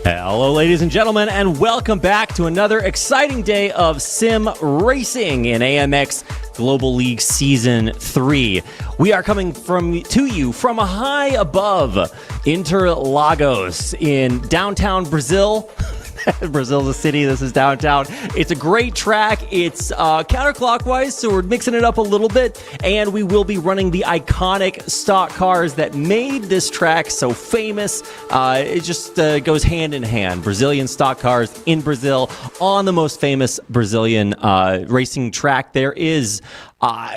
Hello, ladies and gentlemen, and welcome back to another exciting day of sim racing in AMX Global League Season 3. We are coming to you from a high above Interlagos in downtown Brazil. Brazil's a city. This is downtown. It's a great track. It's counterclockwise, so we're mixing it up a little bit, and we will be running the iconic stock cars that made this track so famous. It just goes hand in hand. Brazilian stock cars in Brazil on the most famous Brazilian racing track there is.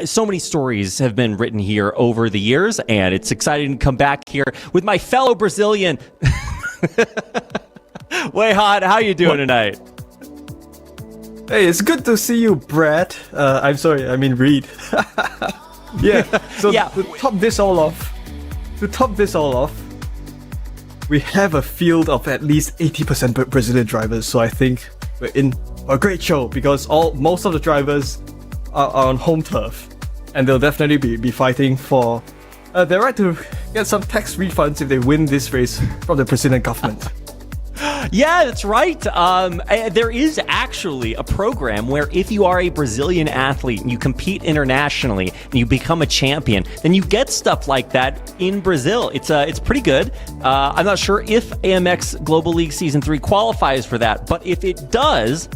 So many stories have been written here over the years, and it's exciting to come back here with my fellow Brazilian. Wayhan, how you doing tonight? Hey, it's good to see you, Brad. I'm sorry, I mean Reed. To top this all off, we have a field of at least 80% Brazilian drivers. So I think we're in a great show because most of the drivers are on home turf, and they'll definitely be fighting for their right to get some tax refunds if they win this race from the Brazilian government. Yeah, that's right. There is actually a program where if you are a Brazilian athlete and you compete internationally and you become a champion, then you get stuff like that in Brazil. It's pretty good. I'm not sure if AMX Global League Season 3 qualifies for that, but if it does,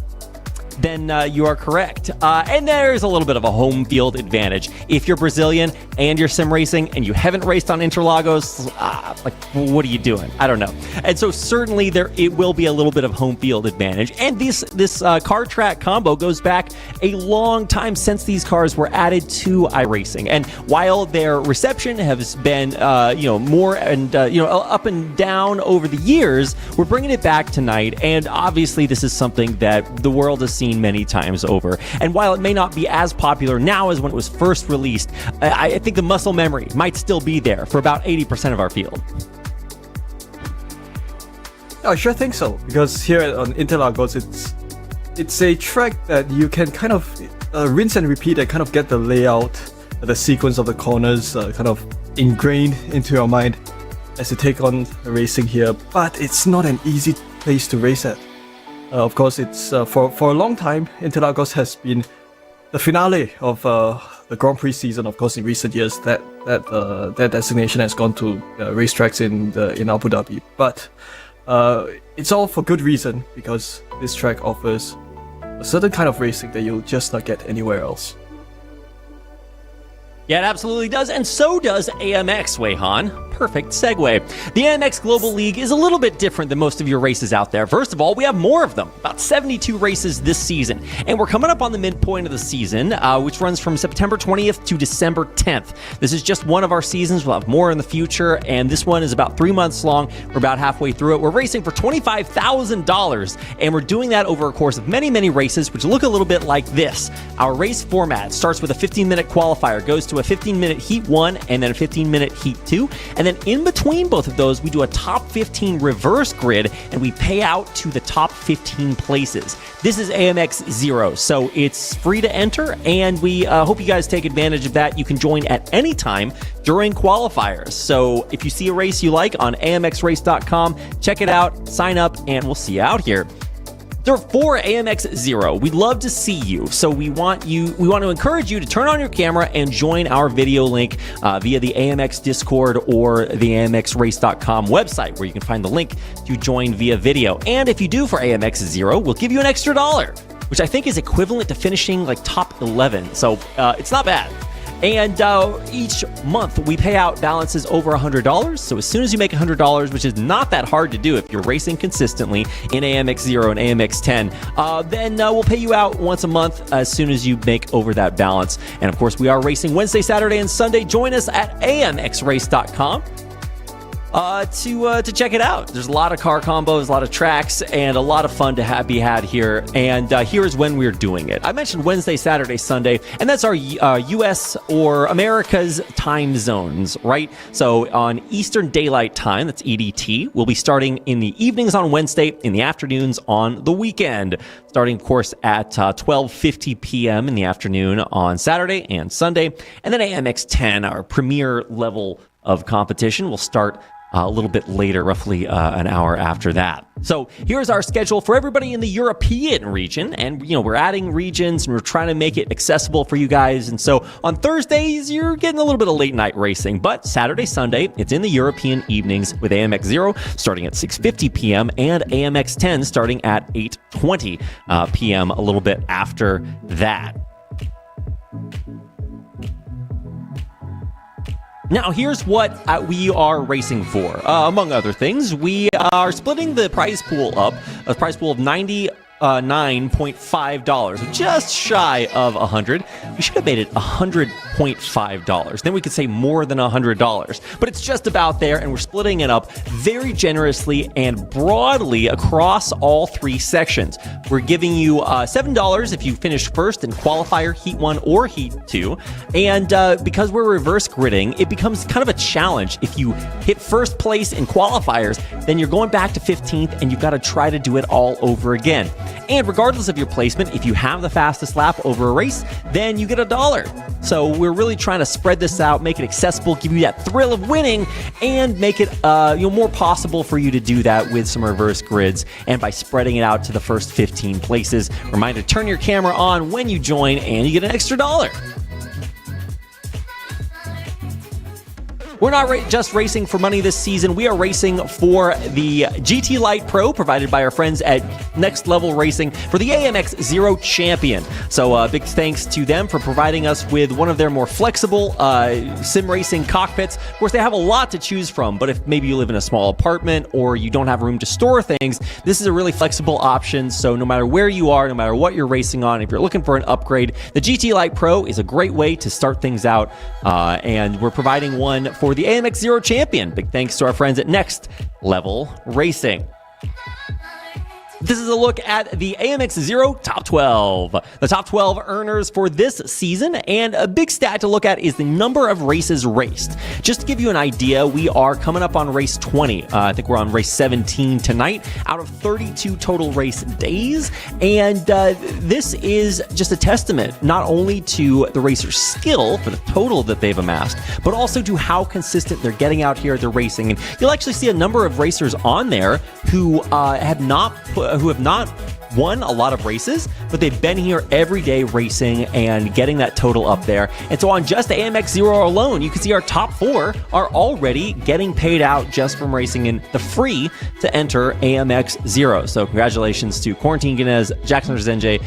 then you are correct. And there's a little bit of a home field advantage. If you're Brazilian and you're sim racing and you haven't raced on Interlagos, what are you doing? I don't know. And so certainly it will be a little bit of home field advantage. And this car track combo goes back a long time since these cars were added to iRacing. And while their reception has been more and up and down over the years, we're bringing it back tonight. And obviously this is something that the world has seen many times over. And while it may not be as popular now as when it was first released, I think the muscle memory might still be there for about 80% of our field. I sure think so, because here on Interlagos, it's a track that you can kind of rinse and repeat and kind of get the layout, the sequence of the corners kind of ingrained into your mind as you take on the racing here. But it's not an easy place to race at. Of course, it's for a long time, Interlagos has been the finale of the Grand Prix season. Of course, in recent years, that designation has gone to racetracks in Abu Dhabi. But it's all for good reason, because this track offers a certain kind of racing that you'll just not get anywhere else. Yeah, it absolutely does, and so does AMX, Wayhan. Perfect segue. The AMX Global League is a little bit different than most of your races out there. First of all, we have more of them, about 72 races this season, and we're coming up on the midpoint of the season, which runs from September 20th to December 10th. This is just one of our seasons. We'll have more in the future, and this one is about 3 months long. We're about halfway through it. We're racing for $25,000, and we're doing that over a course of many, many races, which look a little bit like this. Our race format starts with a 15-minute qualifier, goes to a 15-minute Heat 1, and then a 15-minute Heat 2, and then in between both of those, we do a top 15 reverse grid, and we pay out to the top 15 places. This is AMX 0, so it's free to enter, and we hope you guys take advantage of that. You can join at any time during qualifiers. So if you see a race you like on amxrace.com, check it out, sign up, and we'll see you out here. For AMX 0, we'd love to see you. So we want to encourage you to turn on your camera and join our video link via the AMX Discord or the amxrace.com website, where you can find the link to join via video. And if you do for AMX 0, we'll give you an extra $1, which I think is equivalent to finishing like top 11. So it's not bad. And each month we pay out balances over $100. So as soon as you make $100, which is not that hard to do if you're racing consistently in AMX 0 and AMX 10, then we'll pay you out once a month as soon as you make over that balance. And of course, we are racing Wednesday, Saturday, and Sunday. Join us at amxrace.com. To check it out. There's a lot of car combos, a lot of tracks, and a lot of fun to be had here. And here is when we're doing it. I mentioned Wednesday, Saturday, Sunday, and that's our U.S. or America's time zones, right? So on Eastern Daylight Time, that's EDT, we'll be starting in the evenings on Wednesday, in the afternoons on the weekend, starting, of course, at 12:50 p.m. in the afternoon on Saturday and Sunday. And then AMX 10, our premier level of competition, will start a little bit later, roughly an hour after that. So here's our schedule for everybody in the European region. And, we're adding regions and we're trying to make it accessible for you guys. And so on Thursdays, you're getting a little bit of late night racing. But Saturday, Sunday, it's in the European evenings with AMX 0 starting at 6:50 p.m. and AMX 10 starting at 8:20 p.m. a little bit after that. Now, here's what we are racing for. Among other things, we are splitting the prize pool up, a prize pool of $99.5, just shy of $100. We should have made it $100.5. Then we could say more than $100. But it's just about there, and we're splitting it up very generously and broadly across all three sections. We're giving you $7 if you finish first in qualifier, Heat 1 or Heat 2. And because we're reverse gridding, it becomes kind of a challenge. If you hit first place in qualifiers, then you're going back to 15th, and you've got to try to do it all over again. And regardless of your placement, if you have the fastest lap over a race, then you get $1. So we're really trying to spread this out, make it accessible, give you that thrill of winning, and make it more possible for you to do that with some reverse grids and by spreading it out to the first 15 places. Reminder, turn your camera on when you join and you get an extra $1. We're not just racing for money this season. We are racing for the GT Light Pro provided by our friends at Next Level Racing for the AMX 0 Champion. So big thanks to them for providing us with one of their more flexible sim racing cockpits. Of course, they have a lot to choose from, but if maybe you live in a small apartment or you don't have room to store things, this is a really flexible option. So no matter where you are, no matter what you're racing on, if you're looking for an upgrade, the GT Light Pro is a great way to start things out. And we're providing one for the AMX 0 Champion. Big thanks to our friends at Next Level Racing. This is a look at the AMX 0 Top 12. The top 12 earners for this season, and a big stat to look at is the number of races raced. Just to give you an idea, we are coming up on race 20. I think we're on race 17 tonight out of 32 total race days, and this is just a testament not only to the racer's skill for the total that they've amassed, but also to how consistent they're getting out here at the racing. And you'll actually see a number of racers on there who have not won a lot of races, but they've been here every day racing and getting that total up there. And so on just AMX 0 alone, you can see our top 4 are already getting paid out just from racing in the free to enter AMX 0. So congratulations to Quarantine Guinness, Jackson Rezenje,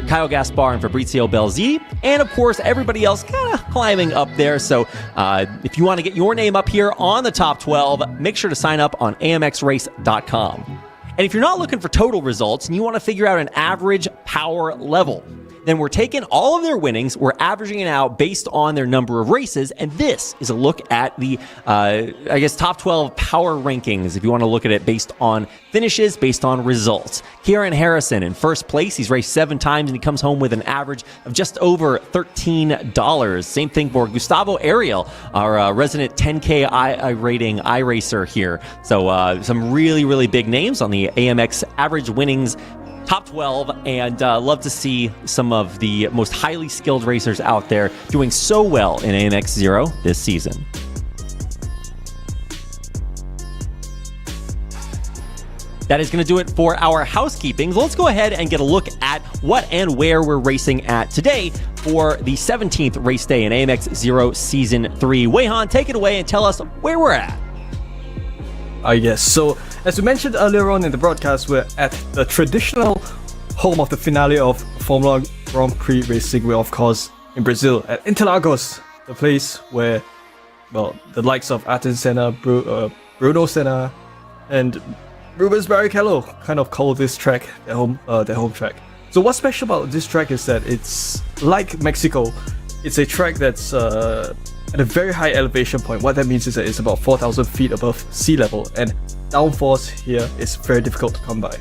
Kyle Gaspar, and Fabrizio Belziti, and of course everybody else kind of climbing up there. So if you want to get your name up here on the top 12, make sure to sign up on amxrace.com. And if you're not looking for total results and you want to figure out an average power level, then we're taking all of their winnings, we're averaging it out based on their number of races, and this is a look at the, top 12 power rankings, if you want to look at it based on finishes, based on results. Kieran Harrison in first place, he's raced 7 times, and he comes home with an average of just over $13. Same thing for Gustavo Ariel, our resident 10K rating iRacer here. So some really, really big names on the AMX average winnings top 12, and love to see some of the most highly skilled racers out there doing so well in AMX 0 this season. That is going to do it for our housekeeping. So let's go ahead and get a look at what and where we're racing at today for the 17th race day in AMX 0 Season 3. Weihan, take it away and tell us where we're at. Yes, so as we mentioned earlier on in the broadcast, we're at the traditional home of the finale of Formula Grand Prix racing. We're of course in Brazil at Interlagos, the place where, well, the likes of Ayrton Senna, Bruno Senna, and Rubens Barrichello kind of call this track their home track. So what's special about this track is that it's like Mexico. It's a track that's at a very high elevation point. What that means is that it's about 4,000 feet above sea level, and downforce here is very difficult to come by.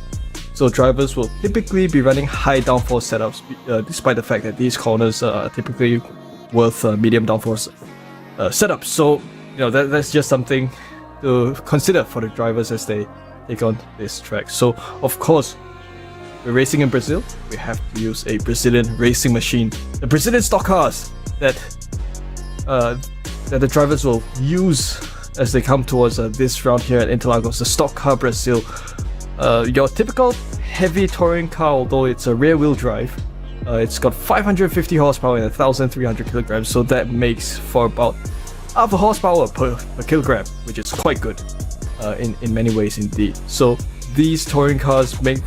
So drivers will typically be running high downforce setups, despite the fact that these corners are typically worth medium downforce setups. So that's just something to consider for the drivers as they take on this track. So of course, we're racing in Brazil. We have to use a Brazilian racing machine, the Brazilian stock cars that the drivers will use as they come towards this round here at Interlagos, the Stock Car Brazil. Your typical heavy touring car, although it's a rear-wheel drive, it's got 550 horsepower and 1,300 kilograms, so that makes for about half a horsepower per kilogram, which is quite good in many ways indeed. So these touring cars make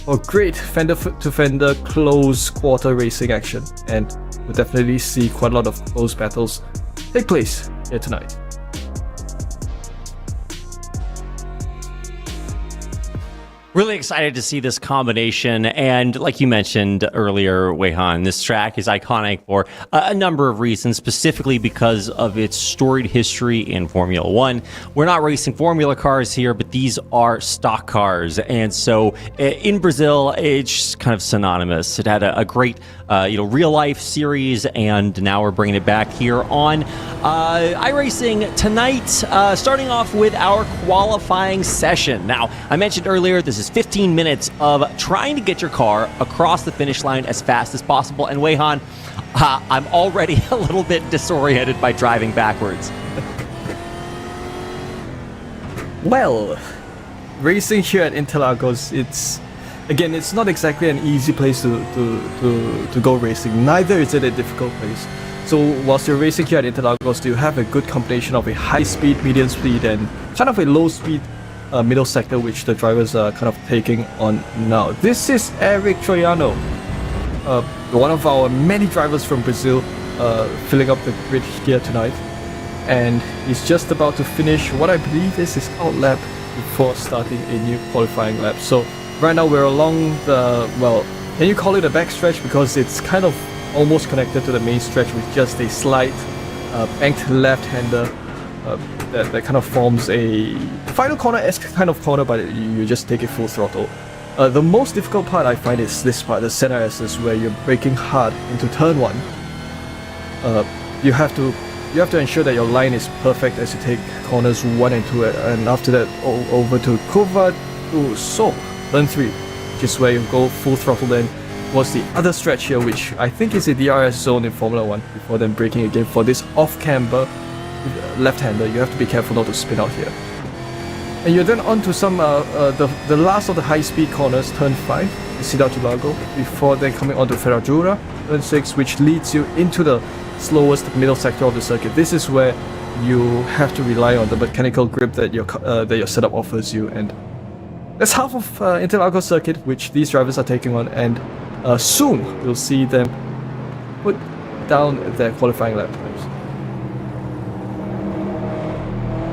for great fender-to-fender close quarter racing action, and we'll definitely see quite a lot of close battles take place here tonight. Really excited to see this combination, and like you mentioned earlier, Wei-Han, this track is iconic for a number of reasons, specifically because of its storied history in Formula One. We're not racing formula cars here, but these are stock cars, and so in Brazil, it's just kind of synonymous. It had a great real-life series, and now we're bringing it back here on iRacing tonight, starting off with our qualifying session. Now, I mentioned earlier, this is 15 minutes of trying to get your car across the finish line as fast as possible. And Wei-Han, I'm already a little bit disoriented by driving backwards. Well, racing here at Interlagos, it's not exactly an easy place to go racing. Neither is it a difficult place. So whilst you're racing here at Interlagos, you have a good combination of a high speed, medium speed, and kind of a low speed middle sector, which the drivers are kind of taking on now. This is Eric Troiano, one of our many drivers from Brazil, filling up the grid here tonight, and he's just about to finish what I believe is his out lap before starting a new qualifying lap. So right now we're along the, well, can you call it a backstretch, because it's kind of almost connected to the main stretch with just a slight banked left-hander that kind of forms a final corner-esque kind of corner, but you just take it full throttle. The most difficult part I find is this part, the center assist, where you're braking hard into turn 1. You have to ensure that your line is perfect as you take corners 1 and 2, and after that over to Curva to So, turn 3, which is where you go full throttle then towards the other stretch here, which I think is a DRS zone in Formula 1, before then braking again for this off-camber left-hander. You have to be careful not to spin out here. And you're then on to some the last of the high-speed corners, turn 5, Interlagos, before then coming on to Ferrajura, turn 6, which leads you into the slowest middle sector of the circuit. This is where you have to rely on the mechanical grip that your setup offers you, and that's half of Interlagos circuit which these drivers are taking on, and soon we'll see them put down their qualifying lap times.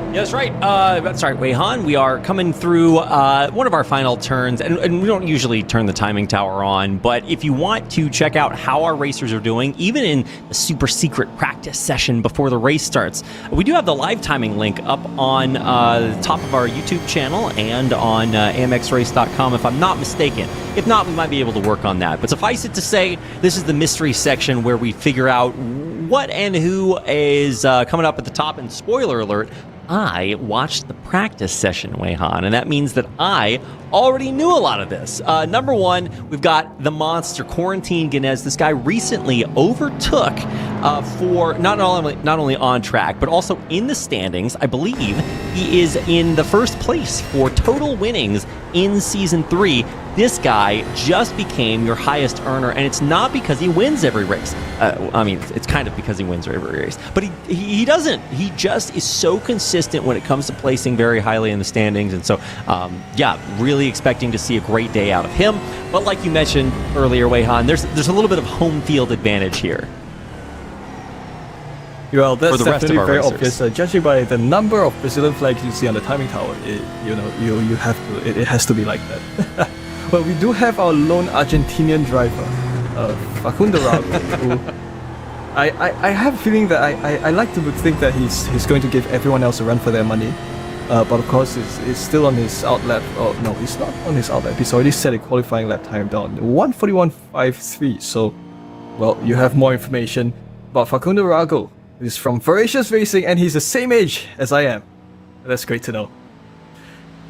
Yeah, that's right. That's right, Wei-Han. We are coming through one of our final turns, and we don't usually turn the timing tower on, but if you want to check out how our racers are doing, even in the super secret practice session before the race starts, we do have the live timing link up on the top of our YouTube channel and on amxrace.com, if I'm not mistaken. If not, we might be able to work on that. But suffice it to say, this is the mystery section where we figure out what and who is coming up at the top, and spoiler alert, I watched the practice session, Wei-Han, and that means that I already knew a lot of this. Number one, we've got the monster, Quarantine Ganez. This guy recently overtook for not only on track, but also in the standings. I believe he is in the first place for total winnings in Season 3. This guy just became your highest earner, and it's not because he wins every race. I mean, it's kind of because he wins every race, but he doesn't. He just is so consistent when it comes to placing very highly in the standings, and so, yeah, really expecting to see a great day out of him. But like you mentioned earlier, Wei-Han, there's a little bit of home field advantage here. Well, that's definitely very obvious. Judging by the number of Brazilian flags you see on the timing tower, it has to be like that. Well, we do have our lone Argentinian driver, Facundo Rago, who I have a feeling that I like to think that he's going to give everyone else a run for their money. But of course, he's still on his out lap. Oh, no, he's not on his out lap. He's already set a qualifying lap time down, 1:41.53. So, well, you have more information about Facundo Rago. He's from Voracious Racing, and he's the same age as I am. That's great to know.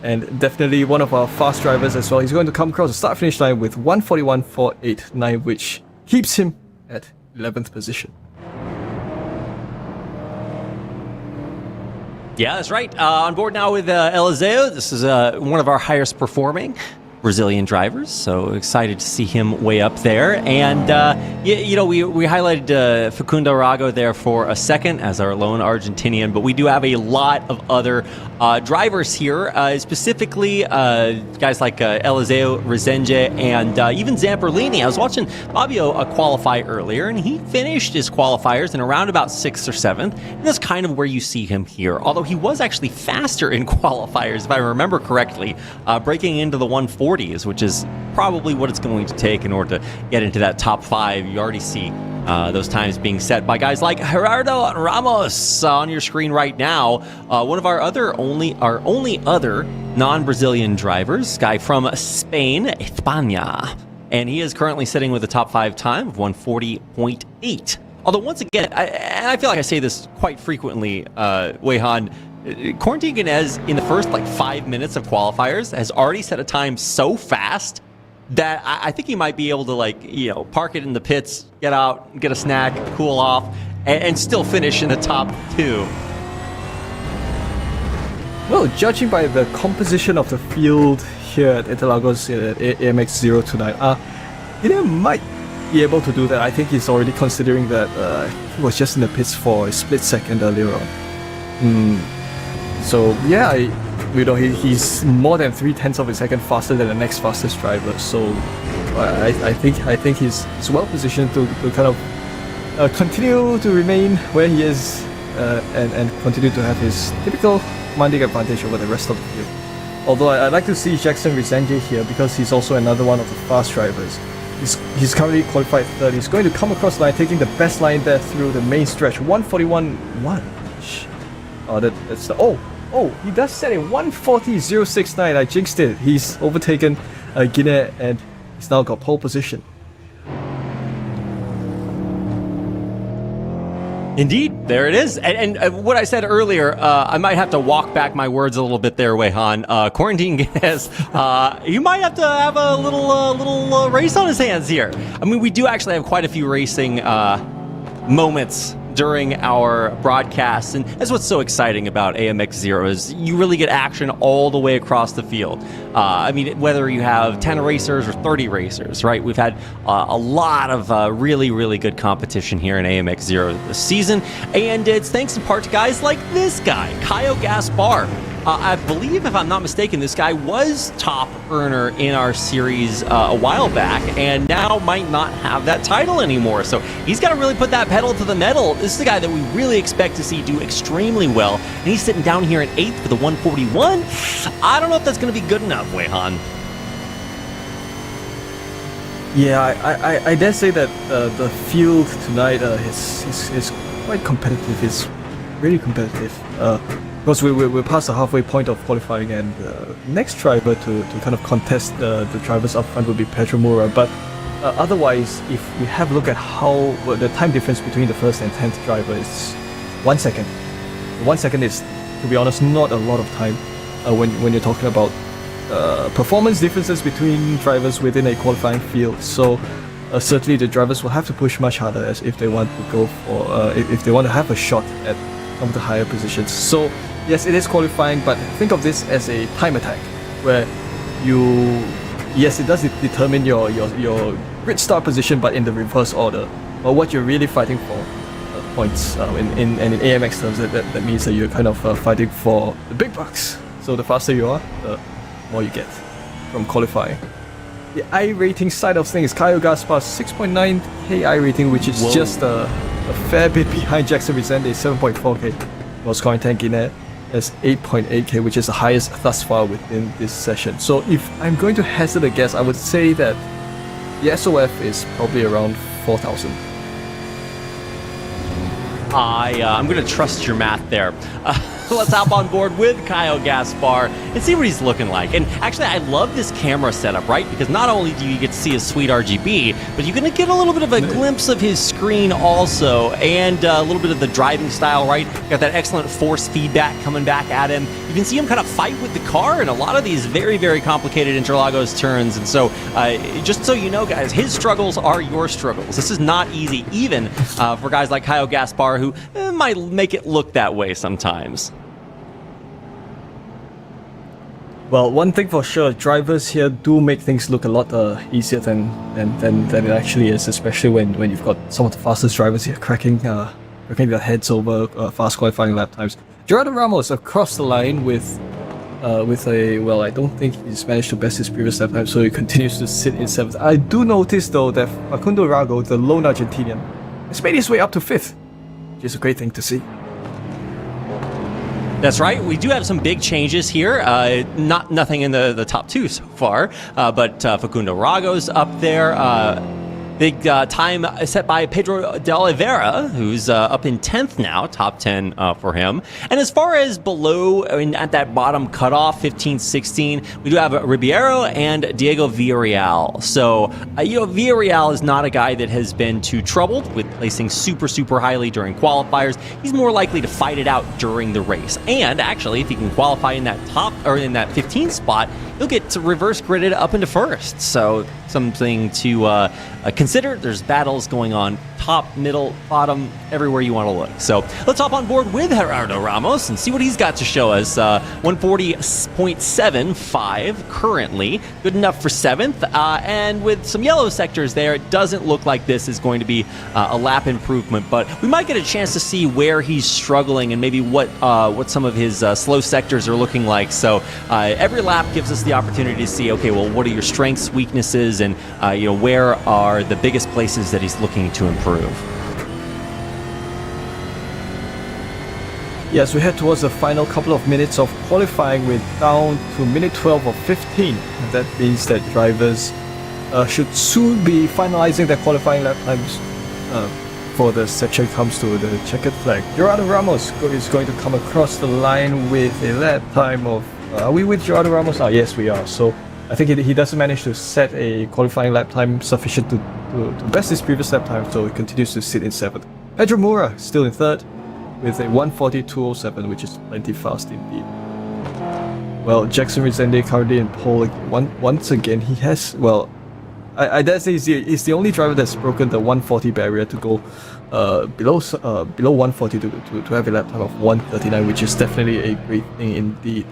And definitely one of our fast drivers as well. He's going to come across the start-finish line with 1:41.489, which keeps him at 11th position. Yeah, that's right. On board now with Eliseo. This is one of our highest performing Brazilian drivers, so excited to see him way up there. And we highlighted Facundo Arago there for a second as our lone Argentinian, but we do have a lot of other drivers here, specifically guys like Eliseo, Rezende, and even Zamperlini. I was watching Fabio qualify earlier, and he finished his qualifiers in around about 6th or 7th, and that's kind of where you see him here, although he was actually faster in qualifiers, if I remember correctly, breaking into the 140s, which is probably what it's going to take in order to get into that top 5. You already see those times being set by guys like Gerardo Ramos on your screen right now. One of our only other non-Brazilian drivers, guy from Spain, España. And he is currently sitting with a top 5 time of 140.8. Although once again, I feel like I say this quite frequently, Weihan, Quarantine Guinness in the first 5 minutes of qualifiers has already set a time so fast that I think he might be able to park it in the pits, get out, get a snack, cool off, and still finish in the top 2. Well, judging by the composition of the field here at Interlagos at AMX 0 tonight, he might be able to do that. I think he's already considering that he was just in the pits for a split second earlier on. So yeah, he's more than 0.3 of a second faster than the next fastest driver. So I think he's well positioned to kind of continue to remain where he is and continue to have his typical commanding advantage over the rest of the field. Although I'd like to see Jackson Rezende here because he's also another one of the fast drivers. He's currently qualified 3rd. He's going to come across the line, taking the best line there through the main stretch, 141.1. He does set a 140.069. I jinxed it. He's overtaken Guinea and he's now got pole position. Indeed, there it is. And what I said earlier, I might have to walk back my words a little bit there, Weihan. Quarantine Guinness, you might have to have a little race on his hands here. I mean, we do actually have quite a few racing moments during our broadcasts, and that's what's so exciting about AMX 0 is you really get action all the way across the field. I mean, whether you have 10 racers or 30 racers, right? We've had a lot of really, really good competition here in AMX 0 this season, and it's thanks in part to guys like this guy, Caio Gaspar. I believe, if I'm not mistaken, this guy was top earner in our series a while back, and now might not have that title anymore. So he's got to really put that pedal to the metal. This is the guy that we really expect to see do extremely well, and he's sitting down here in 8th for the 141. I don't know if that's going to be good enough, Weihan. Yeah, I dare say that the field tonight is quite competitive. It's really competitive. Because we're past the halfway point of qualifying, and next driver to kind of contest the drivers up front will be Pedro Moura. But otherwise, if we have a look at how the time difference between the 1st and 10th driver is 1 second. 1 second is, to be honest, not a lot of time when you're talking about performance differences between drivers within a qualifying field. So certainly the drivers will have to push much harder as if they want to go for if they want to have a shot at some of the higher positions. So yes, it is qualifying, but think of this as a time attack where it does determine your grid start position, but in the reverse order. But what you're really fighting for points in AMX terms, that means that you're kind of fighting for the big bucks. So the faster you are, the more you get from qualifying. The I rating side of things, Caio Gaspar's 6.9k I rating, which is just a fair bit behind Jackson Rezende, 7.4k. While Quarantine Guinea has 8.8k, which is the highest thus far within this session. So if I'm going to hazard a guess, I would say that the SOF is probably around 4,000. I'm going to trust your math there. Let's hop on board with Caio Gaspar and see what he's looking like. And actually, I love this camera setup, right? Because not only do you get to see his sweet RGB, but you're going to get a little bit of a glimpse of his screen also, and a little bit of the driving style, right? Got that excellent force feedback coming back at him. You can see him kind of fight with the car in a lot of these very, very complicated Interlagos turns. And so, just so you know, guys, his struggles are your struggles. This is not easy, even for guys like Caio Gaspar, who might make it look that way sometimes. Well, one thing for sure, drivers here do make things look a lot easier than it actually is, especially when you've got some of the fastest drivers here cracking their heads over fast qualifying lap times. Gerardo Ramos across the line with a, well, I don't think he's managed to best his previous lap time, so he continues to sit in 7th. I do notice though that Facundo Rago, the lone Argentinian, has made his way up to 5th, which is a great thing to see. That's right. We do have some big changes here. Nothing in the top 2 so far, but Facundo Rago's up there. Big time set by Pedro de Oliveira, who's up in 10th now, top 10 for him. And as far as below, at that bottom cutoff, 15, 16, we do have Ribeiro and Diego Villarreal. So, Villarreal is not a guy that has been too troubled with placing super highly during qualifiers. He's more likely to fight it out during the race. And actually, if he can qualify in that top, or in that 15 spot, he'll get to reverse gridded up into 1st. So, something to consider. There's battles going on top, middle, bottom, everywhere you want to look. So let's hop on board with Gerardo Ramos and see what he's got to show us. 140.75 currently, good enough for 7th. And with some yellow sectors there, it doesn't look like this is going to be a lap improvement, but we might get a chance to see where he's struggling and maybe what some of his slow sectors are looking like. So every lap gives us the opportunity to see, okay, well, what are your strengths, weaknesses, and where are the biggest places that he's looking to improve. Yes, we head towards the final couple of minutes of qualifying. We're down to minute 12 of 15. And that means that drivers should soon be finalizing their qualifying lap times before the section comes to the checkered flag. Gerardo Ramos is going to come across the line with a lap time of... are we with Gerardo Ramos? Yes, we are. So I think he doesn't manage to set a qualifying lap time sufficient to best his previous lap time, so he continues to sit in 7th. Pedro Moura still in 3rd with a 1:42.07, which is plenty fast indeed. Well, Jackson Rezende currently in pole once again. He has, well, I dare say he's the only driver that's broken the 140 barrier to go below 140 to have a lap time of 1:39, which is definitely a great thing indeed.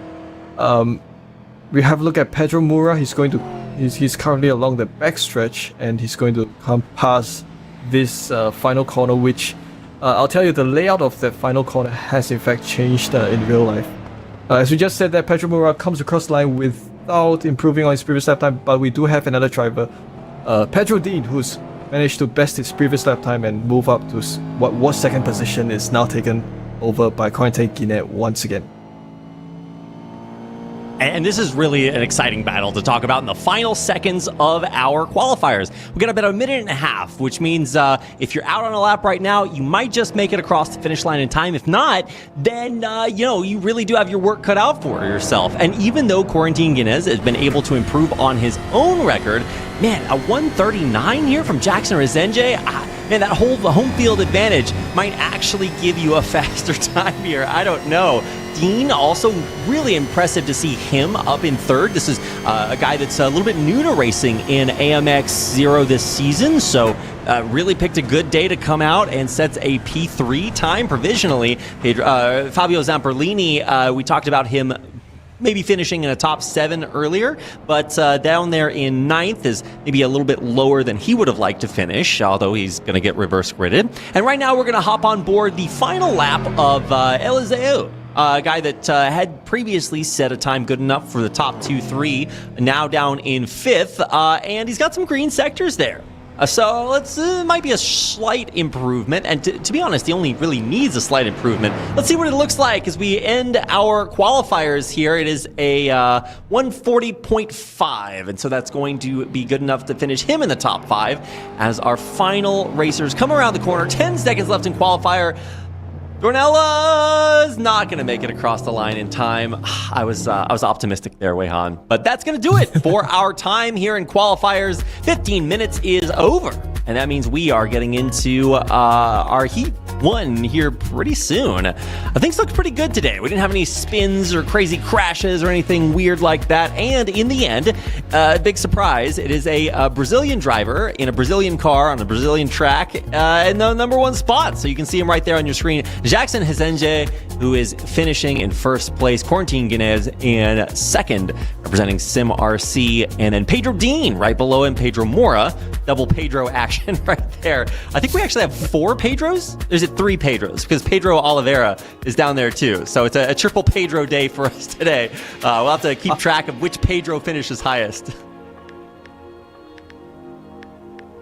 We have a look at Pedro Moura. He's currently along the backstretch, and he's going to come past this final corner, which I'll tell you, the layout of that final corner has in fact changed in real life. As we just said, that Pedro Moura comes across the line without improving on his previous lap time, but we do have another driver, Pedro Dean, who's managed to best his previous lap time and move up to what was 2nd position, is now taken over by Corentin Guinet once again. And this is really an exciting battle to talk about in the final seconds of our qualifiers. We got about a minute and a half, which means if you're out on a lap right now, you might just make it across the finish line in time. If not, then you really do have your work cut out for yourself. And even though Corentin Guinness has been able to improve on his own record, man, a 1:39 here from Jackson Rezende, man, that whole home field advantage might actually give you a faster time here. I don't know. Dean, also really impressive to see him up in 3rd. This is a guy that's a little bit new to racing in AMX 0 this season, so really picked a good day to come out and sets a P3 time provisionally. Fabio Zamperlini, we talked about him maybe finishing in a top 7 earlier, but down there in 9th is maybe a little bit lower than he would have liked to finish, although he's going to get reverse gridded. And right now we're going to hop on board the final lap of Eliseu, a guy that had previously set a time good enough for the top 2-3, now down in 5th, and he's got some green sectors there. So it might be a slight improvement, and to be honest, he only really needs a slight improvement. Let's see what it looks like as we end our qualifiers here. It is a 140.5, and so that's going to be good enough to finish him in the top 5 as our final racers come around the corner. 10 seconds left in qualifier. Dornella's not going to make it across the line in time. I was optimistic there, Weihan. But that's going to do it for our time here in qualifiers. 15 minutes is over. And that means we are getting into our heat 1 here pretty soon. Things looked pretty good today. We didn't have any spins or crazy crashes or anything weird like that. And in the end, big surprise, it is a Brazilian driver in a Brazilian car on a Brazilian track in the number 1 spot. So you can see him right there on your screen. Jackson Rezende, who is finishing in first place. Quarantine Guinness in second, representing Sim RC. And then Pedro Dean right below him, Pedro Mora. Double Pedro action right there. I think we actually have 4 Pedros. There's 3 Pedros because Pedro Oliveira is down there too. So it's a triple Pedro day for us today. We'll have to keep track of which Pedro finishes highest.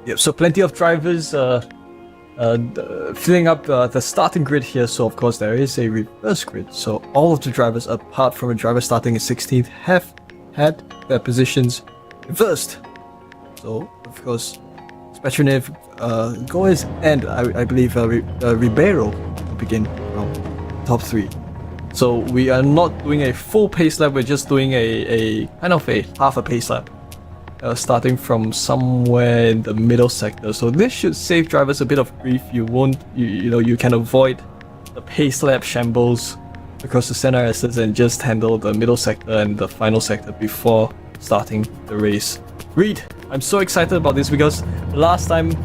Yeah, so plenty of drivers filling up the starting grid here. So of course there is a reverse grid. So all of the drivers, apart from a driver starting in 16th, have had their positions reversed. So of course, Spetronev, Goes, and I believe Ribeiro will begin from top 3. So we are not doing a full pace lap. We're just doing a kind of a half a pace lap. Starting from somewhere in the middle sector, so this should save drivers a bit of grief. You won't, you can avoid the pace lap shambles across the center S's and just handle the middle sector and the final sector before starting the race. Reed, I'm so excited about this because the last time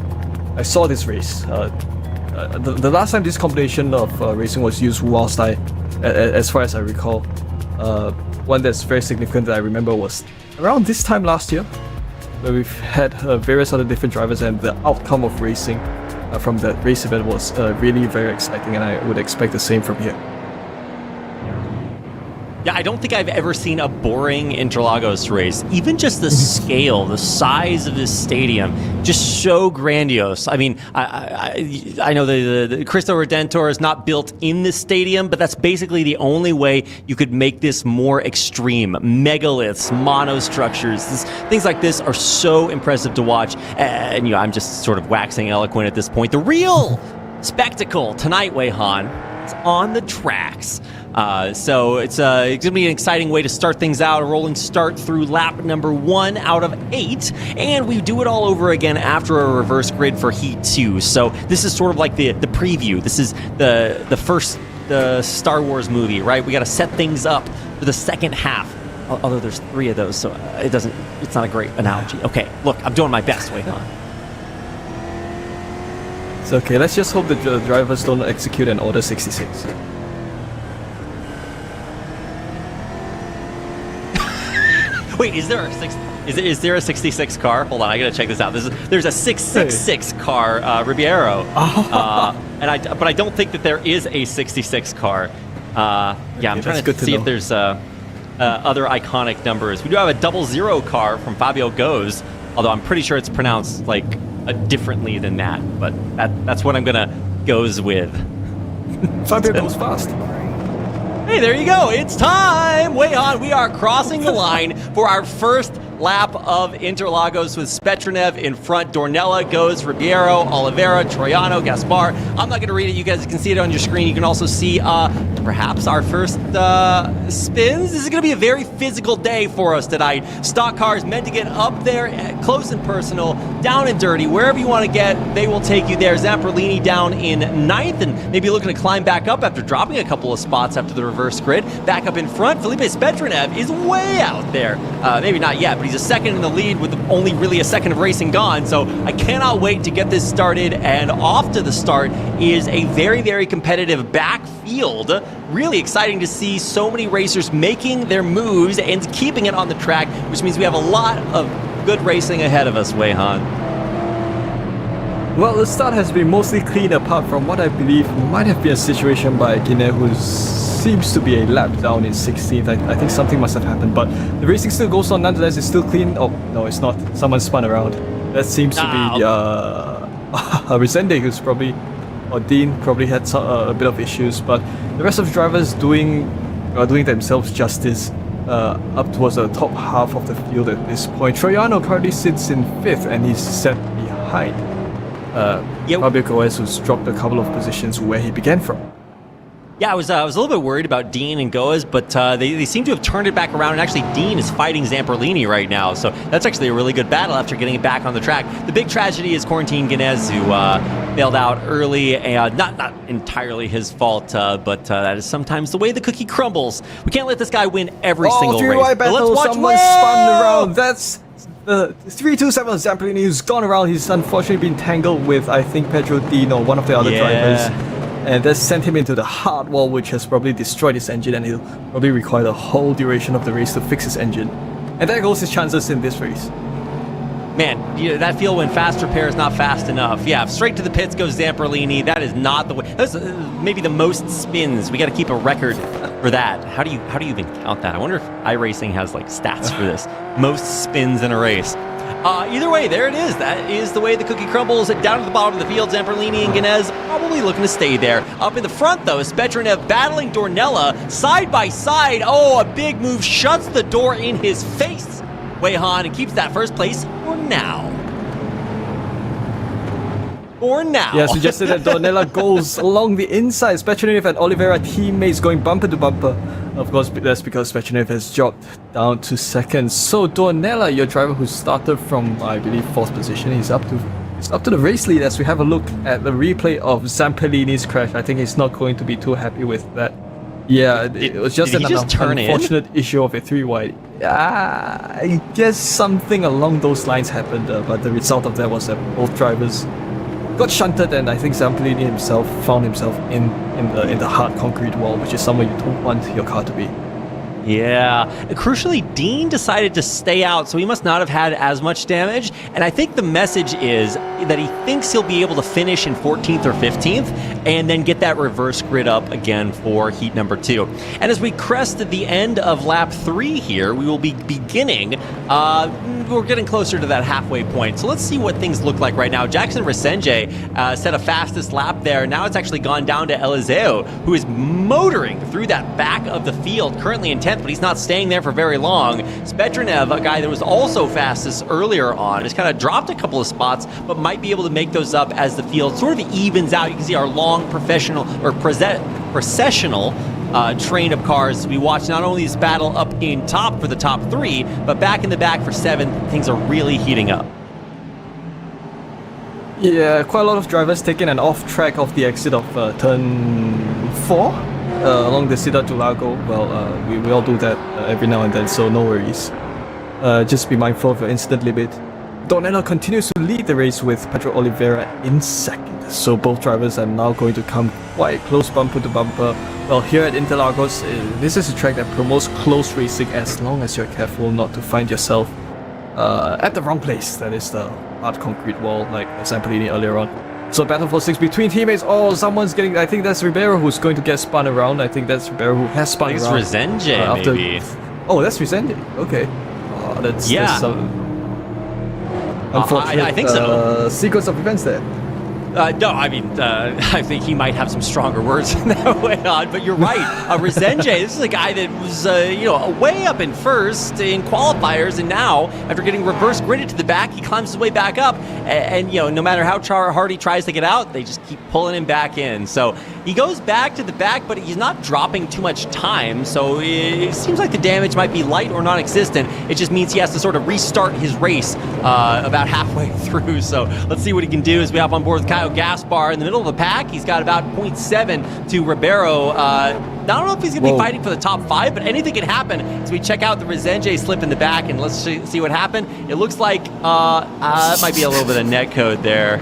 I saw this race, the last time this combination of racing was used whilst as far as I recall, one that's very significant that I remember was around this time last year, where we've had various other different drivers, and the outcome of racing from that race event was really very exciting, and I would expect the same from here. Yeah, I don't think I've ever seen a boring Interlagos race. Even just the scale, the size of this stadium, just so grandiose. I mean, I know the Cristo Redentor is not built in this stadium, but that's basically the only way you could make this more extreme. Megaliths, monostructures, things like this are so impressive to watch. And I'm just sort of waxing eloquent at this point. The real spectacle tonight, Wei-Han, is on the tracks. So it's going to be an exciting way to start things out, a rolling start through lap number 1 out of 8, and we do it all over again after a reverse grid for Heat 2. So this is sort of like the preview. This is the first Star Wars movie, right? We got to set things up for the second half. Although there's 3 of those, so it's not a great analogy. Okay, look, I'm doing my best, Wei-Han. It's okay, let's just hope the drivers don't execute an Order 66. Wait, is there a 66 car? Hold on, I gotta check this out. There's a 666 car, Ribeiro, but I don't think that there is a 66 car. I'm trying to see if there's other iconic numbers. We do have a 00 car from Fabio Goes, although I'm pretty sure it's pronounced like differently than that. But that's what I'm gonna goes with. Fabio goes fast. Hey, there you go. It's time. Wei-Han, we are crossing the line for our first lap of Interlagos with Spetronev in front. Dornella Goes, Ribeiro, Oliveira, Troiano, Gaspar. I'm not going to read it. You guys can see it on your screen. You can also see perhaps our first spins. This is going to be a very physical day for us tonight. Stock cars meant to get up there close and personal, down and dirty. Wherever you want to get, they will take you there. Zamperlini down in 9th and maybe looking to climb back up after dropping a couple of spots after the reverse grid. Back up in front, Felipe Spetronev is way out there. Maybe not yet, but he's a second in the lead with only really a second of racing gone. So I cannot wait to get this started. And off to the start is a very, very competitive backfield. Really exciting to see so many racers making their moves and keeping it on the track, which means we have a lot of good racing ahead of us, Wei-Han. Well, the start has been mostly clean apart from what I believe might have been a situation by Guinea, who seems to be a lap down in 16th. I think something must have happened, but the racing still goes on nonetheless. It's still clean. Oh, no, it's not. Someone spun around. That seems to be Resende, who's probably, or Dean probably had a bit of issues, but the rest of the drivers doing themselves justice up towards the top half of the field at this point. Troiano currently sits in 5th and he's set behind Fabio Goes, who's dropped a couple of positions where he began from. Yeah, I was a little bit worried about Dean and Goes, but they seem to have turned it back around, and actually Dean is fighting Zamperlini right now, so that's actually a really good battle after getting it back on the track. The big tragedy is Quarantine Guinness, who bailed out early, and not entirely his fault, but that is sometimes the way the cookie crumbles. We can't let this guy win every single race. Three-wide battle, someone spun around. That's the 327 Zampolini who's gone around. He's unfortunately been tangled with, I think, Pedro Dean or one of the other drivers. And that sent him into the hard wall, which has probably destroyed his engine, and he'll probably require the whole duration of the race to fix his engine. And there goes his chances in this race. Man, that field when fast repair is not fast enough. Yeah, straight to the pits goes Zampolini. That is not the way. That's maybe the most spins. We got to keep a record for that. How do you even count that? I wonder if iRacing has like stats for this. Most spins in a race. Either way, there it is. That is the way the cookie crumbles. Down to the bottom of the field, Zampolini and Ganez probably looking to stay there. Up in the front, though, Spetronev battling Dornella side by side. Oh, a big move shuts the door in his face. Weihan and keeps that first place for now. For now. Yeah, suggested that Dornella goes along the inside. Spetronev and Oliveira teammates going bumper to bumper. Of course, that's because Spetronev has dropped down to second. So Dornella, your driver who started from, I believe, 4th position, he's up to the race lead as we have a look at the replay of Zampolini's crash. I think he's not going to be too happy with that. Yeah, it was just an unfortunate issue of a 3-wide. I guess something along those lines happened, but the result of that was that both drivers got shunted, and I think Zampolini himself found himself in the hard concrete wall, which is somewhere you don't want your car to be. Yeah. Crucially, Dean decided to stay out, so he must not have had as much damage. And I think the message is that he thinks he'll be able to finish in 14th or 15th and then get that reverse grid up again for heat number 2. And as we crest the end of lap 3 here, we will be beginning, we're getting closer to that halfway point. So let's see what things look like right now. Jackson Resenge set a fastest lap there. Now it's actually gone down to Eliseo, who is motoring through that back of the field, currently in 10th, but he's not staying there for very long. Spetronev, a guy that was also fastest earlier on, has kind of dropped a couple of spots, but might be able to make those up as the field sort of evens out. You can see our long processional train of cars. We watch not only this battle up in top for the top 3, but back in the back for 7th. Things are really heating up. Yeah, quite a lot of drivers taking an off track of the exit of turn 4 along the Ciudad to Lago. Well, we all do that every now and then, so no worries. Just be mindful of your incident limit. Dornella continues to lead the race with Pedro Oliveira in second. So both drivers are now going to come quite close bumper to bumper. Well, here at Interlagos, this is a track that promotes close racing as long as you're careful not to find yourself at the wrong place. That is the hard concrete wall, like Zampolini earlier on. So battle for 6 between teammates. Oh, someone's getting... I think that's Ribeiro who's going to get spun around. I think that's Ribeiro who has spun around. It's Resenge, maybe. Oh, that's Resenge. Okay. Oh, that's unfortunate. I think so. Sequence of events there. No, I mean, I think he might have some stronger words than that way on, but you're right. Resenge, this is a guy that was, way up in first in qualifiers, and now, after getting reverse gridded to the back, he climbs his way back up, and no matter how hard he tries to get out, they just keep pulling him back in. So he goes back to the back, but he's not dropping too much time, so it seems like the damage might be light or non-existent. It just means he has to sort of restart his race about halfway through. So let's see what he can do as we hop on board with Kyle Gaspar in the middle of the pack. He's got about 0.7 to Ribeiro. I don't know if he's going to be fighting for the top 5, but anything can happen as we check out the Resenge slip in the back, and let's see what happened. It looks like it might be a little bit of netcode there.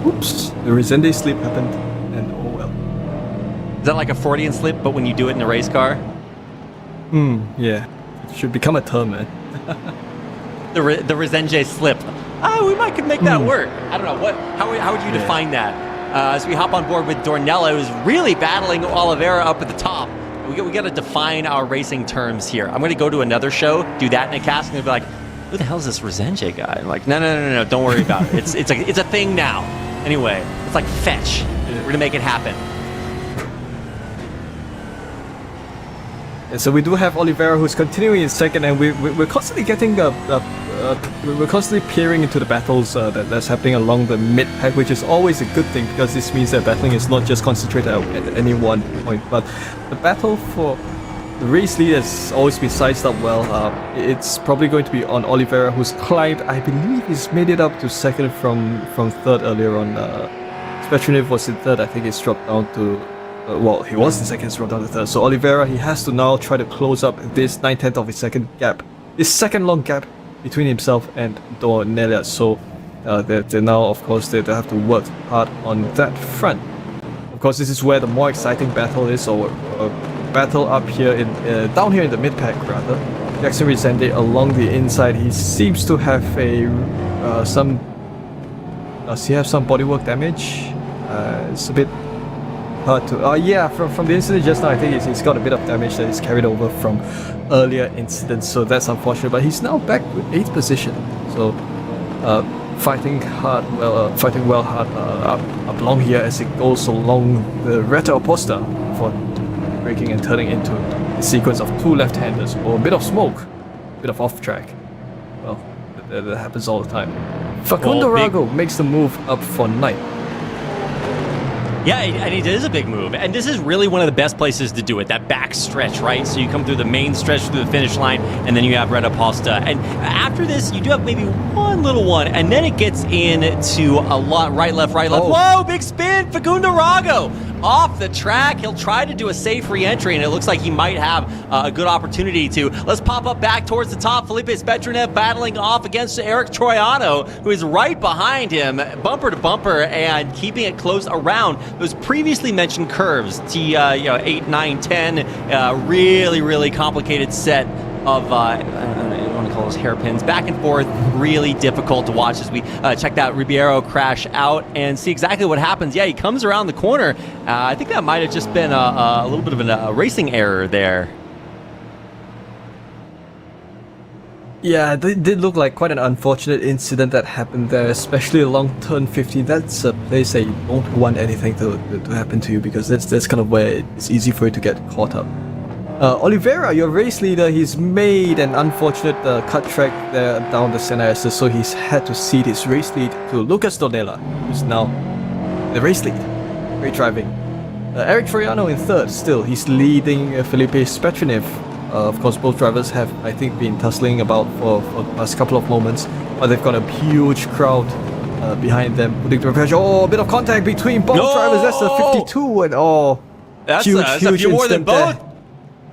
Oops, the Resende slip happened, and oh well. Is that like a Freudian slip, but when you do it in a race car? Yeah. It should become a term, man. The Resenge slip. We might could make that work. I don't know. How would you define that? As we hop on board with Dornella, who's really battling Oliveira up at the top. We got to define our racing terms here. I'm going to go to another show, do that in a cast, and they'll be like, who the hell is this Resenge guy? I'm like, no, don't worry about it. It's a thing now. Anyway, it's like fetch. We're going to make it happen. So we do have Oliveira who's continuing in second, and we're constantly getting we're constantly peering into the battles that's happening along the mid pack, which is always a good thing because this means that battling is not just concentrated at any one point, but the battle for the race lead has always been sized up well. It's probably going to be on Oliveira, who's climbed. I believe he's made it up to second from third earlier on. Spetrunev was in third. I think he's dropped down to. He was in second, he's dropped down to third. So Oliveira, he has to now try to close up this 9/10 of his second gap. This second long gap between himself and Dornelia. So they now, of course, they have to work hard on that front. Of course, this is where the more exciting battle is, or battle up here in down here in the mid pack rather. Jackson Resende along the inside. He seems to have some. Does he have some bodywork damage? It's a bit hard to. Yeah, from the incident just now, I think he's got a bit of damage that is carried over from earlier incidents. So that's unfortunate. But he's now back with 8th position. So fighting well hard up along here as it goes along the Reta Oposta for braking and turning into a sequence of two left-handers, or a bit of smoke, a bit of off-track. Well, that happens all the time. Facundo Rago makes the move up for ninth. Yeah, and it is a big move, and this is really one of the best places to do it, that back stretch, right? So you come through the main stretch through the finish line, and then you have Reta Oposta. And after this, you do have maybe one little one, and then it gets into a lot right, left. Oh. Whoa, big spin, Facundo Rago! Off the track, he'll try to do a safe re-entry, and it looks like he might have a good opportunity to. Let's pop up back towards the top. Felipe Spetrunev battling off against Eric Troiano, who is right behind him, bumper to bumper, and keeping it close around those previously mentioned curves. 8, 9, 10, really complicated set of I don't want to call those hairpins, back and forth, really difficult to watch as we check that Ribeiro crash out and see exactly what happens. Yeah, he comes around the corner. I think that might have just been a little bit of a racing error there. Yeah, it did look like quite an unfortunate incident that happened there, especially along turn 15. That's a place that you don't want anything to happen to you, because that's kind of where it's easy for you to get caught up. Oliveira, your race leader, he's made an unfortunate cut track there down the Senna Estes, so he's had to cede his race lead to Lucas Donella, who's now the race lead. Great driving. Eric Troiano in third still. He's leading Felipe Spetrunev. Of course, both drivers have, I think, been tussling about for the past couple of moments, but they've got a huge crowd behind them, putting the pressure. Oh, a bit of contact between both drivers. That's a 52, and that's a few more than both. There.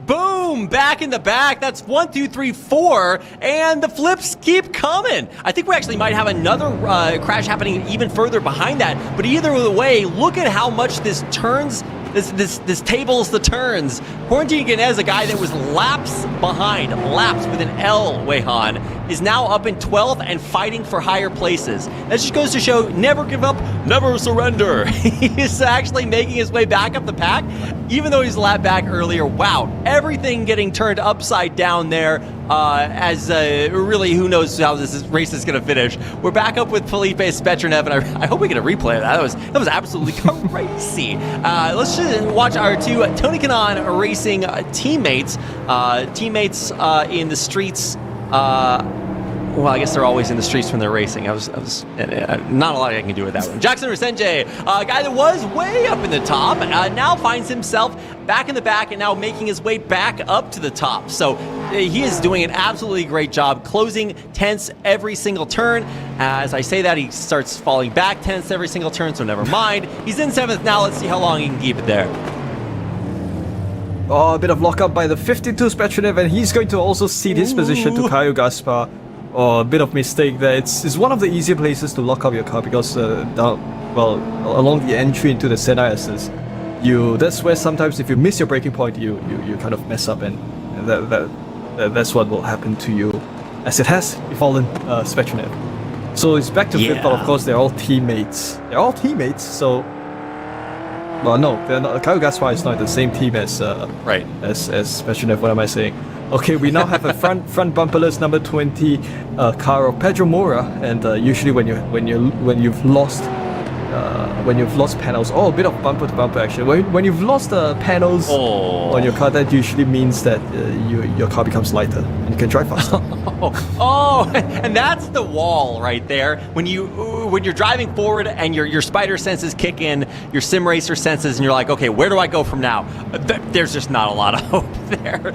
Boom! Back in the back. That's 1, 2, 3, 4, and the flips keep coming. I think we actually might have another crash happening even further behind that. But either way, look at how much this turns. This tables the turns. Quarantine Ganez, a guy that was laps behind, laps with an L, Weihan, is now up in 12th and fighting for higher places. That just goes to show, never give up, never surrender. He's actually making his way back up the pack, even though he's lapped back earlier. Wow, everything getting turned upside down there. Really, who knows how this race is going to finish. We're back up with Felipe Spetrunev, and I hope we get a replay of that. That was absolutely crazy. Let's just watch our two Tony Kanaan racing teammates in the streets. Well, I guess they're always in the streets when they're racing. I was not a lot I can do with that one. Jackson Resende, a guy that was way up in the top, now finds himself back in the back and now making his way back up to the top. So he is doing an absolutely great job, closing tenths every single turn. As I say that, he starts falling back tenths every single turn, so never mind. He's in 7th now. Let's see how long he can keep it there. Oh, a bit of lockup by the 52 Spetrunev, and he's going to also cede his position to Caio Gaspar. Oh, a bit of mistake there. It's one of the easier places to lock up your car because along the entry into the Senna Estes, that's where sometimes if you miss your braking point, you kind of mess up, and that's what will happen to you, as it has befallen Spetrunev. So it's back to 5th, but of course they're all teammates. So. Well, no, they're not. Caio Gaspar is not the same team as Spetrunev. What am I saying? Okay, we now have a front bumperless number 20 car of Pedro Moura, and usually when you've lost panels, a bit of bumper to bumper action. When you've lost panels on your car, that usually means that your car becomes lighter and you can drive faster. And that's the wall right there. When you when you're driving forward and your spider senses kick in, your sim racer senses, and you're like, okay, where do I go from now? There's just not a lot of hope there.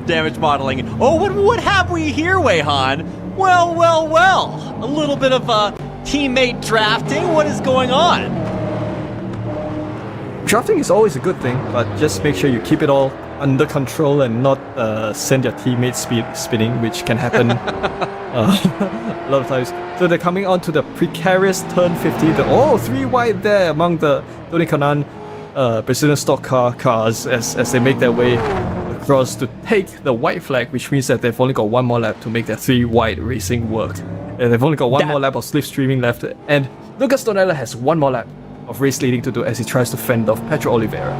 Damage modeling. Oh, what have we here, Weihan? Well. A little bit of teammate drafting. What is going on? Drafting is always a good thing, but just make sure you keep it all under control and not send your teammates spinning, which can happen a lot of times. So they're coming on to the precarious turn 50. 3 wide there among the Tony Kanaan Brazilian stock cars as they make their way across to take the white flag, which means that they've only got one more lap to make their 3 wide racing work. And they've only got one more lap of slipstreaming left, and Lucas Donella has one more lap of race leading to do as he tries to fend off Pedro Oliveira.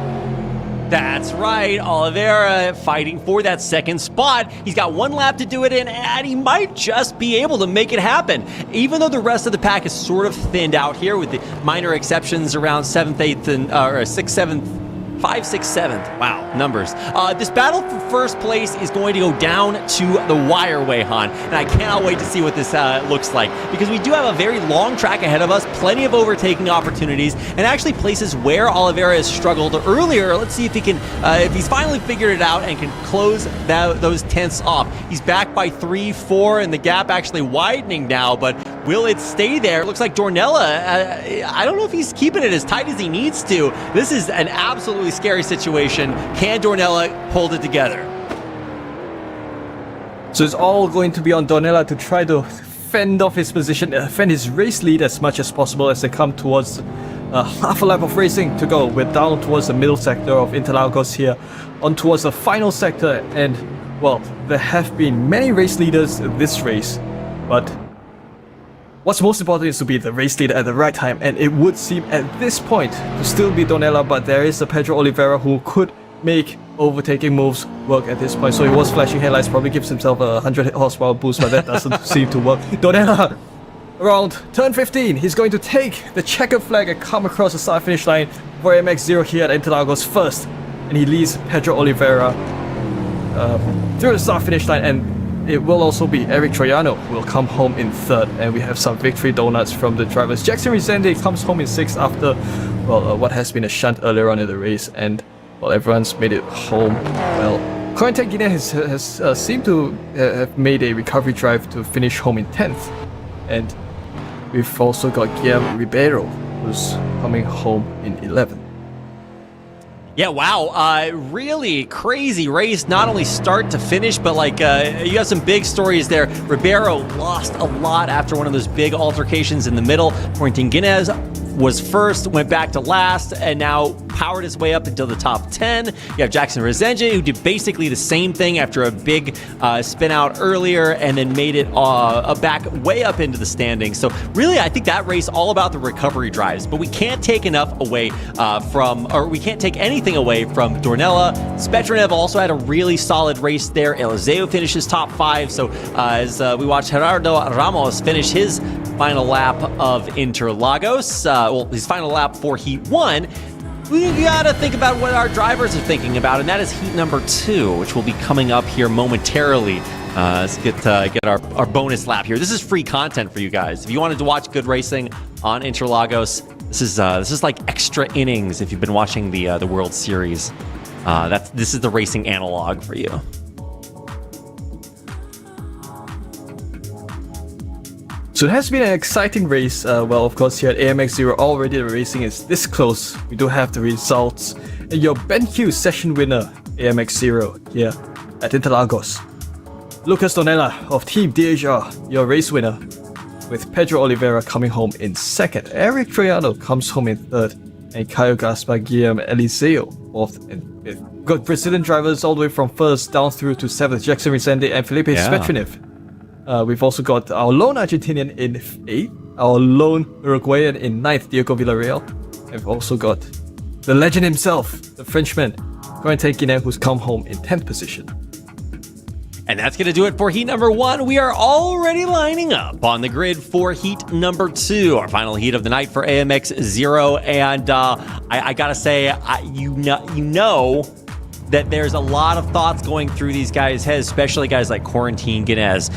That's right, Oliveira fighting for that second spot. He's got one lap to do it in, and he might just be able to make it happen. Even though the rest of the pack is sort of thinned out here with the minor exceptions around 7th, 8th, and 6th, 7th, 5, 6, 7th. Wow, numbers. This battle for first place is going to go down to the wire, Weihan, and I cannot wait to see what this looks like, because we do have a very long track ahead of us, plenty of overtaking opportunities, and actually places where Oliveira has struggled earlier. Let's see if he can, if he's finally figured it out and can close those tenths off. He's back by 3, 4, and the gap actually widening now, but will it stay there? It looks like Dornella, I don't know if he's keeping it as tight as he needs to. This is an absolutely scary situation. Can Dornella hold it together? So it's all going to be on Dornella to try to fend off his position, fend his race lead as much as possible as they come towards half a lap of racing to go. We're down towards the middle sector of Interlagos here, on towards the final sector, and well, there have been many race leaders in this race, but what's most important is to be the race leader at the right time, and it would seem at this point to still be Donella, but there is a Pedro Oliveira who could make overtaking moves work at this point. So he was flashing headlights, probably gives himself a 100 horsepower boost, but that doesn't seem to work. Donella, around turn 15, he's going to take the checkered flag and come across the start finish line for AMX 0 here at Interlagos first, and he leads Pedro Oliveira through the start finish line, and it will also be Eric Troiano who will come home in third, and we have some victory donuts from the drivers. Jackson Resende comes home in sixth after, what has been a shunt earlier on in the race, and, everyone's made it home. Corentin Guinea has seemed to have made a recovery drive to finish home in 10th, and we've also got Guillermo Ribeiro who's coming home in 11th. Yeah, wow. Really crazy race, not only start to finish, but you have some big stories there. Ribeiro lost a lot after one of those big altercations in the middle. Corentin Guinez was first, went back to last, and now powered his way up until the top 10. You have Jackson Resenge, who did basically the same thing after a big spin out earlier, and then made it back way up into the standings. So really, I think that race all about the recovery drives, but we can't take enough away we can't take anything away from Dornella. Spetranev also had a really solid race there. Eliseo finishes top 5. So as we watched Gerardo Ramos finish his final lap of Interlagos, his final lap for Heat 1, we gotta think about what our drivers are thinking about, and that is Heat number 2, which will be coming up here momentarily. Let's get our bonus lap here. This is free content for you guys. If you wanted to watch good racing on Interlagos, this is like extra innings. If you've been watching the World Series, this is the racing analog for you. So it has been an exciting race. Of course, here at AMX 0, already the racing is this close. We do have the results. And your BenQ session winner, AMX 0, here at Interlagos. Lucas Donella of Team DHR, your race winner, with Pedro Oliveira coming home in second. Eric Troiano comes home in third, and Caio Gaspar, Guilherme Eliseo fourth and fifth. We've got Brazilian drivers all the way from first down through to seventh, Jackson Resende and Felipe Spetranev. We've also got our lone Argentinian in 8th, our lone Uruguayan in 9th, Diego Villarreal. And we've also got the legend himself, the Frenchman, Corentin Guinea, who's come home in 10th position. And that's going to do it for Heat number 1. We are already lining up on the grid for Heat number 2, our final heat of the night for AMX 0. And I got to say, that there's a lot of thoughts going through these guys' heads, especially guys like Quarantine Guinness.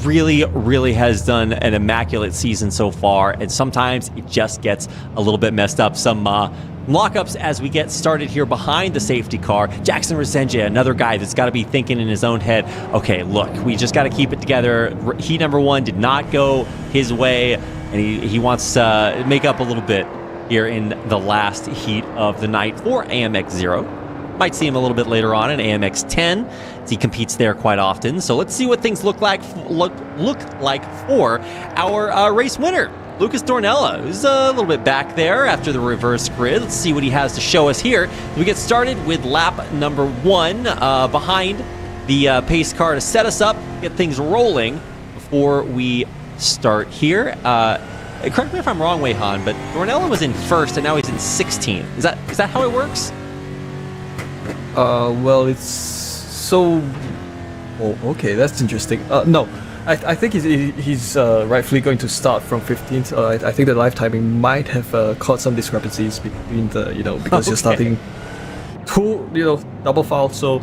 Really has done an immaculate season so far, and sometimes it just gets a little bit messed up. Some lockups as we get started here behind the safety car. Jackson Resenja, another guy that's got to be thinking in his own head, okay, look, we just got to keep it together. Heat number 1 did not go his way, and he wants to make up a little bit here in the last heat of the night for AMX 0. Might see him a little bit later on in AMX 10, as he competes there quite often. So let's see what things look like for our race winner, Lucas Dornella, who's a little bit back there after the reverse grid. Let's see what he has to show us here. We get started with lap number 1 behind the pace car to set us up, get things rolling before we start here. Correct me if I'm wrong, Wei-Han, but Dornella was in first and now he's in 16th. Is that how it works? Well, it's so... Oh, okay, that's interesting. No, I think he's rightfully going to start from 15th. I think the live timing might have caused some discrepancies between the, because you're starting double foul, so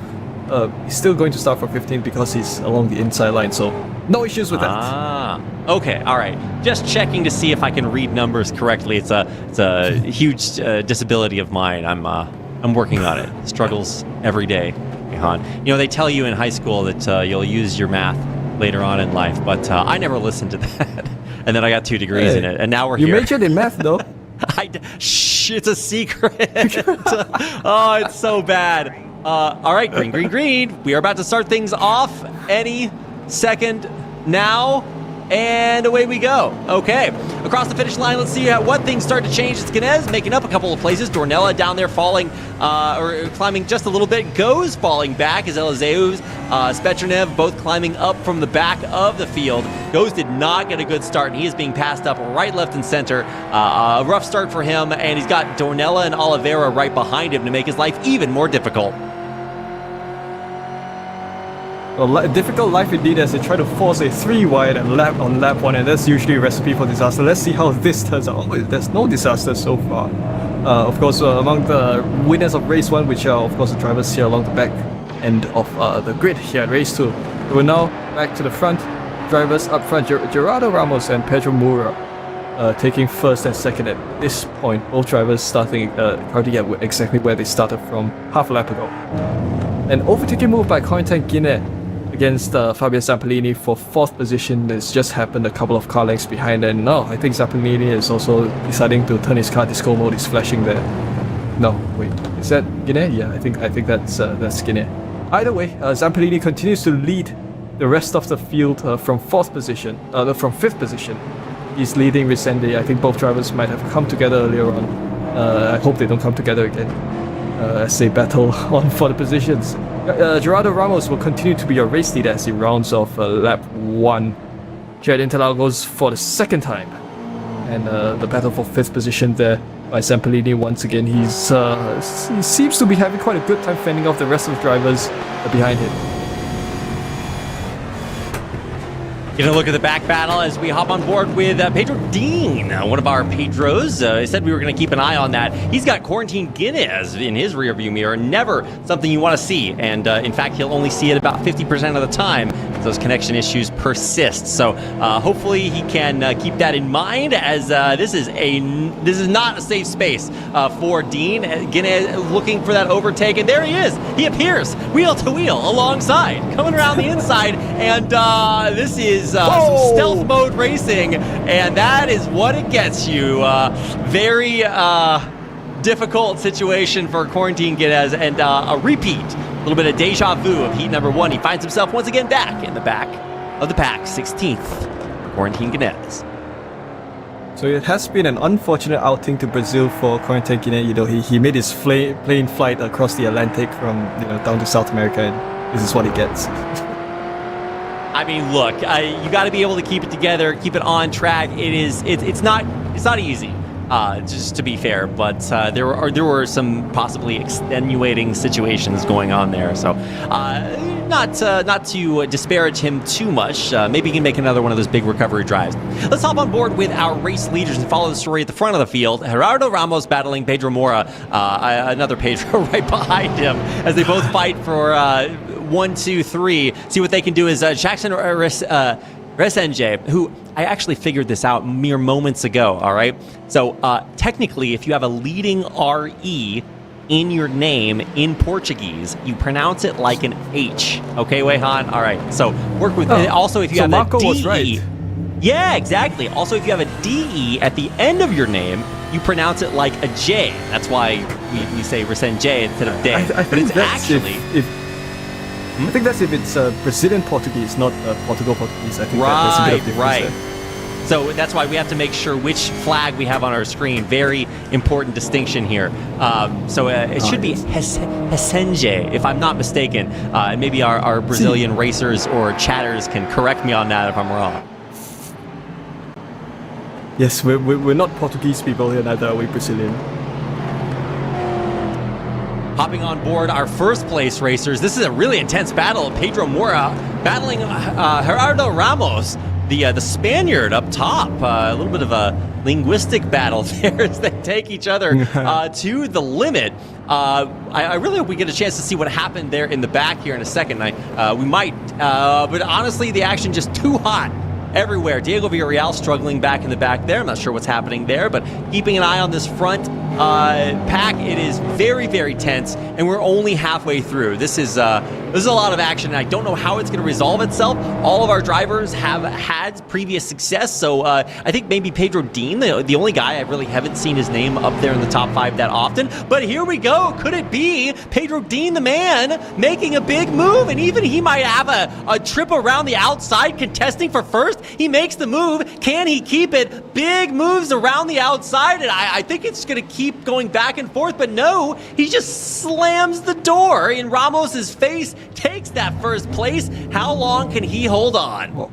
he's still going to start from 15th because he's along the inside line, so no issues with that. Okay, all right. Just checking to see if I can read numbers correctly. It's a huge disability of mine. I'm working on it. Struggles every day, Han. They tell you in high school that you'll use your math later on in life, but I never listened to that. And then I got 2 degrees in it, and now we're here. You majored in math, though. Shh, it's a secret. Oh, it's so bad. All right, green. We are about to start things off any second now. And away we go. Okay, across the finish line, let's see what things start to change. It's Guinness making up a couple of places. Dornella down there falling, or climbing just a little bit. Goes falling back as Elizeus, Spetrunev both climbing up from the back of the field. Goes did not get a good start, and he is being passed up right, left, and center. A rough start for him, and he's got Dornella and Oliveira right behind him to make his life even more difficult. Well, difficult life indeed as they try to force a 3 wide and lap 1, and that's usually a recipe for disaster. Let's see how this turns out. Oh, there's no disaster so far. Of course, among the winners of race 1, which are of course the drivers here along the back end of the grid here at race 2. We're now back to the front. Drivers up front, Gerardo Ramos and Pedro Moura taking first and second at this point. Both drivers starting currently at exactly where they started from half a lap ago. An overtaking move by Quarantine Guinness against Fabio Zampolini for 4th position. It's just happened a couple of car lengths behind, and now I think Zampolini is also deciding to turn his car disco mode. Is flashing there. No, wait, is that Guinness? Yeah, I think that's Guinness. Either way, Zampolini continues to lead the rest of the field from 4th position, from 5th position. He's leading Resende. I think both drivers might have come together earlier on. I hope they don't come together again as they battle on for the positions. Gerardo Ramos will continue to be your race leader as he rounds off lap 1 here at Interlagos for the 2nd time. And the battle for 5th position there by Zampolini once again. He seems to be having quite a good time fending off the rest of the drivers behind him. Getting a look at the back battle as we hop on board with Pedro Dean, one of our Pedros. I said we were going to keep an eye on that. He's got Quarantine Guinness in his rearview mirror. Never something you want to see. And in fact, he'll only see it about 50% of the time if those connection issues persist. So hopefully he can keep that in mind, as this is not a safe space for Dean. Guinness looking for that overtake, and there he is. He appears wheel to wheel alongside, coming around the inside, and this is some stealth mode racing, and that is what it gets you. Very difficult situation for Quarantine Guinness, and a repeat, a little bit of deja vu of heat number 1. He finds himself once again back in the back of the pack, 16th for Quarantine Guinness. So it has been an unfortunate outing to Brazil for Quarantine Guinness. He made his plane flight across the Atlantic from down to South America, and this is what he gets. I mean, look, you got to be able to keep it together, keep it on track. It's not easy, just to be fair. But there were some possibly extenuating situations going on there. So not to disparage him too much. Maybe he can make another one of those big recovery drives. Let's hop on board with our race leaders and follow the story at the front of the field. Gerardo Ramos battling Pedro Mora, another Pedro right behind him, as they both fight for 1, 2, 3. See what they can do is Jackson Resenge, who I actually figured this out mere moments ago, all right? So technically, if you have a leading RE in your name in Portuguese, you pronounce it like an H. Okay, Weihan? All right, so work with it. Also, if you have Marco a DE. was right. Yeah, exactly. Also, if you have a DE at the end of your name, you pronounce it like a J. That's why we say Resenge instead of Day. I but it's that's actually... I think that's if it's Brazilian Portuguese, not Portugal Portuguese. I think there's a bit of difference right. there. So that's why we have to make sure which flag we have on our screen. Very important distinction here. So it should be Resenge, if I'm not mistaken. Maybe our Brazilian racers or chatters can correct me on that if I'm wrong. Yes, we're not Portuguese people here, neither are we Brazilian. Hopping on board our first place racers. This is a really intense battle. Pedro Mora battling Gerardo Ramos, the Spaniard up top. A little bit of a linguistic battle there as they take each other to the limit. I really hope we get a chance to see what happened there in the back here in a second. We might, but honestly, the action just too hot everywhere. Diego Villarreal struggling back in the back there. I'm not sure what's happening there, but keeping an eye on this front pack. It is very, very tense, and we're only halfway through. This is a lot of action, and I don't know how it's going to resolve itself. All of our drivers have had previous success, so I think maybe Pedro Dean, the only guy I really haven't seen his name up there in the top 5 that often. But here we go. Could it be Pedro Dean, the man, making a big move? And even he might have a trip around the outside contesting for first. He makes the move. Can he keep it? Big moves around the outside, and I think it's going to keep going back and forth, but no, he just slams the door in Ramos's face, takes that first place. How long can he hold on?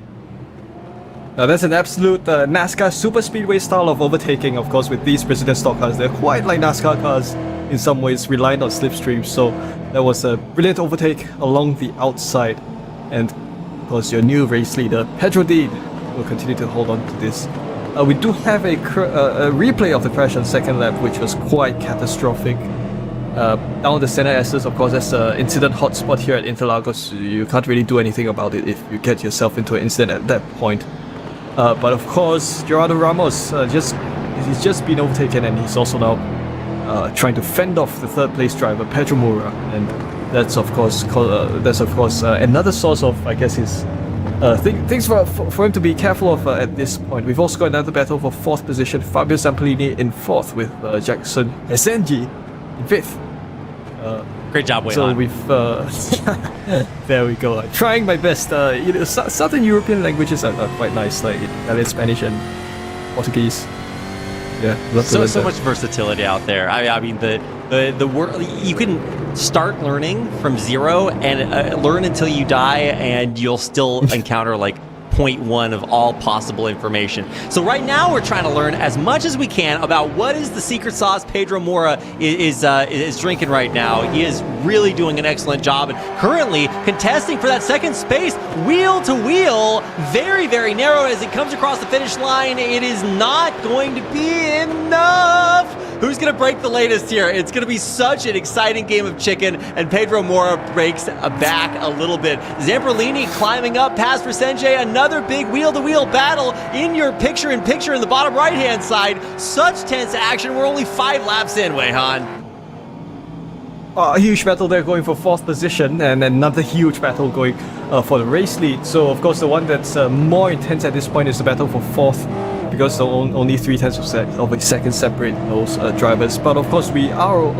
Now that's an absolute NASCAR super speedway style of overtaking. Of course, with these Brazilian stock cars, they're quite like NASCAR cars in some ways, reliant on slipstreams. So that was a brilliant overtake along the outside, and of course your new race leader Pedro Dean will continue to hold on to this. We do have a replay of the crash on second lap, which was quite catastrophic. Down the center S's, of course, that's an incident hotspot here at Interlagos. You can't really do anything about it if you get yourself into an incident at that point. But of course, Gerardo Ramos he's just been overtaken, and he's also now trying to fend off the third place driver Pedro Mora, and that's of course another source of, I guess, his things for him to be careful of at this point. We've also got another battle for 4th position. Fabio Zampolini in 4th with Jackson Resenge in 5th. Great job, Wei. So we've there we go. I'm trying my best. Southern European languages are quite nice, like Italian, Spanish, and Portuguese. Yeah, so much versatility out there. I mean, the word, you can start learning from zero and learn until you die, and you'll still encounter like 0.1 of all possible information. So right now we're trying to learn as much as we can about what is the secret sauce Pedro Mora is drinking right now. He is really doing an excellent job, and currently contesting for that second space, wheel to wheel, very, very narrow as it comes across the finish line. It is not going to be enough. Who's going to break the latest here? It's going to be such an exciting game of chicken, and Pedro Mora breaks back a little bit. Zampolini climbing up past Resenge, another big wheel-to-wheel battle in your picture-in-picture in the bottom right-hand side. Such tense action. We're only 5 laps in, Weihan. A huge battle there going for 4th position, and another huge battle going for the race lead. So of course the one that's more intense at this point is the battle for 4th, because only 0.3 of a second separate those drivers. But of course we are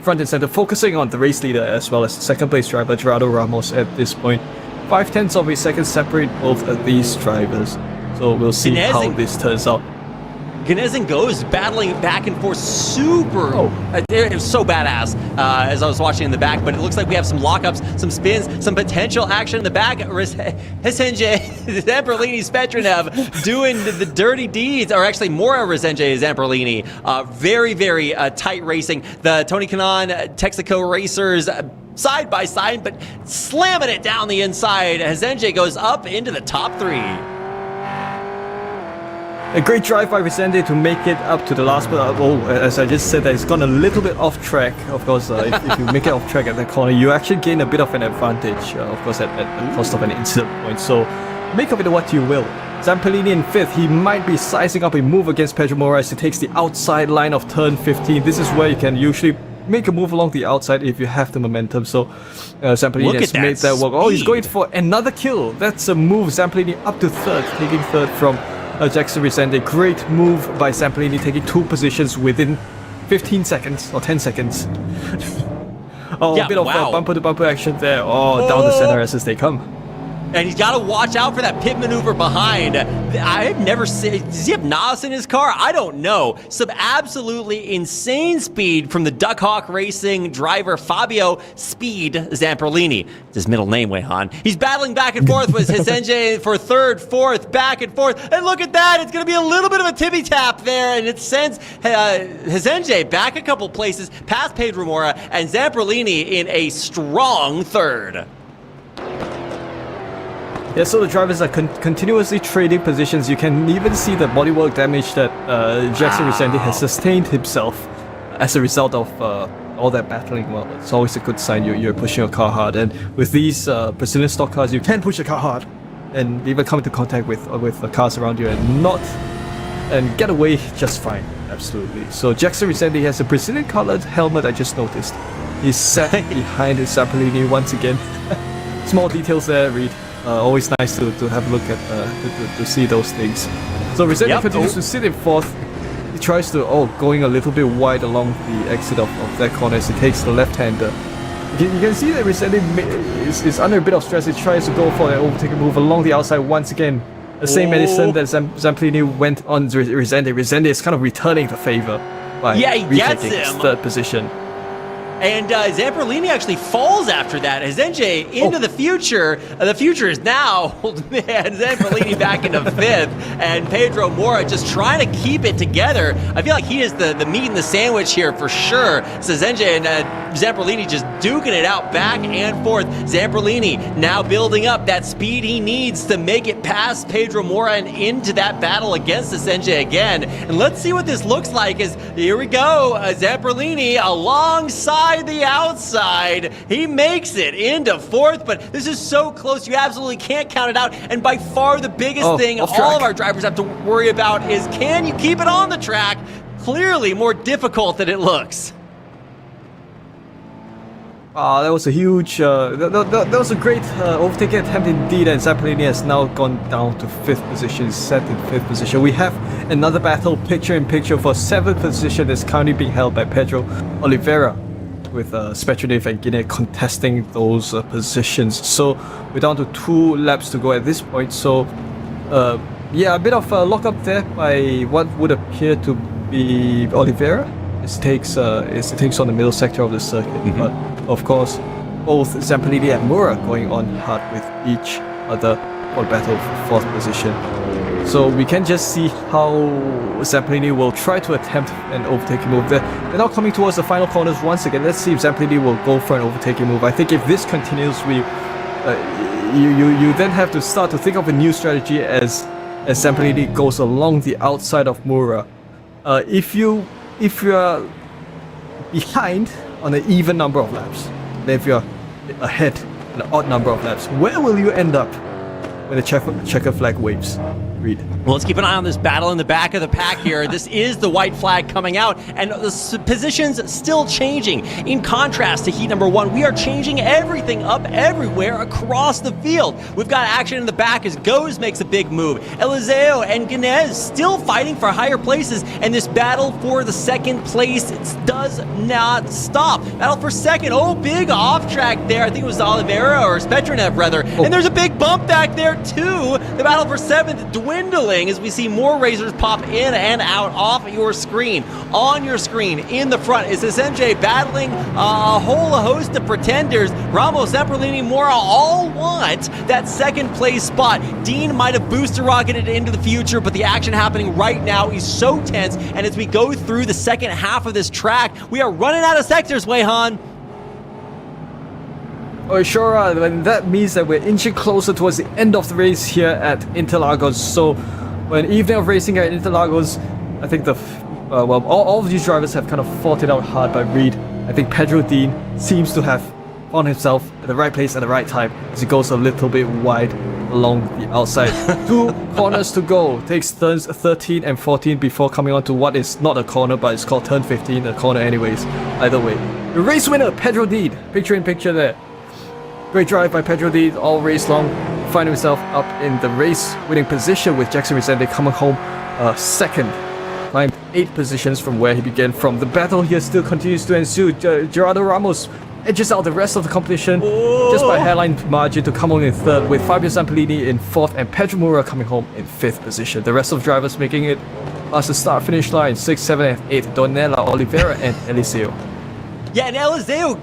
front and center focusing on the race leader as well as the second place driver Gerardo Ramos at this point. 0.5 of a second separate both of these drivers. So we'll see how this turns out. Ganez and Goes battling back and forth super. It was so badass as I was watching in the back, but it looks like we have some lockups, some spins, some potential action in the back. Resenge, Zamperlini, Spetrunev doing the dirty deeds, or actually more Resenge, Zamperlini. Very, very tight racing. The Tony Kanaan, Texaco racers side by side, but slamming it down the inside. Resenge goes up into the top 3. A great drive by Resende to make it up to the last, but as I just said, that it's gone a little bit off track. Of course, if you make it off track at that corner, you actually gain a bit of an advantage, of course, at the cost of an incident point. So make of it what you will. Zamperlini in 5th, he might be sizing up a move against Pedro Moura as he takes the outside line of turn 15. This is where you can usually make a move along the outside if you have the momentum. So Zamperlini has made that work. Oh, he's going for another kill. That's a move. Zamperlini up to 3rd, taking 3rd from Jackson Resende. Great move by Zamperlini, taking 2 positions within 15 seconds or 10 seconds. A bit of bumper to bumper action there. Down the center as they come. And he's got to watch out for that pit maneuver behind. I've never seen... Does he have NOS in his car? I don't know. Some absolutely insane speed from the Duckhawk Racing driver Fabio Speed Zamperlini. It's his middle name, Weihan. He's battling back and forth with Resenge for 3rd, 4th, back and forth. And look at that. It's going to be a little bit of a tippy tap there. And it sends Resenge back a couple places past Pedro Moura and Zamperlini in a strong 3rd. Yeah, so the drivers are continuously trading positions. You can even see the bodywork damage that Jackson Resende has sustained himself as a result of all that battling. Well, it's always a good sign you're pushing your car hard. And with these Brazilian stock cars, you can push the car hard and even come into contact with the cars around you and get away just fine. Absolutely. So Jackson Resende has a Brazilian colored helmet, I just noticed. He's sat behind his Zamperlini once again. Small details there, Reed. Always nice to have a look at to see those things. So Resende continues to sit in 4th. He tries to going a little bit wide along the exit of that corner as he takes the left-hander. You can see that Resende is under a bit of stress. He tries to go for an overtaking move along the outside once again. The same medicine that Zamperlini went on Resende. Resende is kind of returning the favor by retaking his 3rd position. And Zamperlini actually falls after that. Resenge into the future. The future is now. Man, Zamperlini back into 5th. And Pedro Moura just trying to keep it together. I feel like he is the meat in the sandwich here for sure. So Resenge and Zamperlini just duking it out back and forth. Zamperlini now building up that speed he needs to make it past Pedro Moura and into that battle against Resenge again. And let's see what this looks like. Here we go. Zamperlini alongside the outside. He makes it into 4th, but this is so close you absolutely can't count it out. And by far the biggest thing all of our drivers have to worry about is, can you keep it on the track? Clearly more difficult than it looks. That was a huge, that was a great overtaking attempt indeed, and Zamperlini has now gone down to 5th position, set in 5th position. We have another battle picture-in-picture for 7th position that's currently being held by Pedro Oliveira, with Spetrunev and Guinea contesting those positions. So we're down to 2 laps to go at this point. So a bit of a lock up there by what would appear to be Oliveira. It takes on the middle sector of the circuit, but of course both Zamperlini and Moura going on hard with each other for battle for 4th position. So we can just see how Zamperlini will try to attempt an overtaking move. They're now coming towards the final corners once again. Let's see if Zamperlini will go for an overtaking move. I think if this continues, you then have to start to think of a new strategy as Zamperlini goes along the outside of Moura. If you are behind on an even number of laps, then if you're ahead on an odd number of laps, where will you end up when the checker flag waves? Reed. Well, let's keep an eye on this battle in the back of the pack here. This is the white flag coming out, and the positions still changing. In contrast to heat number 1, we are changing everything up everywhere across the field. We've got action in the back as Goes makes a big move. Eliseo and Ganez still fighting for higher places, and this battle for the 2nd place does not stop. Battle for 2nd. Big off track there. I think it was Oliveira or Spetrunev rather. And there's a big bump back there too. The battle for 7th. dwindling as we see more racers pop in and out off your screen. On your screen, in the front, is SNJ battling a whole host of pretenders. Ramos, Zamperlini, Mora all want that second place spot. Dean might have booster rocketed into the future, but the action happening right now is so tense. And as we go through the second half of this track, we are running out of sectors, Weihan. Oh, sure are, and that means that we're inching closer towards the end of the race here at Interlagos. So, an evening of racing at Interlagos, I think all of these drivers have kind of fought it out hard, but Reed, I think Pedro Dean seems to have found himself at the right place at the right time as he goes a little bit wide along the outside. 2 corners to go. Takes turns 13 and 14 before coming on to what is not a corner, but it's called turn 15, a corner anyways. Either way. The race winner, Pedro Dean. Picture in picture there. Great drive by Pedro Dean all race long. Find himself up in the race winning position with Jackson Resende coming home second. Climbed 8 positions from where he began from. The battle here still continues to ensue. Gerardo Ramos edges out the rest of the competition just by a hairline margin to come home in third, with Fabio Zampellini in fourth and Pedro Moura coming home in 5th position. The rest of the drivers making it past the start-finish line, 6, 7, and 8, Donella, Oliveira, and Eliseo. Yeah, and Eliseo,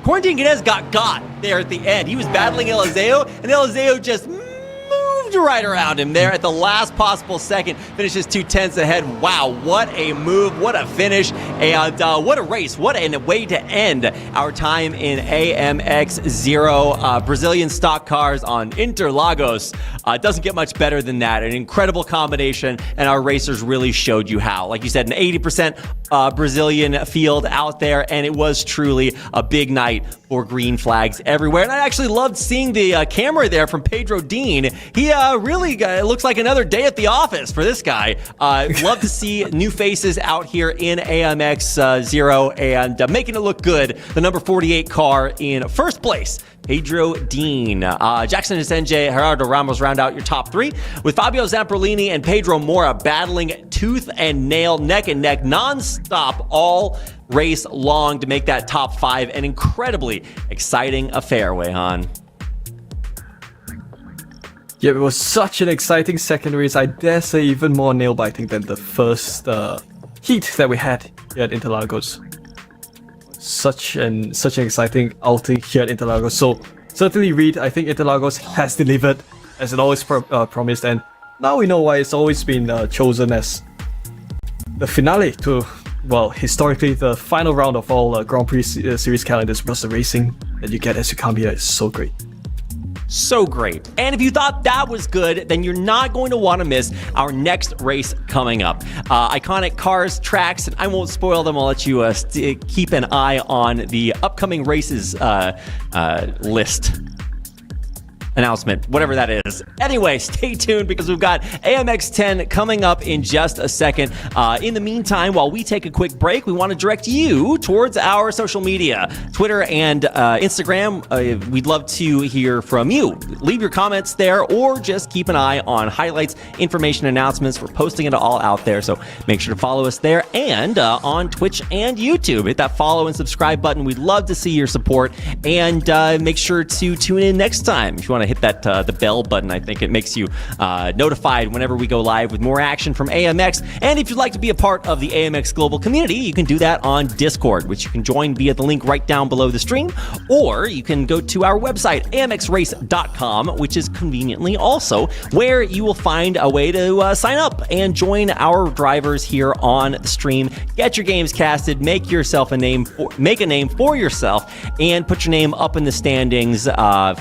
Quarantine Guinness got there at the end. He was battling Eliseo, and Eliseo just moved right around him there at the last possible second. Finishes 2/10 ahead. Wow, what a move, what a finish, and what a race. What a way to end our time in AMX 0 Brazilian stock cars on Interlagos. Doesn't get much better than that. An incredible combination, and our racers really showed you how. Like you said, an 80% Brazilian field out there, and it was truly a big night for green flags everywhere. And I actually loved seeing the camera there from Pedro Dean. He really looks like another day at the office for this guy. Love to see new faces out here in AMX 0 and making it look good. The number 48 car in first place, Pedro Dean. Jackson Senje, Gerardo Ramos round out your top 3, with Fabio Zamperlini and Pedro Mora battling tooth and nail, neck and neck, non-stop all race long to make that top 5 an incredibly exciting affair, Weihan. Yeah, it was such an exciting second race. I dare say even more nail-biting than the first heat that we had here at Interlagos. Such an exciting outing here at Interlagos. So certainly, Reed, I think Interlagos has delivered as it always promised, and now we know why it's always been chosen as the finale to, well, historically the final round of all Grand Prix series calendars, because the racing that you get as you come here is so great. So great. And if you thought that was good, then you're not going to want to miss our next race coming up. Iconic cars, tracks, and I won't spoil them. I'll let you keep an eye on the upcoming races list. Announcement, whatever that is. Anyway, stay tuned because we've got AMX 10 coming up in just a second. In the meantime, while we take a quick break, we want to direct you towards our social media, Twitter and Instagram. We'd love to hear from you. Leave your comments there or just keep an eye on highlights, information, announcements. We're posting it all out there, so make sure to follow us there and on Twitch and YouTube. Hit that follow and subscribe button. We'd love to see your support, and make sure to tune in next time. If you want to hit that the bell button, I think it makes you notified whenever we go live with more action from AMX. And if you'd like to be a part of the AMX Global community, you can do that on Discord, which you can join via the link right down below the stream, or you can go to our website, amxrace.com, which is conveniently also where you will find a way to sign up and join our drivers here on the stream. Get your games casted, make yourself make a name for yourself, and put your name up in the standings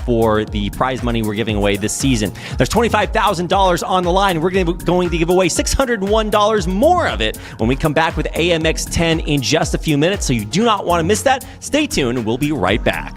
for the prize money we're giving away this season. There's $25,000 on the line. We're going to give away $601 more of it when we come back with AMX 10 in just a few minutes, so you do not want to miss that. Stay tuned, and we'll be right back.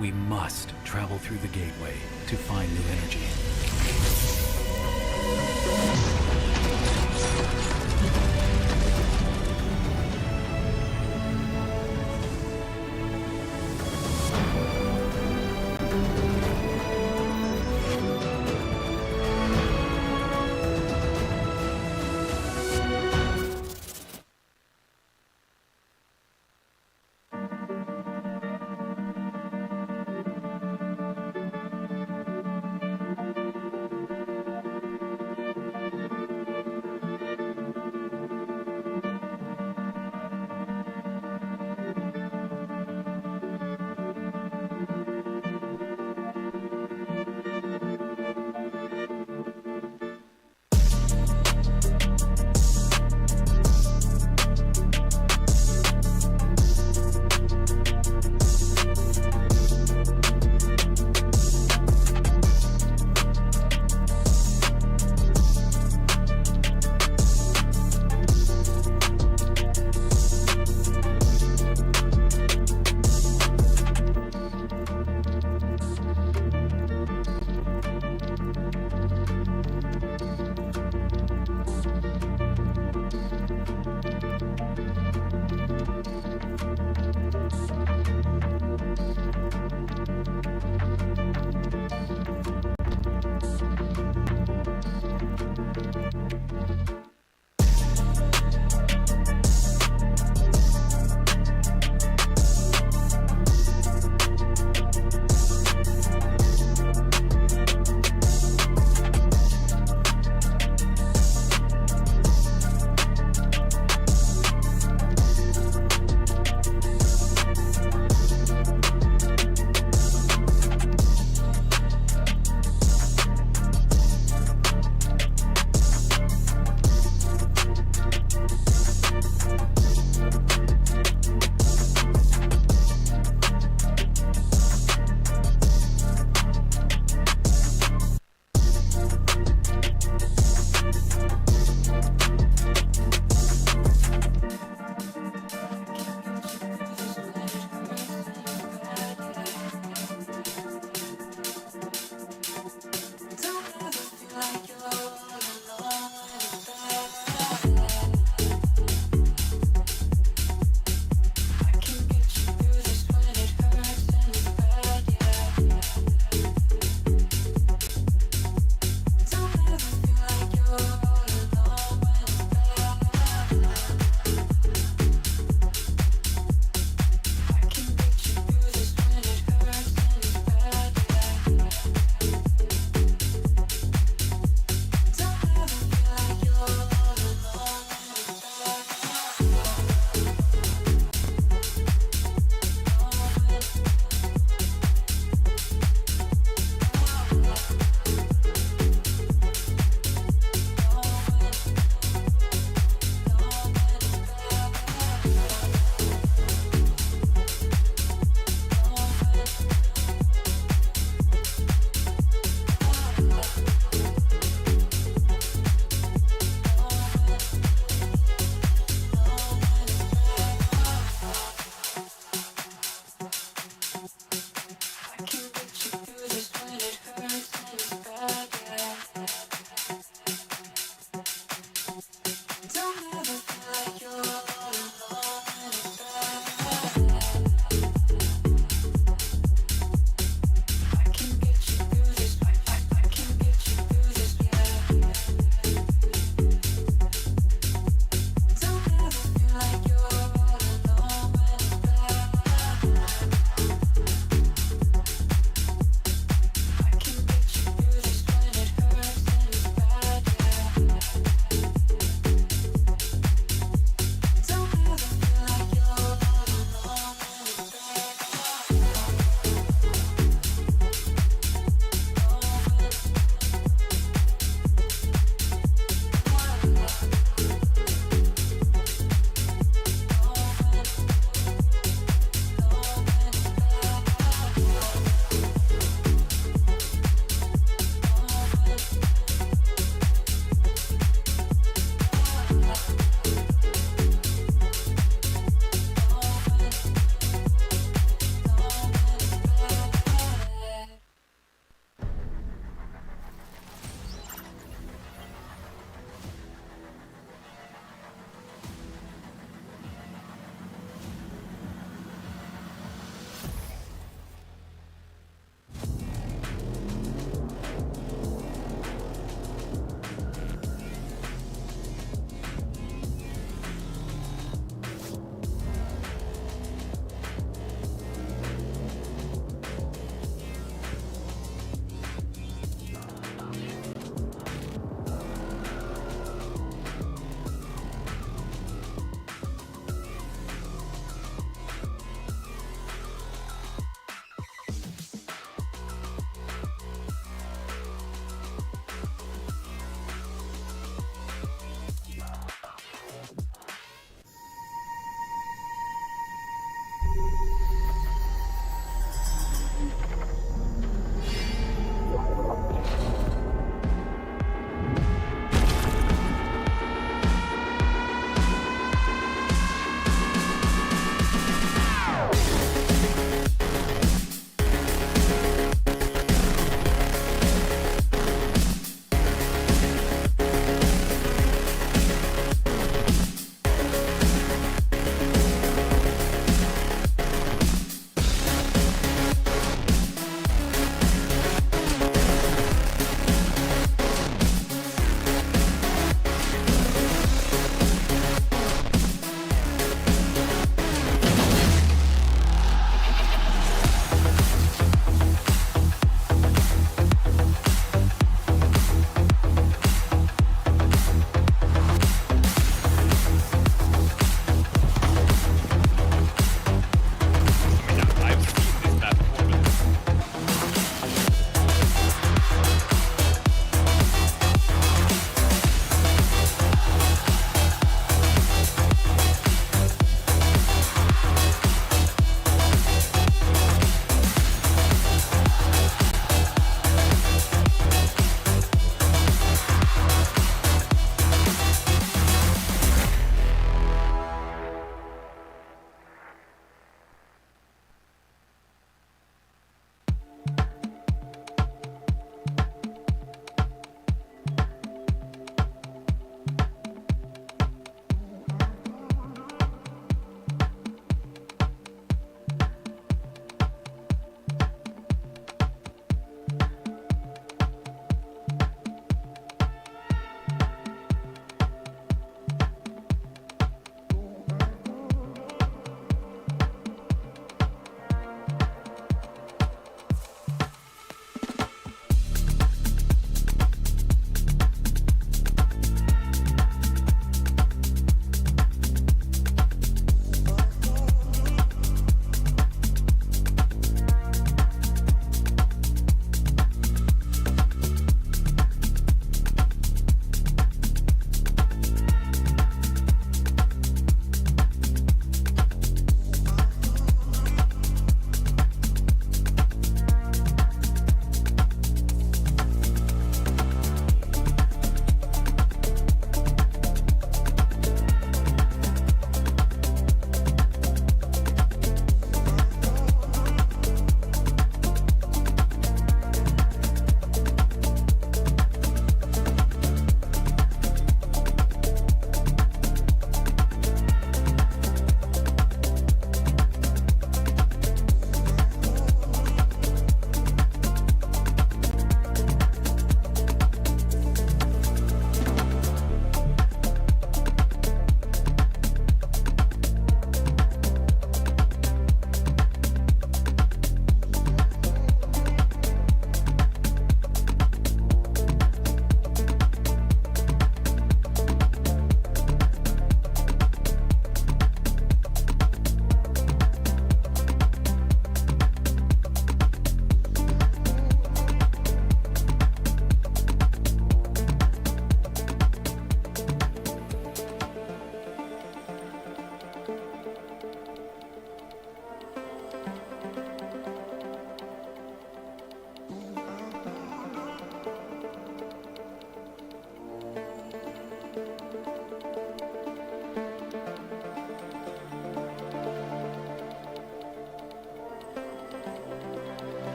We must travel through the gateway to find new energy.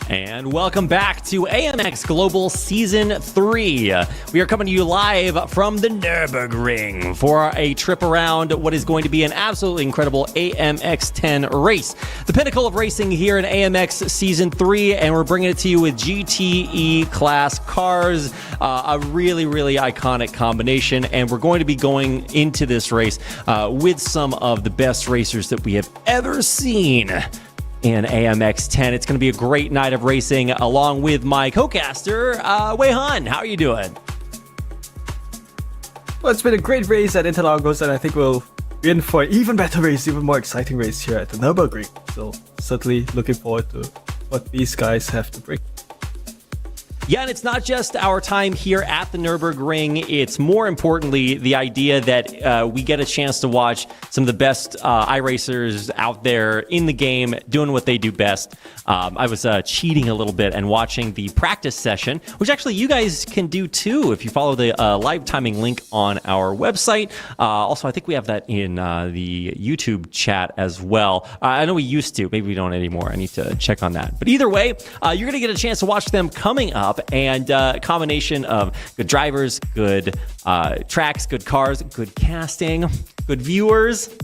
And welcome back to AMX Global Season 3. We are coming to you live from the Nürburgring for a trip around what is going to be an absolutely incredible AMX 10 race. The pinnacle of racing here in AMX Season 3, and we're bringing it to you with GTE class cars, a really, really iconic combination, and we're going to be going into this race with some of the best racers that we have ever seen in AMX 10. It's going to be a great night of racing along with my co-caster, Wei Han. How are you doing? Well, it's been a great race at Interlagos, and I think we'll be in for an even better race, even more exciting race here at the Nürburgring. So certainly looking forward to what these guys have to bring. Yeah, and it's not just our time here at the Nürburgring. It's more importantly the idea that we get a chance to watch some of the best iRacers out there in the game doing what they do best. I was cheating a little bit and watching the practice session, which actually you guys can do too if you follow the live timing link on our website. Also, I think we have that in the YouTube chat as well. I know we used to. Maybe we don't anymore. I need to check on that. But either way, you're going to get a chance to watch them coming up. And a combination of good drivers, good tracks, good cars, good casting, good viewers.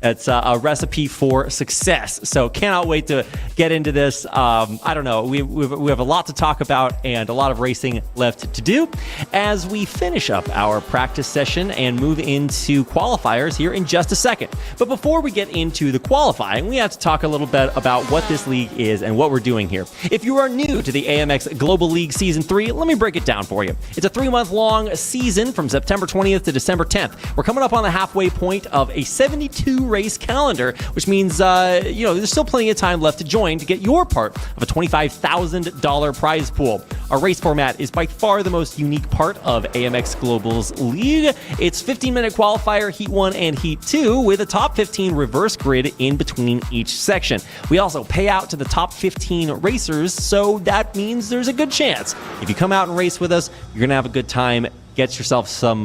It's a recipe for success. So cannot wait to get into this. I don't know. We have a lot to talk about and a lot of racing left to do as we finish up our practice session and move into qualifiers here in just a second. But before we get into the qualifying, we have to talk a little bit about what this league is and what we're doing here. If you are new to the AMX Global League Season 3, let me break it down for you. It's a 3-month-long season from September 20th to December 10th. We're coming up on the halfway point of a 72 race calendar, which means there's still plenty of time left to join to get your part of a $25,000 prize pool. Our race format is by far the most unique part of AMX Global's league. It's 15-minute qualifier, Heat 1 and Heat 2, with a top 15 reverse grid in between each section. We also pay out to the top 15 racers, so that means there's a good chance if you come out and race with us, you're going to have a good time, get yourself some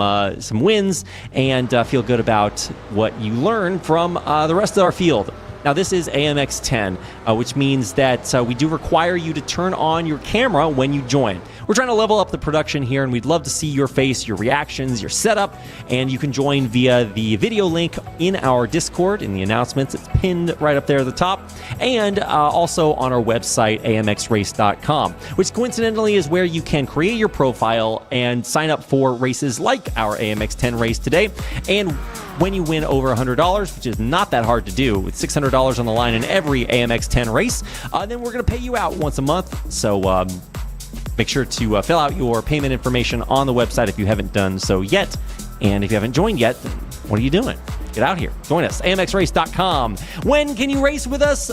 wins, and feel good about what you learn from the rest of our field. Now, this is AMX 10, which means that we do require you to turn on your camera when you join. We're trying to level up the production here, and we'd love to see your face, your reactions, your setup, and you can join via the video link in our Discord in the announcements. It's pinned right up there at the top, and also on our website, amxrace.com, which coincidentally is where you can create your profile and sign up for races like our AMX 10 race today. And when you win over $100, which is not that hard to do, with $600 on the line in every AMX 10 race, then we're going to pay you out once a month. So make sure to fill out your payment information on the website if you haven't done so yet. And if you haven't joined yet, then what are you doing? Get out here. Join us. AMXrace.com. When can you race with us?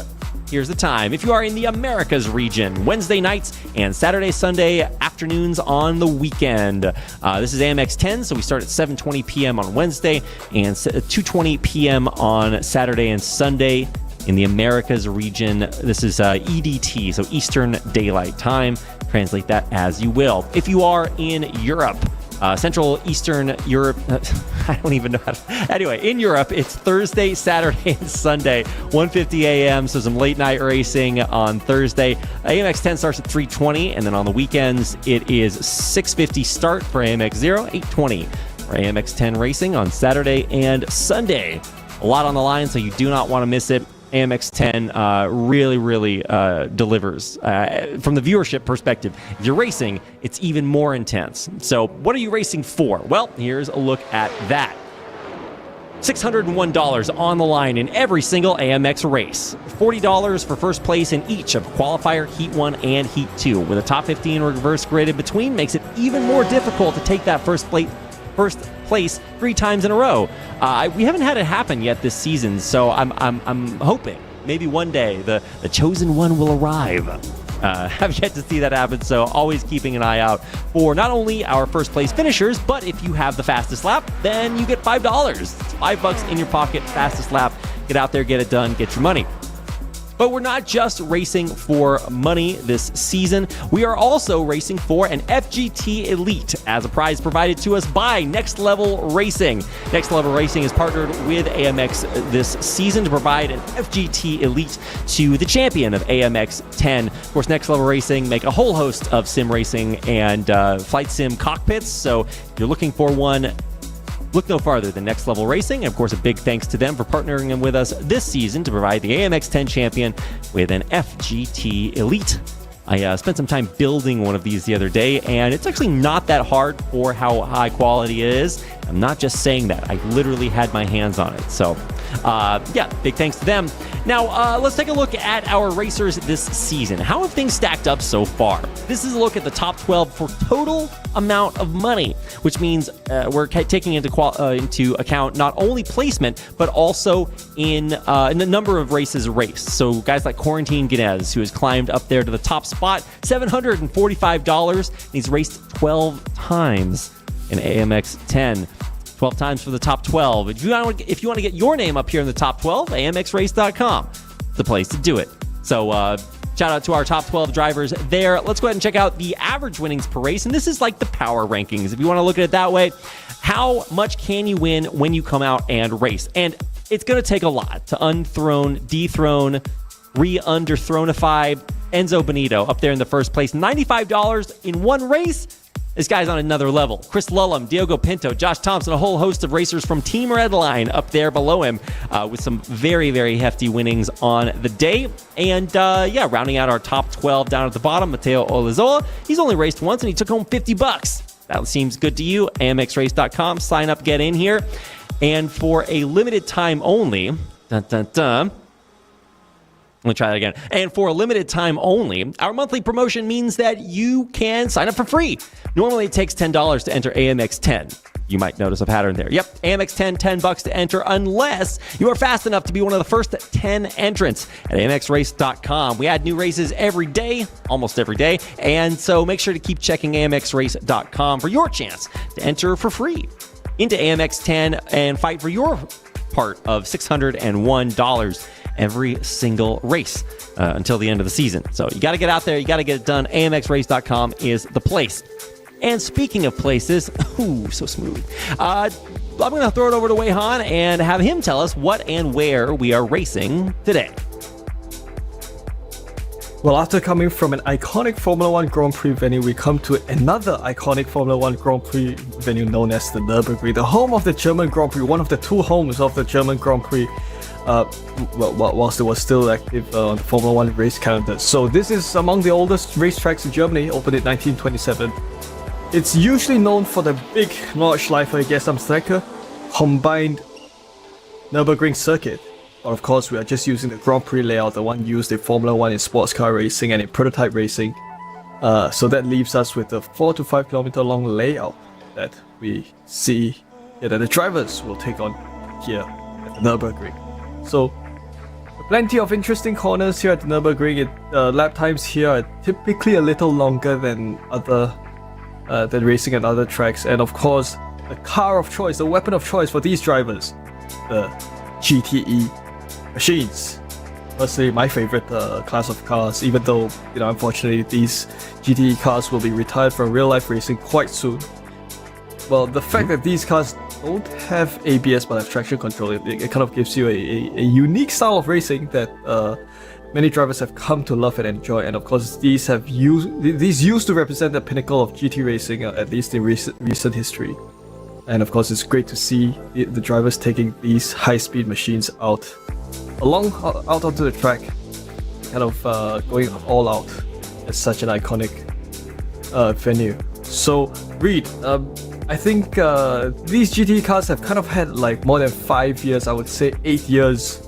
Here's the time. If you are in the Americas region, Wednesday nights and Saturday, Sunday afternoons on the weekend. This is AMX 10, so we start at 7:20 p.m. on Wednesday and 2:20 p.m. on Saturday and Sunday. In the Americas region, this is EDT, so Eastern Daylight Time. Translate that as you will. If you are in Europe, Central Eastern Europe, I don't even know how to. Anyway, in Europe, it's Thursday, Saturday, and Sunday, 1:50 a.m. So some late night racing on Thursday. AMX 10 starts at 3:20, and then on the weekends, it is 6:50 start for AMX 0, 8:20 for AMX 10 racing on Saturday and Sunday. A lot on the line, so you do not want to miss it. AMX 10 really delivers. From the viewership perspective, if you're racing, it's even more intense. So what are you racing for? Well, here's a look at that. $601 on the line in every single AMX race. $40 for first place in each of qualifier, Heat 1 and Heat 2. With a top 15 reverse grid in between, makes it even more difficult to take that first place 3 times in a row. We haven't had it happen yet this season, so I'm hoping maybe one day the chosen one will arrive. Have yet to see that happen, so always keeping an eye out for not only our first place finishers, but if you have the fastest lap, then you get $5. $5 in your pocket, fastest lap. Get out there, get it done, get your money. But we're not just racing for money this season. We are also racing for an FGT Elite as a prize provided to us by Next Level Racing. Next Level Racing is partnered with AMX this season to provide an FGT Elite to the champion of AMX 10. Of course, Next Level Racing make a whole host of sim racing and flight sim cockpits. So if you're looking for one, look no farther than Next Level Racing. And of course, a big thanks to them for partnering with us this season to provide the AMX 10 champion with an FGT Elite. I spent some time building one of these the other day, and it's actually not that hard for how high quality it is. I'm not just saying that. I literally had my hands on it. So, yeah, big thanks to them. Now, let's take a look at our racers this season. How have things stacked up so far? This is a look at the top 12 for total amount of money, which means we're taking into account not only placement, but also in the number of races raced. So guys like Quarantine Guinness, who has climbed up there to the top spot, $745, and he's raced 12 times in AMX 10. 12 times for the top 12. If you want to get your name up here in the top 12, amxrace.com is the place to do it. So shout out to our top 12 drivers there. Let's go ahead and check out the average winnings per race. And this is like the power rankings. If you want to look at it that way, how much can you win when you come out and race? And it's going to take a lot to dethrone, re-underthronify Enzo Benito up there in the first place. $95 in one race. This guy's on another level. Chris Lullum, Diogo Pinto, Josh Thompson, a whole host of racers from Team Redline up there below him with some very, very hefty winnings on the day. And yeah, rounding out our top 12 down at the bottom, Mateo Olizola. He's only raced once and he took home $50. That seems good to you. AMXrace.com. Sign up, get in here. And for a limited time only, let me try that again. And for a limited time only, our monthly promotion means that you can sign up for free. Normally, it takes $10 to enter AMX 10. You might notice a pattern there. Yep, AMX 10, $10 to enter, unless you are fast enough to be one of the first 10 entrants at AMXrace.com. We add new races every day, almost every day, and so make sure to keep checking AMXrace.com for your chance to enter for free into AMX 10 and fight for your part of $601 every single race until the end of the season. So you got to get out there. You got to get it done. AMXrace.com is the place. And speaking of places, ooh, so smooth. I'm going to throw it over to Wei Han and have him tell us what and where we are racing today. Well, after coming from an iconic Formula 1 Grand Prix venue, we come to another iconic Formula 1 Grand Prix venue known as the Nürburgring, the home of the German Grand Prix, one of the two homes of the German Grand Prix, whilst it was still active on the Formula 1 race calendar. So this is among the oldest racetracks in Germany, opened in 1927. It's usually known for the big Nordschleife Gesamtstrecke combined Nürburgring circuit. But of course, we are just using the Grand Prix layout, the one used in Formula 1 in sports car racing and in prototype racing. So that leaves us with a 4 to 5 kilometer long layout that we see here that the drivers will take on here at the Nürburgring. So plenty of interesting corners here at the Nürburgring. Lap times here are typically a little longer than than racing at other tracks. And of course, the car of choice, the weapon of choice for these drivers, the GTE machines. Personally, my favorite class of cars, even though, unfortunately, these GTE cars will be retired from real-life racing quite soon. Well, the fact that these cars don't have ABS but have traction control, it kind of gives you a unique style of racing that many drivers have come to love and enjoy. And of course, these used to represent the pinnacle of GT racing, at least in recent history. And of course, it's great to see the drivers taking these high-speed machines out onto the track, kind of going all out at such an iconic venue. So, Reed, I think these GT cars have kind of had like more than 5 years, I would say 8 years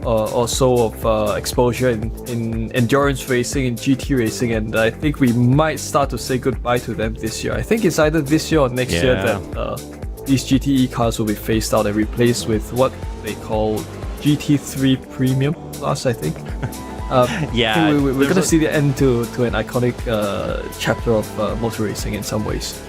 or so of exposure in endurance racing, in GT racing, and I think we might start to say goodbye to them this year. I think it's either this year or next year that these GTE cars will be phased out and replaced with what they call GT3 Premium class, I think. Yeah, we're going to see the end to an iconic chapter of motor racing in some ways.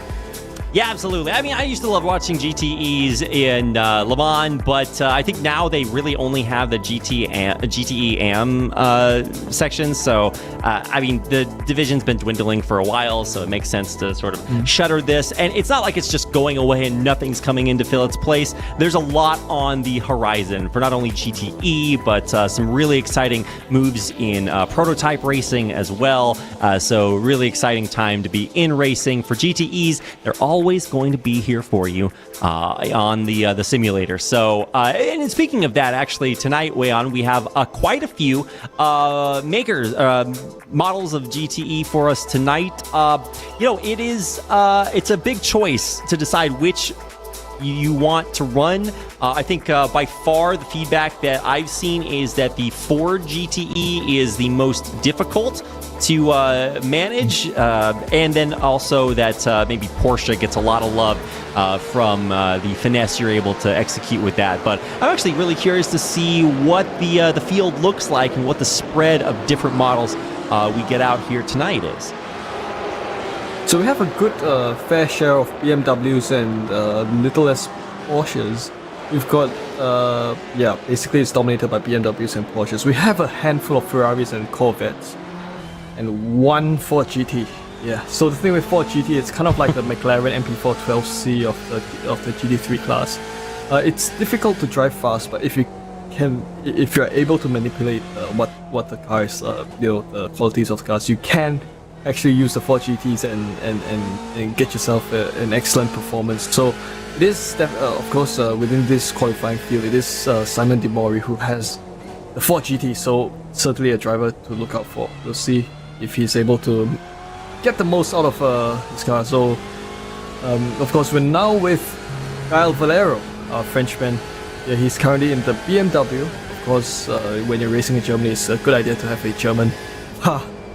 Yeah, absolutely. I mean, I used to love watching GTEs in Le Mans, but I think now they really only have the GTE AM section. So, I mean, the division's been dwindling for a while, so it makes sense to sort of shutter this. And it's not like it's just going away and nothing's coming in to fill its place. There's a lot on the horizon for not only GTE, but some really exciting moves in prototype racing as well. So, really exciting time to be in racing for GTEs. They're always going to be here for you on the simulator. So, and speaking of that, actually tonight, Wei-On, we have quite a few makers, models of GTE for us tonight. It's a big choice to decide which you want to run. I think by far the feedback that I've seen is that the Ford GTE is the most difficult to manage, and then also that maybe Porsche gets a lot of love from the finesse you're able to execute with that. But I'm actually really curious to see what the field looks like and what the spread of different models we get out here tonight is. So we have a good fair share of BMWs and little less Porsches. We've got, basically it's dominated by BMWs and Porsches. We have a handful of Ferraris and Corvettes, and one Ford GT. Yeah. So the thing with Ford GT, it's kind of like the McLaren MP4 12C of the GT3 class. It's difficult to drive fast, but if you're able to manipulate what the cars, the qualities of the cars, you can actually use the Ford GTs and get yourself an excellent performance. So it is, of course, within this qualifying field, it is Simon De Mori who has the Ford GT, so certainly a driver to look out for. We'll see if he's able to get the most out of his car. So, of course, we're now with Kyle Valero, our Frenchman. Yeah, he's currently in the BMW. Of course, when you're racing in Germany, it's a good idea to have a German.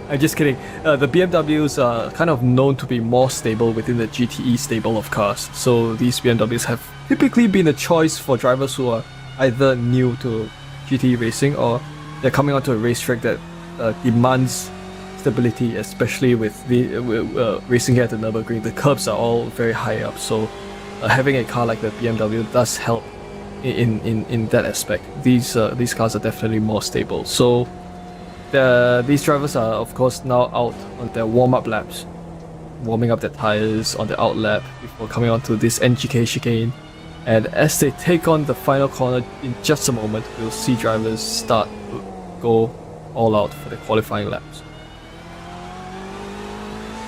I'm just kidding. The BMWs are kind of known to be more stable within the GTE stable of cars. So these BMWs have typically been a choice for drivers who are either new to GTE racing or they're coming onto a racetrack that demands stability, especially with the racing here at the Nürburgring. The curbs are all very high up, so having a car like the BMW does help in that aspect. These cars are definitely more stable. So these drivers are, of course, now out on their warm-up laps, warming up their tires on the out lap before coming onto this NGK chicane. And as they take on the final corner in just a moment, we'll see drivers start to go all out for the qualifying laps.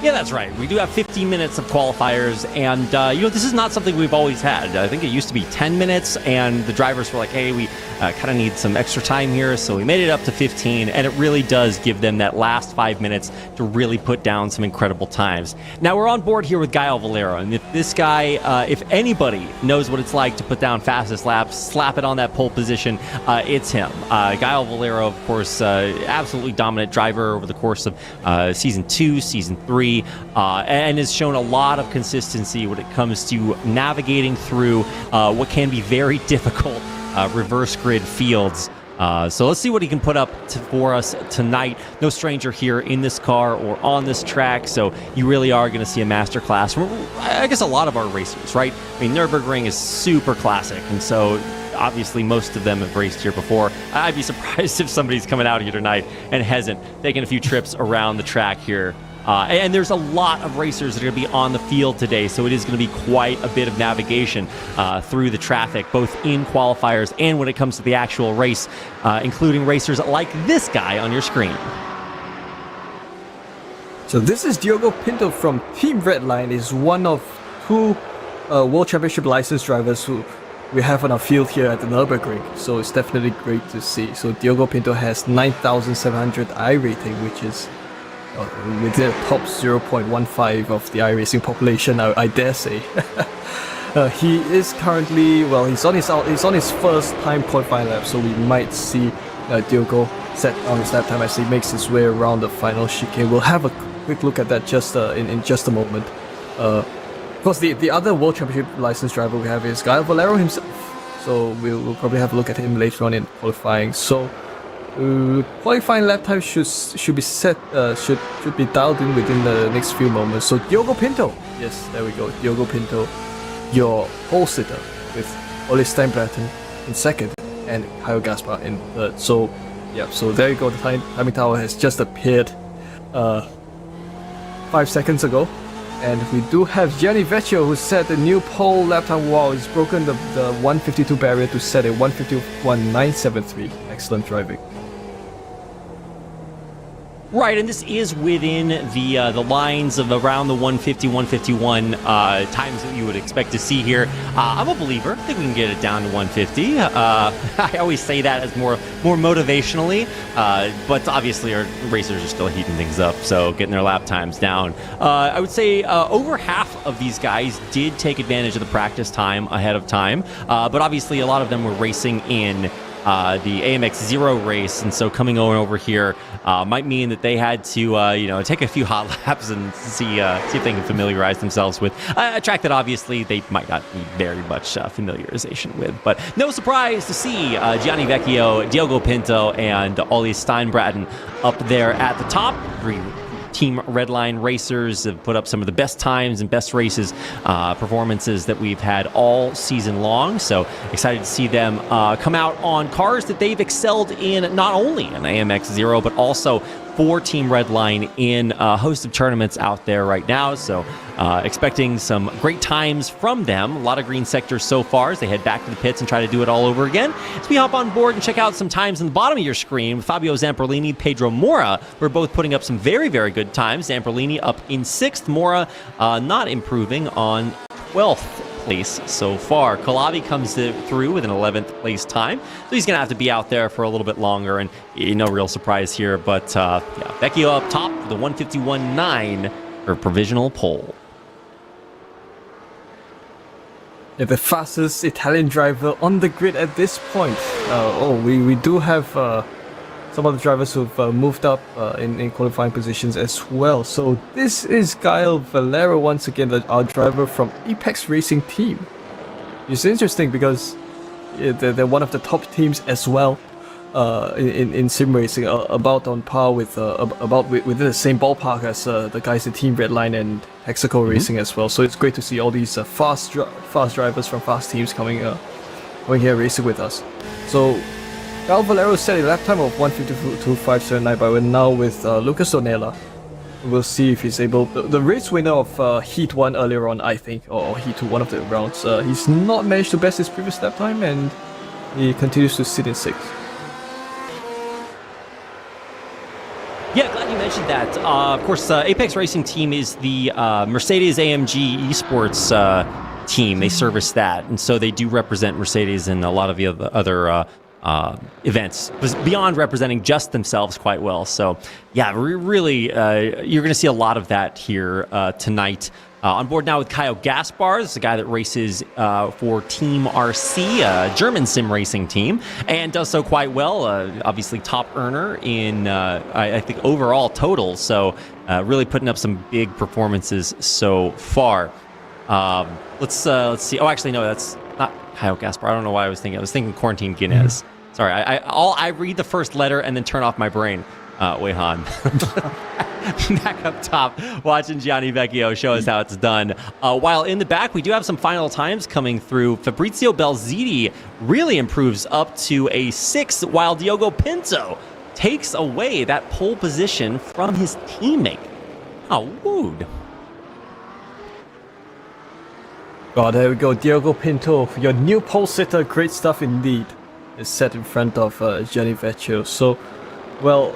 Yeah, that's right. We do have 15 minutes of qualifiers, and this is not something we've always had. I think it used to be 10 minutes, and the drivers were like, hey, we kind of need some extra time here, so we made it up to 15, and it really does give them that last 5 minutes to really put down some incredible times. Now, we're on board here with Gael Valero, and if this guy, if anybody knows what it's like to put down fastest laps, slap it on that pole position, it's him. Gael Valero, of course, absolutely dominant driver over the course of Season 2, Season 3, and has shown a lot of consistency when it comes to navigating through what can be very difficult reverse grid fields. So let's see what he can put up for us tonight. No stranger here in this car or on this track, so you really are going to see a masterclass from, I guess, a lot of our racers, right? I mean, Nürburgring is super classic, and so obviously most of them have raced here before. I'd be surprised if somebody's coming out here tonight and hasn't taken a few trips around the track here. And there's a lot of racers that are going to be on the field today, so it is going to be quite a bit of navigation through the traffic, both in qualifiers and when it comes to the actual race, including racers like this guy on your screen. So this is Diogo Pinto from Team Redline. He's one of two World Championship licensed drivers who we have on our field here at the Nürburgring, so it's definitely great to see. So Diogo Pinto has 9,700 I rating, which is within the top 0.15 of the iRacing population, I dare say. He is currently, he's on his first time qualifying lap, so we might see Diogo set on his lap time as he makes his way around the final chicane. We'll have a quick look at that in just a moment. Of course, the other World Championship licensed driver we have is Gael Valero himself, so we'll probably have a look at him later on in qualifying. So qualifying lap time should be set, should be dialed in within the next few moments. So Diogo Pinto, Yes, there we go. Diogo Pinto, your pole sitter, with Ole Steinbretten in second and Kyle Gaspar in third. So, yeah, so there you go. The timing tower has just appeared 5 seconds ago. And we do have Gianni Vecchio, who set the new pole lap time. Wow, he's broken the 152 barrier to set a 151.973. Excellent driving. Right, and this is within the lines of around the 150, 151 times that you would expect to see here. I'm a believer. I think we can get it down to 150. I always say that as more motivationally, but obviously our racers are still heating things up, so getting their lap times down. I would say over half of these guys did take advantage of the practice time ahead of time, but obviously a lot of them were racing in the AMX Zero race, and so coming over here might mean that they had to, take a few hot laps and see if they can familiarize themselves with a track that obviously they might not need very much familiarization with. But no surprise to see Gianni Vecchio, Diogo Pinto, and Ollie Steinbretten up there at the top. Team Redline racers have put up some of the best times and best races performances that we've had all season long. So excited to see them come out on cars that they've excelled in, not only in AMX Zero, but also for Team Redline in a host of tournaments out there right now. So expecting some great times from them. A lot of green sectors so far as they head back to the pits and try to do it all over again. As we hop on board and check out some times in the bottom of your screen with Fabio Zamperlini, Pedro Mora. We're both putting up some very, very good times. Zamperlini up in 6th. Mora not improving on 12th place so far. Calabi comes through with an 11th place time, so he's going to have to be out there for a little bit longer, and no real surprise here, but Vecchio up top with the 151.9 for provisional pole. Yeah, the fastest Italian driver on the grid at this point. We do have some of the drivers who've moved up in qualifying positions as well. So this is Gael Valero once again, our driver from Apex Racing Team. It's interesting because they're one of the top teams as well in sim racing, about on par with within the same ballpark as the guys in Team Redline and Hexaco Racing as well. So it's great to see all these fast drivers from fast teams coming here racing with us. So Gael Valero set a lap time of 152.579, but we're now with Lucas Donella. We'll see if he's able. The race winner of Heat 1 earlier on, I think, or Heat 2, one of the rounds, he's not managed to best his previous lap time, and he continues to sit in 6th. Yeah, glad you mentioned that. Of course, Apex Racing Team is the Mercedes-AMG Esports team. They service that, and so they do represent Mercedes and a lot of the other events, beyond representing just themselves quite well. So yeah, really, you're going to see a lot of that here tonight. On board now with Kyle Gaspar. This is a guy that races for Team RC, a German sim racing team, and does so quite well. Obviously top earner in, I think, overall total. So really putting up some big performances so far. Let's see. Oh, actually, no, that's not Kyle Gaspar. I don't know why I was thinking Quarantine Guinness. Sorry, I read the first letter and then turn off my brain. Weihan. Back up top, watching Gianni Vecchio show us how it's done. While in the back, we do have some final times coming through. Fabrizio Belziti really improves up to a 6th, while Diogo Pinto takes away that pole position from his teammate. Oh, wooed. Oh, there we go. Diogo Pinto, your new pole sitter. Great stuff indeed. Is set in front of Gianni Vecchio. So, well,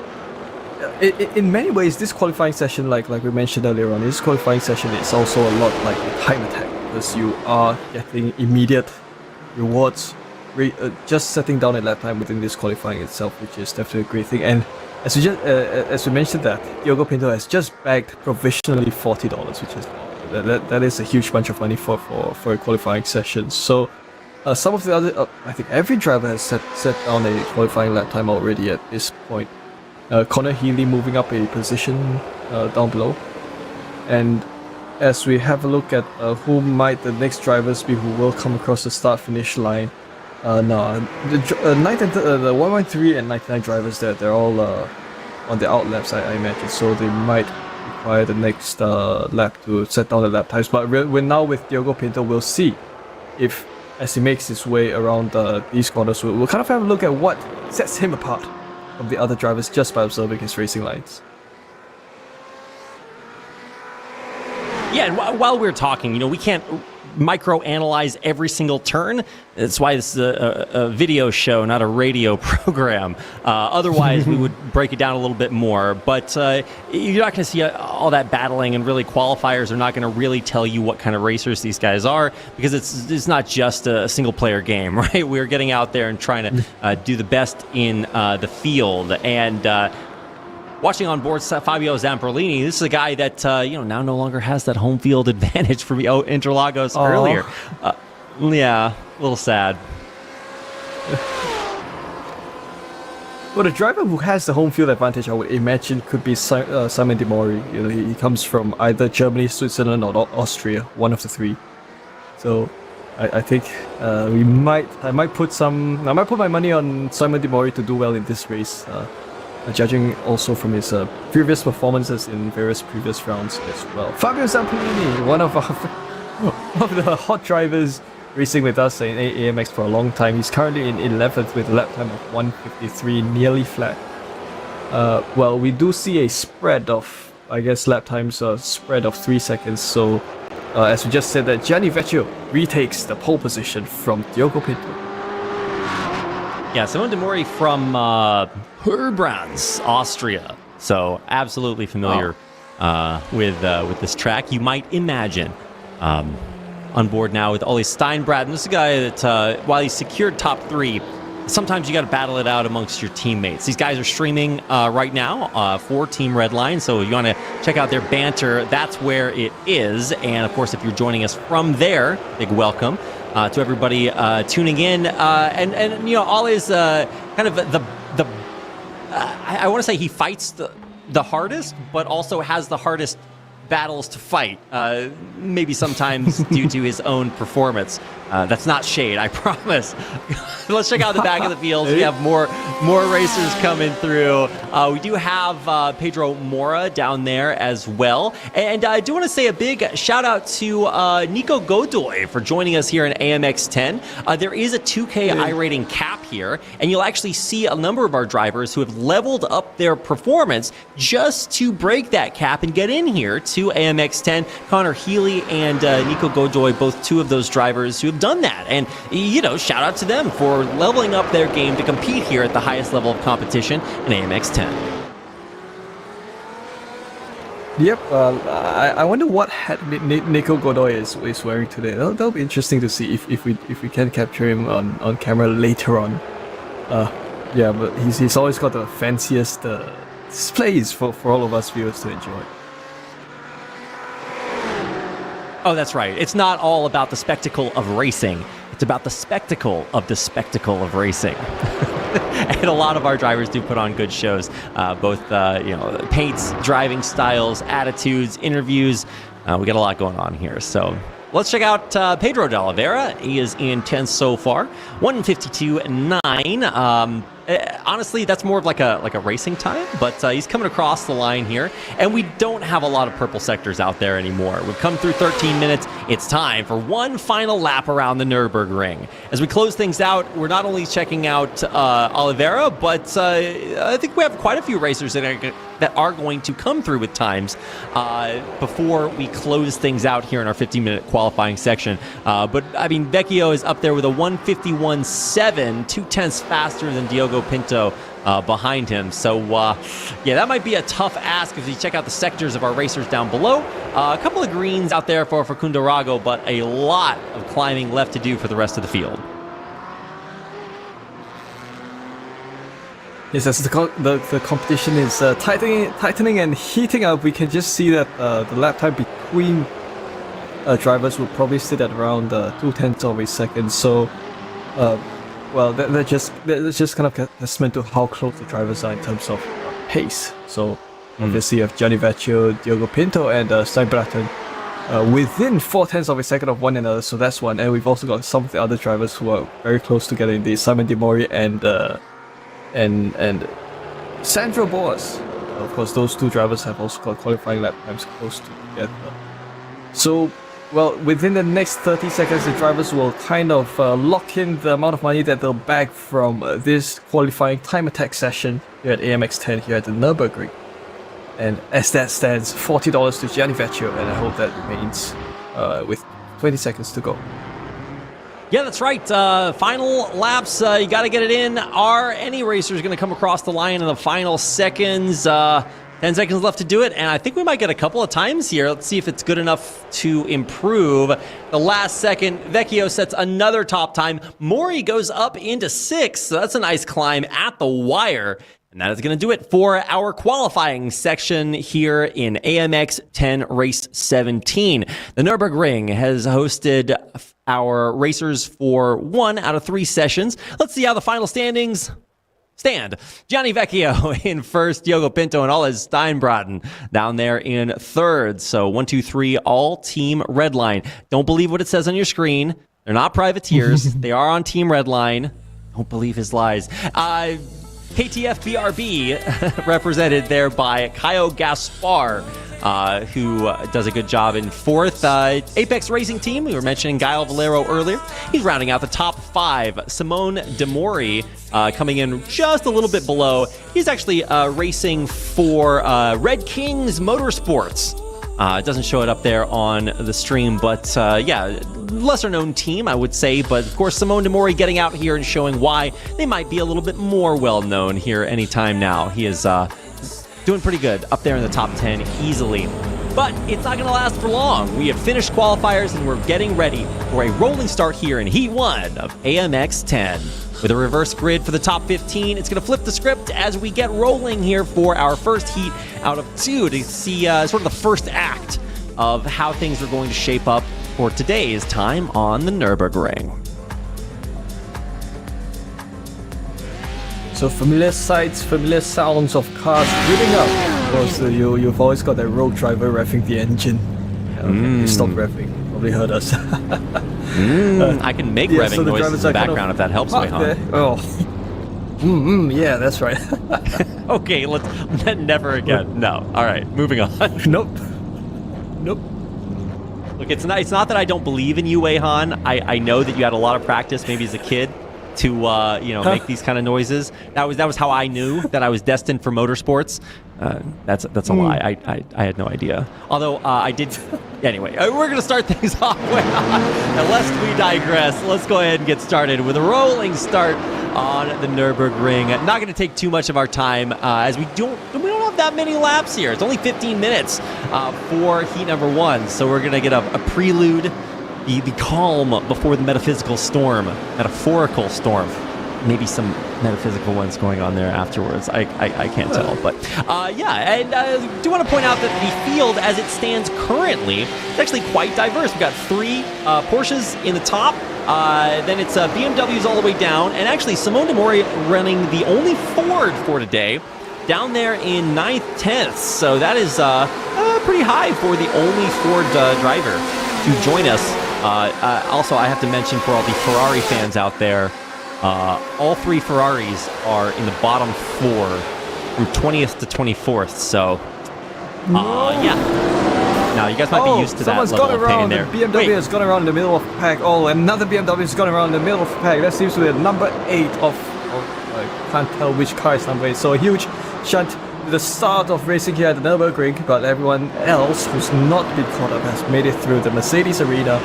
in many ways, this qualifying session, like we mentioned earlier on, this qualifying session is also a lot like a time attack, because you are getting immediate rewards just setting down a lap time within this qualifying itself, which is definitely a great thing. And as we mentioned, that Diogo Pinto has just bagged provisionally $40, which is that is a huge bunch of money for a qualifying session. So some of the other, I think every driver has set down a qualifying lap time already at this point. Connor Healy moving up a position down below. And as we have a look at who might the next drivers be who will come across the start-finish line, the 113 and 99 drivers they're all on the out laps, I imagine, so they might be require the next lap to set down the lap times. But we're now with Diogo Pinto. We'll see if, as he makes his way around these corners, we'll kind of have a look at what sets him apart from the other drivers just by observing his racing lines. Yeah, and while we're talking, we can't micro-analyze every single turn. That's why this is a video show, not a radio program. Otherwise, we would break it down a little bit more. But you're not going to see all that battling, and really qualifiers are not going to really tell you what kind of racers these guys are, because it's not just a single-player game, right? We're getting out there and trying to do the best in the field. And watching on board Fabio Zamperlini, this is a guy that now no longer has that home field advantage from Interlagos earlier. Yeah, a little sad. Well, the driver who has the home field advantage, I would imagine, could be Simon De Mori. He comes from either Germany, Switzerland, or Austria, one of the three. So, I think I might put my money on Simon De Mori to do well in this race. Judging also from his previous performances in various previous rounds as well. Fabio Zamperini, one of the hot drivers racing with us in AMX for a long time. He's currently in 11th with a lap time of 1:53, nearly flat. Well, we do see a spread of, I guess, lap times, spread of 3 seconds. So, as we just said, that Gianni Vecchio retakes the pole position from Diogo Pinto. Yeah, Simone De Mori from Herbrands, Austria. So absolutely familiar with this track. You might imagine. On board now with Ollie Steinbrad. And this is a guy that, while he's secured top 3, sometimes you got to battle it out amongst your teammates. These guys are streaming right now for Team Redline. So if you want to check out their banter, that's where it is. And of course, if you're joining us from there, big welcome. To everybody tuning in, and Ollie's kind of I want to say he fights the hardest, but also has the hardest battles to fight, maybe sometimes due to his own performance. That's not shade, I promise. Let's check out the back of the field. We have more racers coming through. We do have Pedro Mora down there as well. And I do want to say a big shout out to Nico Godoy for joining us here in AMX 10. There is a 2K iRating cap here, and you'll actually see a number of our drivers who have leveled up their performance just to break that cap and get in here to AMX 10. Connor Healy and Nico Godoy, both two of those drivers who have done that. And, shout out to them for leveling up their game to compete here at the highest level of competition in AMX 10. Yep, I wonder what hat Nico Godoy is wearing today. That'll be interesting to see if we can capture him on camera later on. Yeah, but he's always got the fanciest displays for all of us viewers to enjoy. Oh, that's right. It's not all about the spectacle of racing. It's about the spectacle of racing. And a lot of our drivers do put on good shows, both paints, driving styles, attitudes, interviews. We got a lot going on here. So let's check out Pedro de Oliveira. He is in 10th so far, 1:52.9. Honestly, that's more of like a racing time, but he's coming across the line here, and we don't have a lot of purple sectors out there anymore. We've come through 13 minutes. It's time for one final lap around the Nürburgring. As we close things out, we're not only checking out Oliveira, but I think we have quite a few racers that are going to come through with times before we close things out here in our 15-minute qualifying section. But I mean, Vecchio is up there with a 1:51.7, 2/10 faster than Diogo Pinto behind him. So, yeah, that might be a tough ask if you check out the sectors of our racers down below. A couple of greens out there for Cundarago, but a lot of climbing left to do for the rest of the field. Yes, as the competition is tightening and heating up, we can just see that the lap time between drivers will probably sit at around 0.2 of a second. So, well, that's just kind of testament to how close the drivers are in terms of pace. So, obviously, you have Gianni Vecchio, Diogo Pinto, and Steinbraten within 0.4 of a second of one another. So that's one. And we've also got some of the other drivers who are very close together in the Simon De Mori and Sandro Boas. Of course, those two drivers have also got qualifying lap times close together. So, well, within the next 30 seconds, the drivers will kind of lock in the amount of money that they'll bag from this qualifying time attack session here at AMX 10 here at the Nürburgring. And as that stands, $40 to Gianni Vecchio, and I hope that remains with 20 seconds to go. Yeah, that's right. Final laps, you got to get it in. Are any racers going to come across the line in the final seconds? 10 seconds left to do it, and I think we might get a couple of times here. Let's see if it's good enough to improve. The last second, Vecchio sets another top time. Mori goes up into 6th, so that's a nice climb at the wire. And that is going to do it for our qualifying section here in AMX 10 Race 17. The Nürburgring has hosted our racers for 1 out of 3 sessions. Let's see how the final standings stand. Gianni Vecchio in first, Diogo Pinto and Oles Steinbraten down there in third. So 1, 2, 3, all team Redline. Don't believe what it says on your screen. They're not privateers. They are on team Redline. Don't believe his lies. KTF BRB represented there by Caio Gaspar, who does a good job in fourth. Apex Racing Team, we were mentioning Gael Valero earlier. He's rounding out the top 5. Simone Demori coming in just a little bit below. He's actually racing for Red Kings Motorsports. It doesn't show it up there on the stream, but yeah, lesser known team, I would say. But of course, Simone Demori getting out here and showing why they might be a little bit more well known here anytime now. He is doing pretty good up there in the top 10 easily. But it's not going to last for long. We have finished qualifiers and we're getting ready for a rolling start here in Heat 1 of AMX 10. With a reverse grid for the top 15, it's going to flip the script as we get rolling here for our first heat out of 2 to see sort of the first act of how things are going to shape up for today's time on the Nürburgring. So familiar sights, familiar sounds of cars speeding up. Of course, you've always got that road driver revving the engine. You stop revving. Probably heard us. I can make revving so noises in the background if that helps me, huh? Oh. Yeah, that's right. Okay, let's never again. No. All right, moving on. Nope. Look, it's not that I don't believe in you, Weihan. I know that you had a lot of practice, maybe as a kid, to make these kind of noises. That was how I knew that I was destined for motorsports. That's a lie. I had no idea. Although I did. Anyway, we're going to start things off. And lest we digress, let's go ahead and get started with a rolling start on the Nürburgring. Not going to take too much of our time as we don't have that many laps here. It's only 15 minutes for heat number 1. So we're going to get a prelude, the calm before the metaphorical storm. Maybe some metaphysical ones going on there afterwards. I can't tell. But yeah, and I do want to point out that the field as it stands currently is actually quite diverse. We've got 3 Porsches in the top. Then it's BMWs all the way down. And actually, Simone Demori running the only Ford for today, down there in 9th, 10th. So that is pretty high for the only Ford driver to join us. Also, I have to mention for all the Ferrari fans out there, all 3 Ferraris are in the bottom 4 from 20th to 24th. So, yeah. Now, you guys might be used to that level of pain there. The BMW has gone around the middle of the pack. Oh, another BMW has gone around the middle of the pack. That seems to be number 8 I can't tell which car is number 8. So a huge shunt to the start of racing here at the Nürburgring. But everyone else who's not been caught up has made it through the Mercedes arena.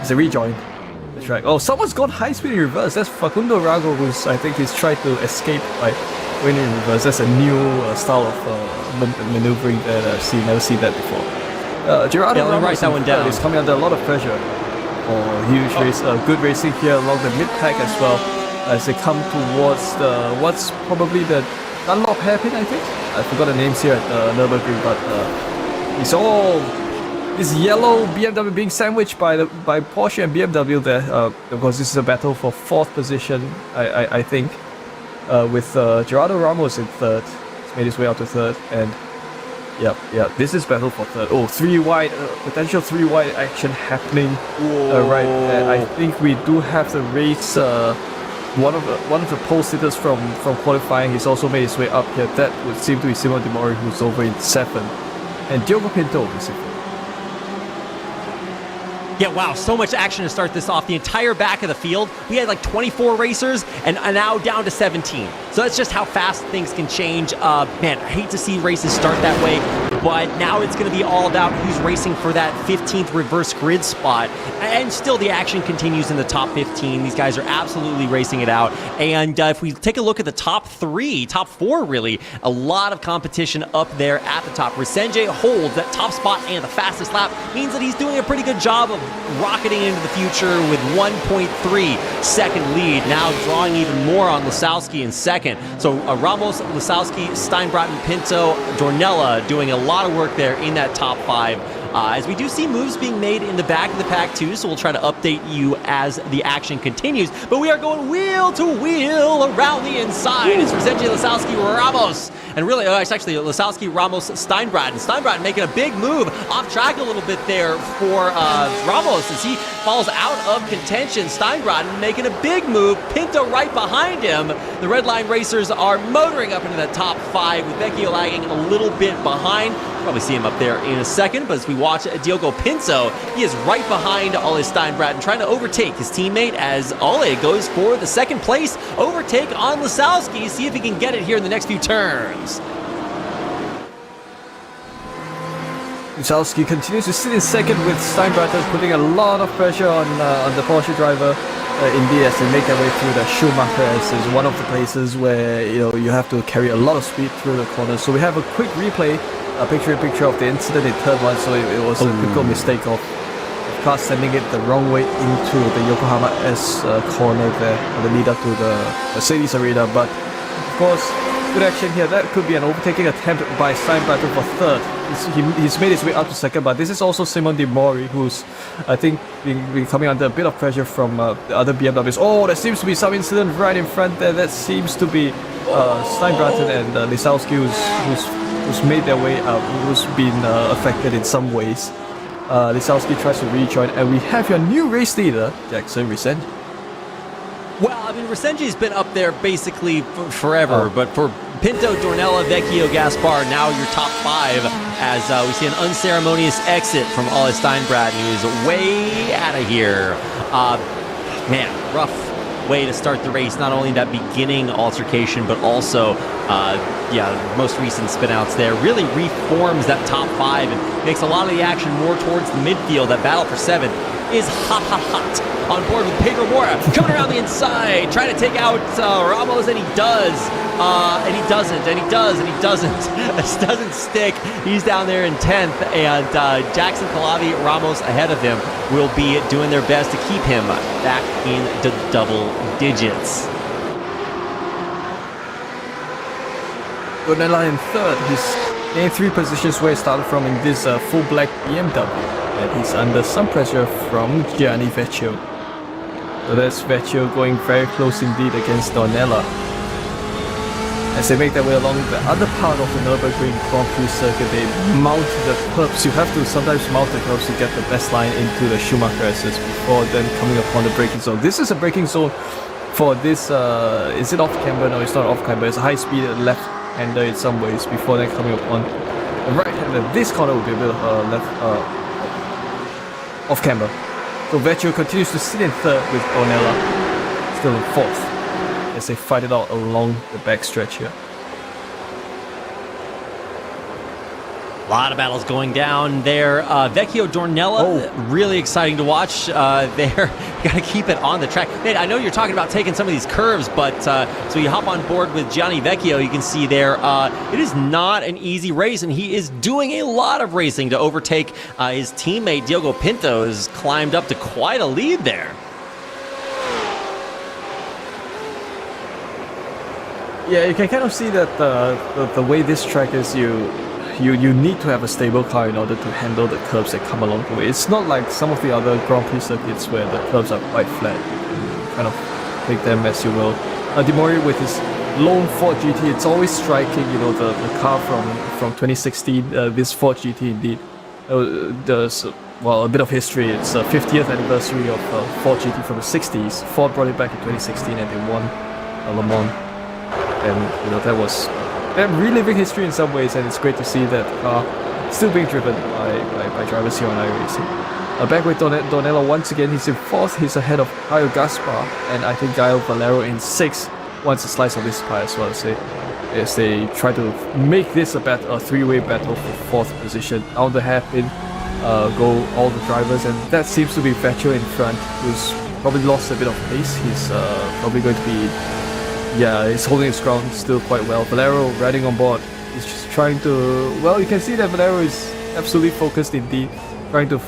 It's a rejoin. Track. Oh, someone's gone high speed in reverse. That's Facundo Rago, who's I think he's tried to escape by going in reverse. That's a new style of maneuvering that I've never seen that before. Gerardo Ramos that one down. Is coming under a lot of pressure. Huge race, good racing here along the mid pack as well as they come towards what's probably the Dunlop hairpin. I think I forgot the names here at Nürburgring, but it's all. This yellow BMW being sandwiched by Porsche and BMW there. Of course, this is a battle for 4th position, I think, with Gerardo Ramos in 3rd. He's made his way out to 3rd, and yeah, this is battle for 3rd. Oh, 3 wide, potential 3 wide action happening right there. I think we do have the race one of the pole sitters from qualifying. He's also made his way up here. That would seem to be Simon Demori, who's over in 7th, and Diogo Pinto is in 5th. Yeah, wow, so much action to start this off. The entire back of the field, we had like 24 racers and now down to 17. So that's just how fast things can change. Man, I hate to see races start that way, but now it's going to be all about who's racing for that 15th reverse grid spot. And still the action continues in the top 15. These guys are absolutely racing it out. And if we take a look at the top 4 really, a lot of competition up there at the top. Resenje holds that top spot and the fastest lap, means that he's doing a pretty good job of rocketing into the future with 1.3 second lead, now drawing even more on Lisowski in second. So Ramos, Lisowski, Steinbratton, Pinto, Dornella doing a lot of work there in that top 5. As we do see moves being made in the back of the pack too, so we'll try to update you as the action continues. But we are going wheel to wheel around the inside. It's Resenje, Lisowski, Ramos. And really, it's actually Lisowski, Ramos, Steinbratton. Steinbratton making a big move off track a little bit there for Ramos as he falls out of contention. Steinbratton making a big move. Pinto right behind him. The Red Line Racers are motoring up into the top 5 with Vecchio lagging a little bit behind. Probably see him up there in a second, but as we watch Diogo Pinto, he is right behind Ole Steinbratton, trying to overtake his teammate as Ole goes for the second place overtake on Lisowski. See if he can get it here in the next few turns. Lisowski continues to sit in second with Steinbratton putting a lot of pressure on the Porsche driver. Indeed, as they make their way through the Schumacher, as is one of the places where you have to carry a lot of speed through the corners. So we have a quick replay, a picture of the incident in turn 1. So it was a typical mistake of car sending it the wrong way into the Yokohama S corner there, on the lead up to the Mercedes arena. But of course, good action here. That could be an overtaking attempt by Steinbratton for 3rd. He's made his way up to 2nd, but this is also Simon De Mori, who's, I think, been coming under a bit of pressure from the other BMWs. Oh, there seems to be some incident right in front there. That seems to be Steinbratton and Lisowski, who's made their way up, who's been affected in some ways. Lisowski tries to rejoin, and we have your new race leader, Jackson Resenje. Well, I mean, Resenje's been up there basically forever, but for Pinto, Dornella, Vecchio, Gaspar, now your top 5, as we see an unceremonious exit from Ole Steinbratton, who is way out of here. Man, rough way to start the race. Not only that beginning altercation, but also, most recent spinouts there. Really reforms that top 5 and makes a lot of the action more towards the midfield. That battle for 7th is hot. On board with Pedro Mora, coming around the inside, trying to take out Ramos, and he does. And he doesn't. This doesn't stick. He's down there in 10th, and Jackson Calavi, Ramos ahead of him, will be doing their best to keep him back in the double digits. Dornella in 3rd. He's in 3 positions where he started from in this full black BMW. And he's under some pressure from Gianni Vecchio. So that's Vecchio going very close indeed against Dornella. As they make their way along the other part of the Nürburgring Grand Prix circuit, they mount the curbs. You have to sometimes mount the curbs to get the best line into the Schumacher assist before then coming upon the braking zone. This is a braking zone for this, is it off-camber? No, it's not off-camber. It's a high-speed left-hander in some ways before then coming upon the right-hander. This corner will be a bit of left, off-camber. So Vecchio continues to sit in 3rd with Ornella still in 4th as they fight it out along the backstretch here. A lot of battles going down there. Vecchio, Dornella, really exciting to watch there. Got to keep it on the track. Man, I know you're talking about taking some of these curves, but so you hop on board with Gianni Vecchio, you can see there, it is not an easy race, and he is doing a lot of racing to overtake his teammate Diogo Pinto, has climbed up to quite a lead there. Yeah, you can kind of see that the way this track is, you need to have a stable car in order to handle the curves that come along the way. It's not like some of the other Grand Prix circuits where the curves are quite flat. You kind of take them as you will. De Mori with his lone Ford GT, it's always striking, the car from 2016, this Ford GT indeed. well, a bit of history. It's the 50th anniversary of Ford GT from the 60s. Ford brought it back in 2016 and they won Le Mans. And, you know, that was they're reliving history in some ways, and it's great to see that still being driven by drivers here on iRacing. Back with Donella once again, he's in 4th, he's ahead of Caio Gaspar, and I think Gaio Valero in 6th wants a slice of this pie as well, as they try to make this a three-way battle for 4th position. On the hairpin go all the drivers, and that seems to be Vettel in front, who's probably lost a bit of pace. He's probably going to be, he's holding his ground still quite well. Valero riding on board, he's just trying to, well, you can see that Valero is absolutely focused indeed, trying to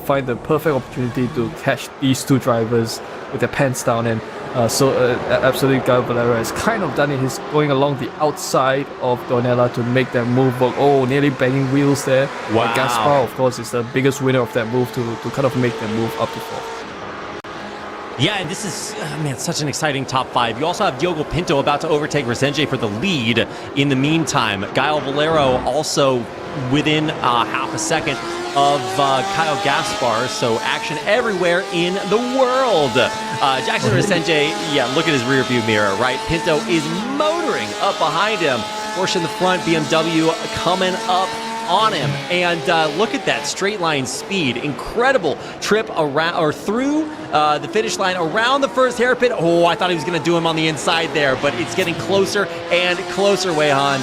find the perfect opportunity to catch these two drivers with their pants down, and absolutely Gaio Valero has kind of done it. He's going along the outside of Donella to make that move work. Oh, nearly banging wheels there. Wow. Gaspar, of course, is the biggest winner of that move to kind of make that move up to 4th. Yeah, and this is, such an exciting top 5. You also have Diogo Pinto about to overtake Resenge for the lead. In the meantime, Gaio Valero also within half a second of Caio Gaspar, so action everywhere in the world. Jackson Resenge, look at his rear view mirror, right? Pinto is motoring up behind him. Porsche in the front, BMW coming up on him, and look at that straight line speed. Incredible trip around or through the finish line around the first hairpin. Oh, I thought he was going to do him on the inside there, but it's getting closer and closer, Wei-Han.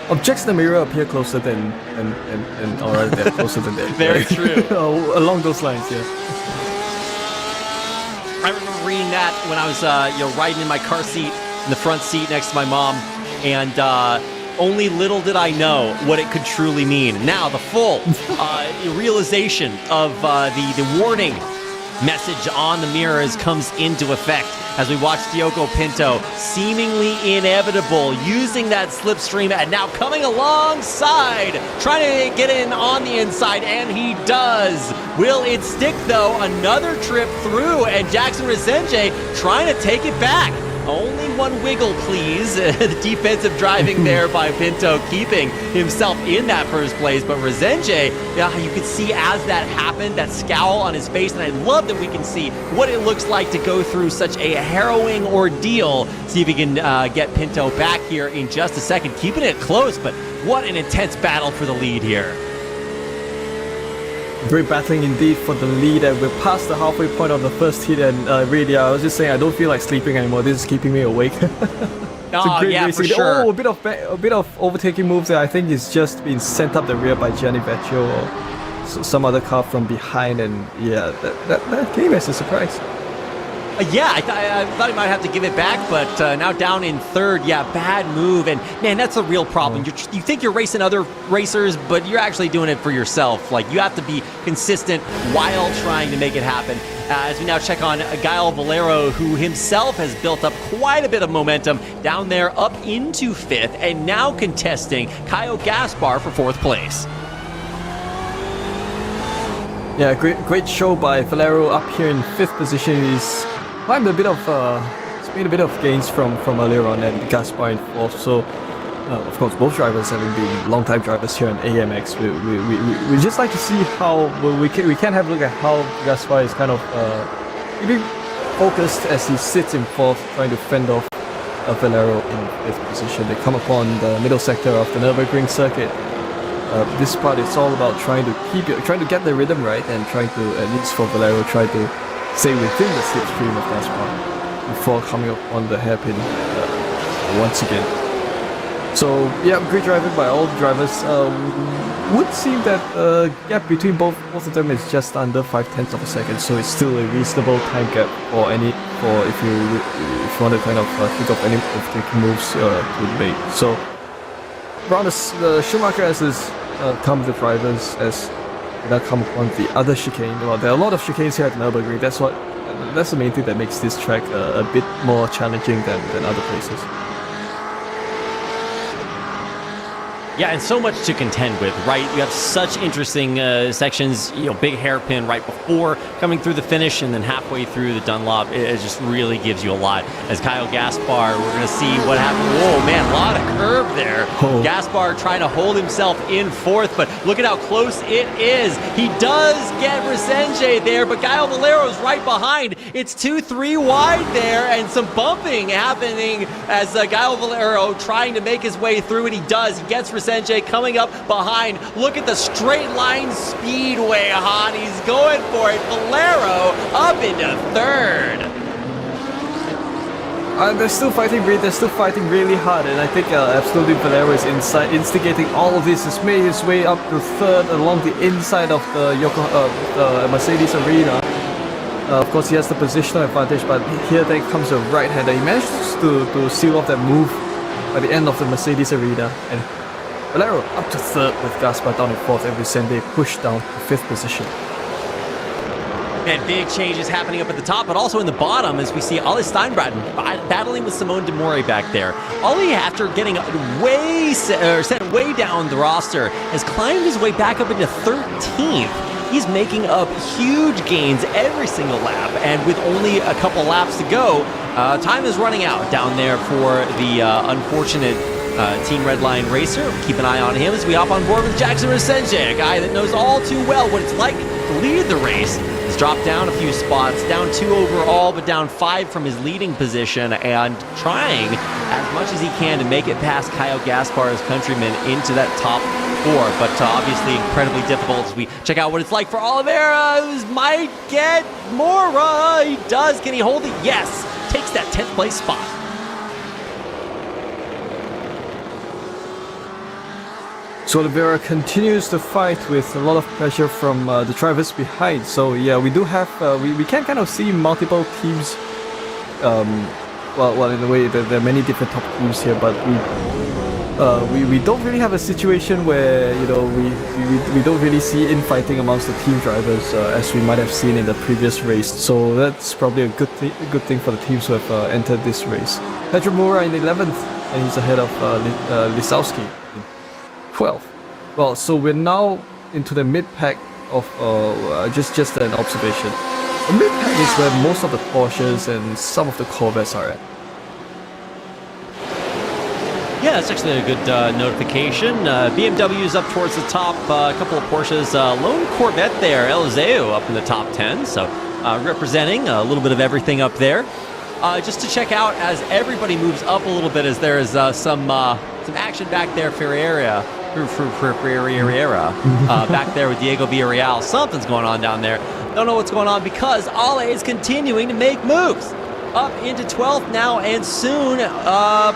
Objects in the mirror appear closer than or they're closer than that. Very true. Along those lines, yeah. I remember reading that when I was riding in my car seat in the front seat next to my mom, and only little did I know what it could truly mean. Now the full realization of the warning message on the mirrors comes into effect as we watch Diogo Pinto, seemingly inevitable, using that slipstream and now coming alongside, trying to get in on the inside, and he does. Will it stick though? Another trip through, and Jackson Resenge trying to take it back. Only one wiggle, please. The defensive driving there by Pinto, keeping himself in that first place. But Resenge, you could see as that happened, that scowl on his face, and I love that we can see what it looks like to go through such a harrowing ordeal. See if we can get Pinto back here in just a second, keeping it close, but what an intense battle for the lead here. Great battling indeed for the lead, and we're past the halfway point of the first heat, and really, I was just saying I don't feel like sleeping anymore. This is keeping me awake. For sure. Oh, a bit of overtaking moves there. I think it's just been sent up the rear by Gianni Vecchio or some other car from behind, and that came as a surprise. I thought he might have to give it back, but now down in 3rd. Bad move, and man, that's a real problem. You think you're racing other racers, but you're actually doing it for yourself. Like, you have to be consistent while trying to make it happen. As we now check on Gaio Valero, who himself has built up quite a bit of momentum down there up into 5th, and now contesting Caio Gaspar for 4th place. Yeah, great show by Valero up here in 5th position. He's climbed he's made a bit of gains from earlier on, and Gaspar in 4th. So, of course, both drivers having been long-time drivers here on AMX. We just like to see how we can have a look at how Gaspar is kind of really focused as he sits in 4th, trying to fend off Valero in 5th position. They come upon the middle sector of the Nürburgring circuit. This part, it's all about trying to get the rhythm right, and trying to, at least for Valero, try to stay within the slipstream of Gaspar before coming up on the hairpin once again. So great driving by all the drivers. Would seem that gap between both of them is just under 0.5 of a second, so it's still a reasonable time gap for if you want to kind of think of any overtaking moves to make. So around the Schumacher as is come the drivers as now come upon the other chicane. Well, there are a lot of chicanes here at Nürburgring. That's the main thing that makes this track a bit more challenging than other places. Yeah, and so much to contend with, right? You have such interesting sections, big hairpin right before coming through the finish and then halfway through the Dunlop. It just really gives you a lot. As Kyle Gaspar, we're going to see what happens. Whoa, man, a lot of curve there. Oh. Gaspar trying to hold himself in fourth, but look at how close it is. He does get Resenge there, but Gaio Valero's right behind. It's 2-3 wide there, and some bumping happening as Gaio Valero trying to make his way through, and he does. He gets Resenge coming up behind. Look at the straight line speed, Han. He's going for it. Valero up into third. They're still fighting really hard, and I think absolutely Valero is instigating all of this. He's made his way up to third along the inside of the Mercedes arena. Of course, he has the positional advantage, but here then comes a right-hander. He managed to seal off that move by the end of the Mercedes arena, and Valero up to third with Gaspar down in fourth, and Vicente pushed down to fifth position. And big changes happening up at the top, but also in the bottom as we see Ollie Steinbraten battling with Simone Demore back there. Ollie, after getting set way down the roster, has climbed his way back up into 13th. He's making up huge gains every single lap, and with only a couple laps to go, time is running out down there for the unfortunate Team Redline racer. Keep an eye on him as we hop on board with Jackson Resenge, a guy that knows all too well what it's like to lead the race. He's dropped down a few spots, down 2 overall, but down 5 from his leading position, and trying as much as he can to make it past Kyle Gaspar, his countryman, into that top 4. But obviously incredibly difficult as we check out what it's like for Oliveira, who might get Mora. He does. Can he hold it? Yes. Takes that 10th place spot. So Oliveira continues to fight with a lot of pressure from the drivers behind. So yeah, we do have we can kind of see multiple teams. Well, in a way, there are many different top teams here, but we don't really have a situation where we don't really see infighting amongst the team drivers as we might have seen in the previous race. So that's probably a good thing for the teams who have entered this race. Pedro Moura in 11th, and he's ahead of Lisowski in 12th. Well, so we're now into the mid-pack of just an observation. The mid-pack is where most of the Porsches and some of the Corvettes are at. Yeah, that's actually a good notification. BMW is up towards the top. A couple of Porsches. Lone Corvette there. Eliseo up in the top 10. So representing a little bit of everything up there. Just to check out as everybody moves up a little bit, as there is some action back there. Ferreira back there with Diego Villarreal. Something's going on down there. Don't know what's going on because Ale is continuing to make moves. Up into 12th now, and soon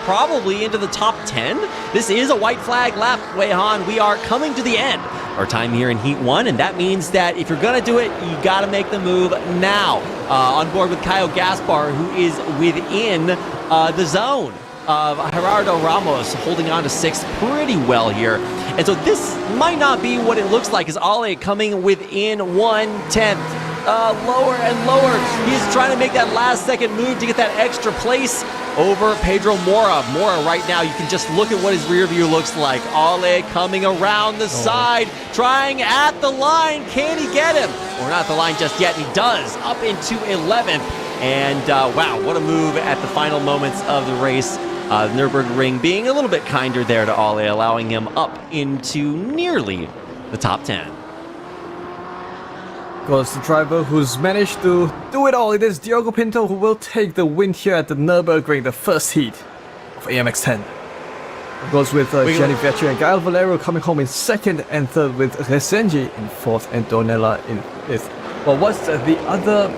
probably into the top 10. This is a white flag lap, Han. We are coming to the end. Our time here in Heat 1, and that means that if you're going to do it, you got to make the move now. On board with Kyle Gaspar, who is within the zone. Gerardo Ramos holding on to 6th pretty well here. And so this might not be what it looks like, as Ale coming within 1/10. Lower and lower. He's trying to make that last second move to get that extra place over Pedro Mora. Mora right now, you can just look at what his rear view looks like. Ale coming around the side, trying at the line. Can he get him? Or not the line just yet. He does. Up into 11th. And wow, what a move at the final moments of the race. The Nürburgring being a little bit kinder there to Ale, allowing him up into nearly the top 10. Because the driver who's managed to do it all, it is Diogo Pinto, who will take the win here at the Nürburgring, the first heat of AMX 10. It goes with Gianni Vecchi and Gael Valero coming home in 2nd and 3rd, with Resenji in 4th and Donella in 5th. Well, what's the other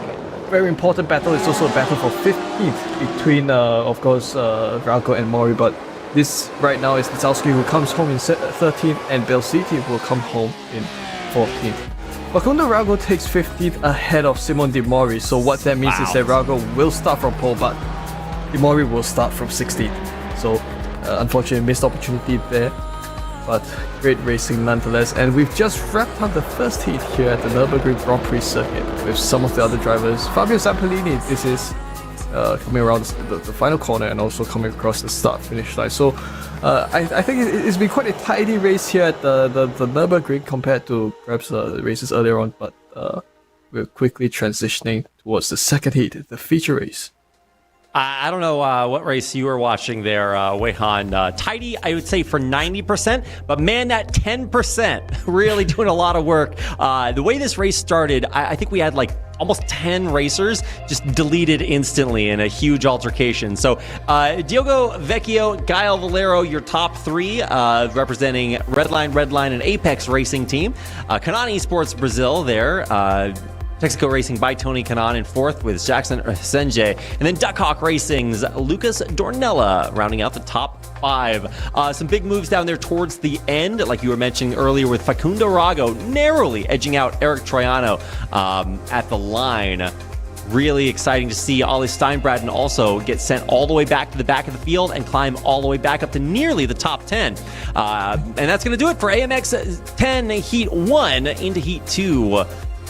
very important battle is also a battle for 15th between, of course, Rauco and Mori, but this right now is Lisowski, who comes home in 13th, and Belciti will come home in 14th. Facundo Rauco takes 15th ahead of Simon De Mori, so what that means is that Rauco will start from pole, but De Mori will start from 16th. So, unfortunately, missed opportunity there, but great racing nonetheless. And we've just wrapped up the first heat here at the Nürburgring Grand Prix circuit with some of the other drivers. Fabio Zampolini, this is coming around the final corner and also coming across the start-finish line. So I think it's been quite a tidy race here at the Nürburgring compared to perhaps the races earlier on, but we're quickly transitioning towards the second heat, the feature race. I don't know what race you were watching there, Weihan. Tidy, I would say, for 90%, but man, that 10% really doing a lot of work. The way this race started, I think we had like almost 10 racers just deleted instantly in a huge altercation. So Diogo Vecchio, Gael Valero, your top three, representing Redline, and Apex Racing Team. Kanani Esports Brazil there. Texaco Racing by Tony Kanan in fourth with Jackson Senje. And then Duckhawk Racing's Lucas Dornella rounding out the top five. Some big moves down there towards the end, like you were mentioning earlier, with Facundo Rago narrowly edging out Eric Troiano at the line. Really exciting to see Ollie Steinbraden also get sent all the way back to the back of the field and climb all the way back up to nearly the top 10. And that's going to do it for AMX 10 Heat 1 into Heat 2.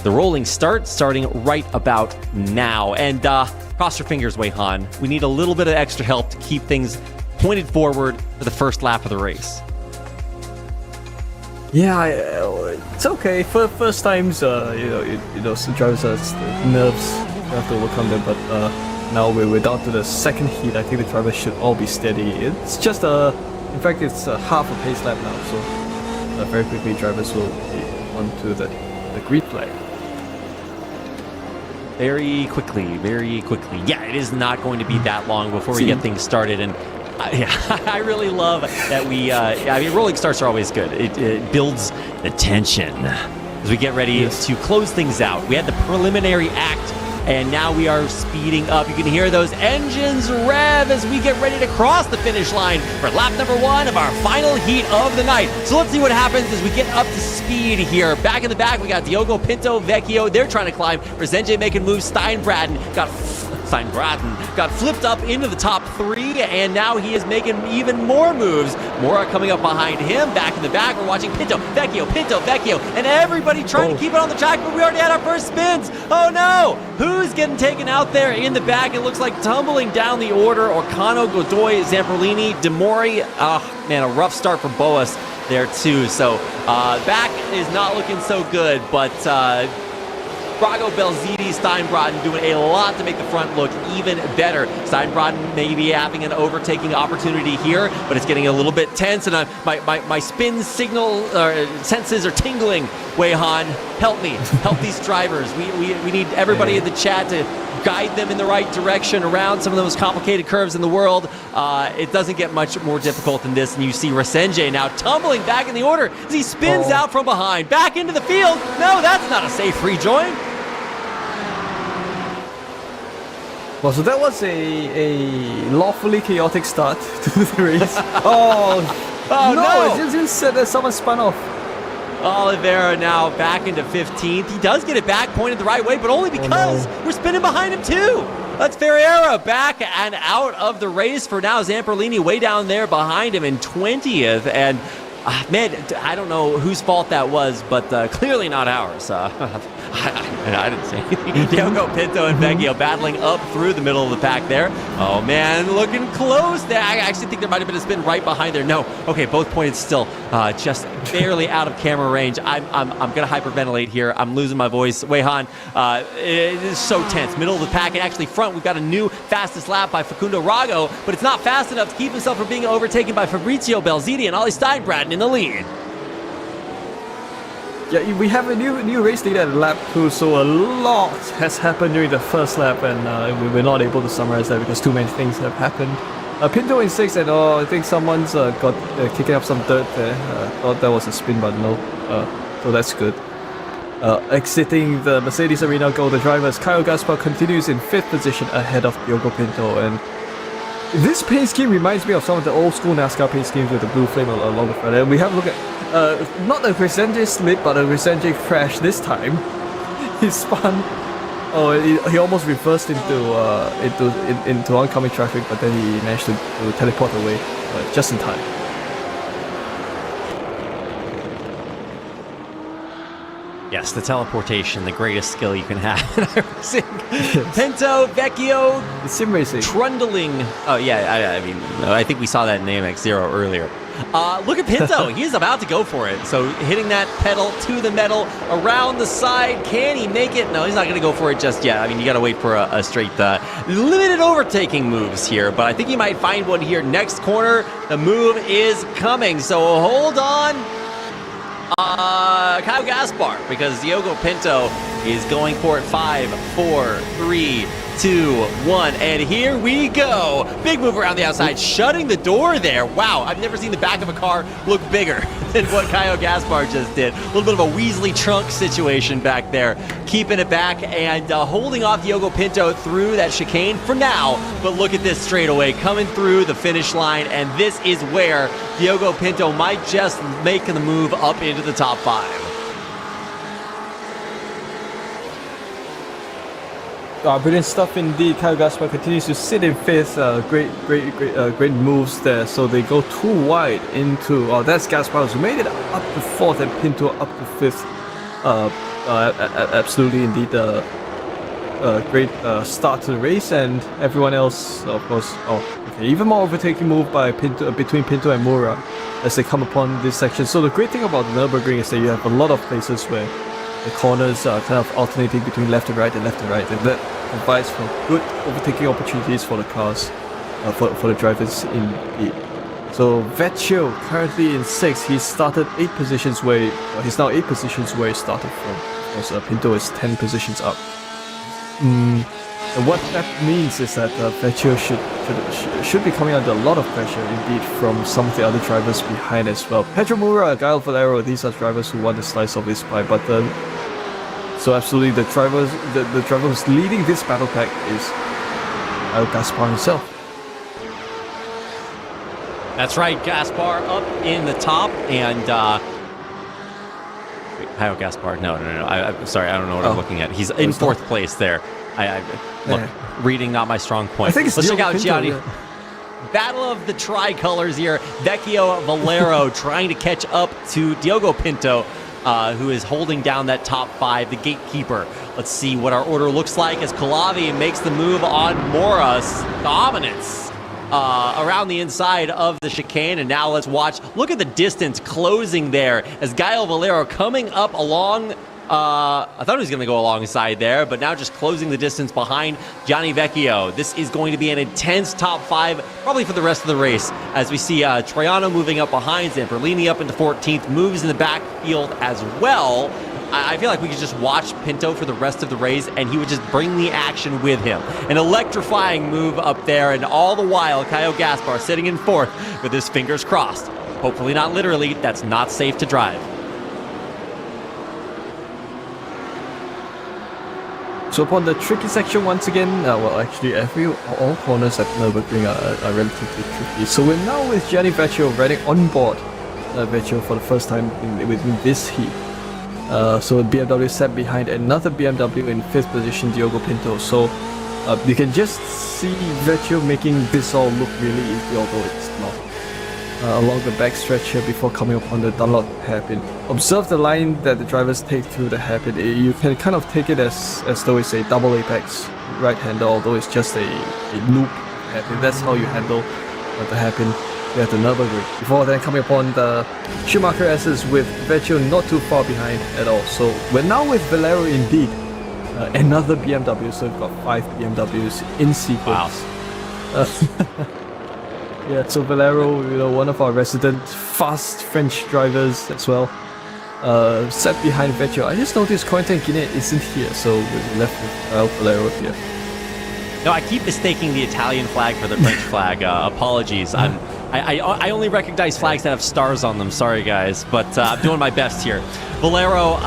The rolling start starting right about now. And cross your fingers, Weihan. We need a little bit of extra help to keep things pointed forward for the first lap of the race. Yeah, it's okay. For first times, some drivers the nerves have to overcome them. But now we're down to the second heat. I think the drivers should all be steady. It's just in fact, it's half a pace lap now. So very quickly, drivers will be onto the green flag. Very quickly. Yeah, it is not going to be that long before we get things started. And I really love that rolling starts are always good. It builds the tension as we get ready to close things out. We had the preliminary act, and now we are speeding up. You can hear those engines rev as we get ready to cross the finish line for lap number 1 of our final heat of the night. So let's see what happens as we get up to speed here. Back in the back, we got Diogo Pinto Vecchio. They're trying to climb. Resenje making moves. Steinbraden got flipped up into the top 3, and now he is making even more moves. More are coming up behind him. Back in the back, we're watching Pinto Vecchio, and everybody trying to keep it on the track, but we already had our first spins. Oh no! Who's getting taken out there in the back? It looks like tumbling down the order. Orcano, Godoy, Zamperlini, Demori. Man, a rough start for Boas there too. So back is not looking so good, but Brago, Belziti, Steinbraden doing a lot to make the front look even better. Steinbraden maybe having an overtaking opportunity here, but it's getting a little bit tense, and my spin signal senses are tingling. Weihan, help me. Help these drivers. We need everybody in the chat to guide them in the right direction around some of the most complicated curves in the world. It doesn't get much more difficult than this, and you see Resenje now tumbling back in the order as he spins out from behind. Back into the field. No, that's not a safe rejoin. Well, so that was a lawfully chaotic start to the race. No! It just said that someone spun off. Oliveira now back into 15th. He does get it back, pointed the right way, but only because we're spinning behind him too. That's Ferreira back and out of the race for now. Zamperlini way down there behind him in 20th. And man, I don't know whose fault that was, but clearly not ours. I didn't say anything. Diogo Pinto and Vecchio battling up through the middle of the pack there. Oh man, looking close there. I actually think there might have been a spin right behind there. No, okay, both pointed still, just barely out of camera range. I'm gonna hyperventilate here. I'm losing my voice. Weihan, it is so tense. Middle of the pack, and actually front, we've got a new fastest lap by Facundo Rago, but it's not fast enough to keep himself from being overtaken by Fabrizio Belziti and Ollie Steinbraden in the lead. Yeah, we have a new race leader at lap 2, so a lot has happened during the first lap, and we were not able to summarize that because too many things have happened. Pinto in 6th, and I think someone's got kicking up some dirt there. Thought that was a spin, but no. So that's good. Exiting the Mercedes Arena Gold, the drivers, Kyle Gaspar continues in 5th position ahead of Diogo Pinto, and this paint scheme reminds me of some of the old school NASCAR paint schemes with the blue flame along the front. And we have a look at not a Resenje slip, but a Resenje crash this time. He spun. He almost reversed into oncoming traffic, but then he managed to teleport away just in time. Yes, the teleportation, the greatest skill you can have in racing. Pinto, Vecchio, The sim racing. trundling. Oh, yeah, I mean, I think we saw that in AMX 0 earlier. Look at Pinto. He's about to go for it. So hitting that pedal to the metal around the side. Can he make it? No, he's not going to go for it just yet. I mean, you got to wait for a straight limited overtaking moves here. But I think he might find one here. Next corner, the move is coming. So hold on. Kyle Gaspar, because Diogo Pinto is going for it. 5, 4, 3, 2, 1, and here we go. Big move around the outside, shutting the door there. Wow, I've never seen the back of a car look bigger than what Kyle Gaspar just did. A little bit of a Weasley trunk situation back there, keeping it back and holding off Diogo Pinto through that chicane for now. But look at this straightaway coming through the finish line, and this is where Diogo Pinto might just make the move up into the top 5. Brilliant stuff indeed. Kyle Gaspar continues to sit in fifth. Great moves there. So they go too wide into. That's Gaspar who made it up to fourth and Pinto up to fifth. Absolutely indeed. Great start to the race, and everyone else, of course. Even more overtaking move by Pinto between Pinto and Mura as they come upon this section. So the great thing about the Nürburgring is that you have a lot of places where the corners are kind of alternating between left and right and left and right, and that provides for good overtaking opportunities for the cars, for the drivers indeed. So Vecchio currently in 6th. He started 8 positions where he's now 8 positions where he started from. Of course, Pinto is 10 positions up. And what that means is that Vecchio should be coming under a lot of pressure indeed from some of the other drivers behind as well. Pedro Mura, Gael Valero, these are drivers who want a slice of this pie, but so absolutely the driver who's leading this battle pack is Gaspar himself. That's right, Gaspar up in the top, and Kyle Gaspar. No. I'm sorry, I don't know what I'm looking at. He's in 4th place there. Look, reading not my strong point. I think it's Let's check out Pinto, Gianni. yeah. Battle of the tricolors here. Vecchio Valero trying to catch up to Diogo Pinto, who is holding down that top 5, the gatekeeper. Let's see what our order looks like as Colavi makes the move on Mora's dominance around the inside of the chicane. And now let's watch. Look at the distance closing there as Gael Valero coming up along. I thought he was going to go alongside there, but now just closing the distance behind Gianni Vecchio. This is going to be an intense top 5, probably for the rest of the race, as we see Troiano moving up behind, Zamperlini up into 14th, moves in the backfield as well. I feel like we could just watch Pinto for the rest of the race, and he would just bring the action with him. An electrifying move up there, and all the while, Kyle Gaspar sitting in 4th with his fingers crossed. Hopefully not literally, that's not safe to drive. So upon the tricky section once again, actually all corners at Nürburgring are relatively tricky. So we're now with Gianni Vecchio riding on board Vecchio for the first time within this heat. So BMW sat behind another BMW in 5th position, Diogo Pinto. So you can just see Vecchio making this all look really easy, although it's not. Along the backstretch here before coming upon the Dunlop hairpin. Observe the line that the drivers take through the hairpin. You can kind of take it as though it's a double apex right-hander, although it's just a loop hairpin. That's how you handle the hairpin here at the Nürburgring. Before then coming upon the Schumacher S's with Vecchio not too far behind at all. So we're now with Valero indeed. Another BMW, so we've got 5 BMWs in sequence. Wow. Yeah, so Valero, one of our resident fast French drivers as well, sat behind Vecchio. I just noticed Quentin Guinet isn't here, so we're left with Valero here. No, I keep mistaking the Italian flag for the French flag. Apologies. I only recognize flags that have stars on them. Sorry, guys, but I'm doing my best here. Valero,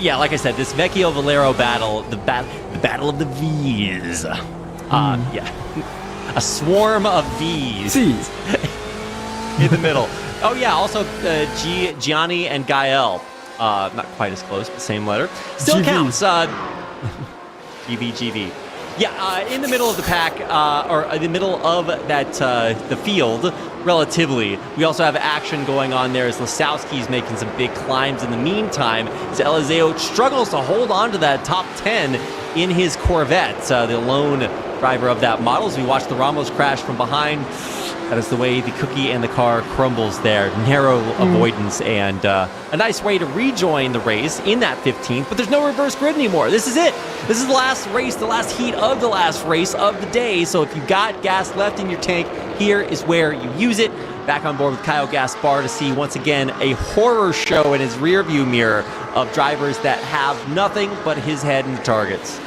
yeah, like I said, this Vecchio Valero battle, the battle of the V's. Yeah. A swarm of V's in the middle. Oh yeah, also Gianni and Gael. Not quite as close, but same letter. Still GV. counts. GV. Yeah, in the middle of the pack, or in the middle of that the field, relatively. We also have action going on there as Lasowski's making some big climbs in the meantime, as Eliseo struggles to hold on to that top 10 in his Corvette, the lone driver of that model. As we watch the Ramos crash from behind, that is the way the cookie and the car crumbles there. Narrow avoidance and a nice way to rejoin the race in that 15th, but there's no reverse grid anymore. This is it. This is the last race, the last heat of the last race of the day. So if you've got gas left in your tank, here is where you use it. Back on board with Kyle Gaspar to see once again a horror show in his rearview mirror of drivers that have nothing but his head in the targets.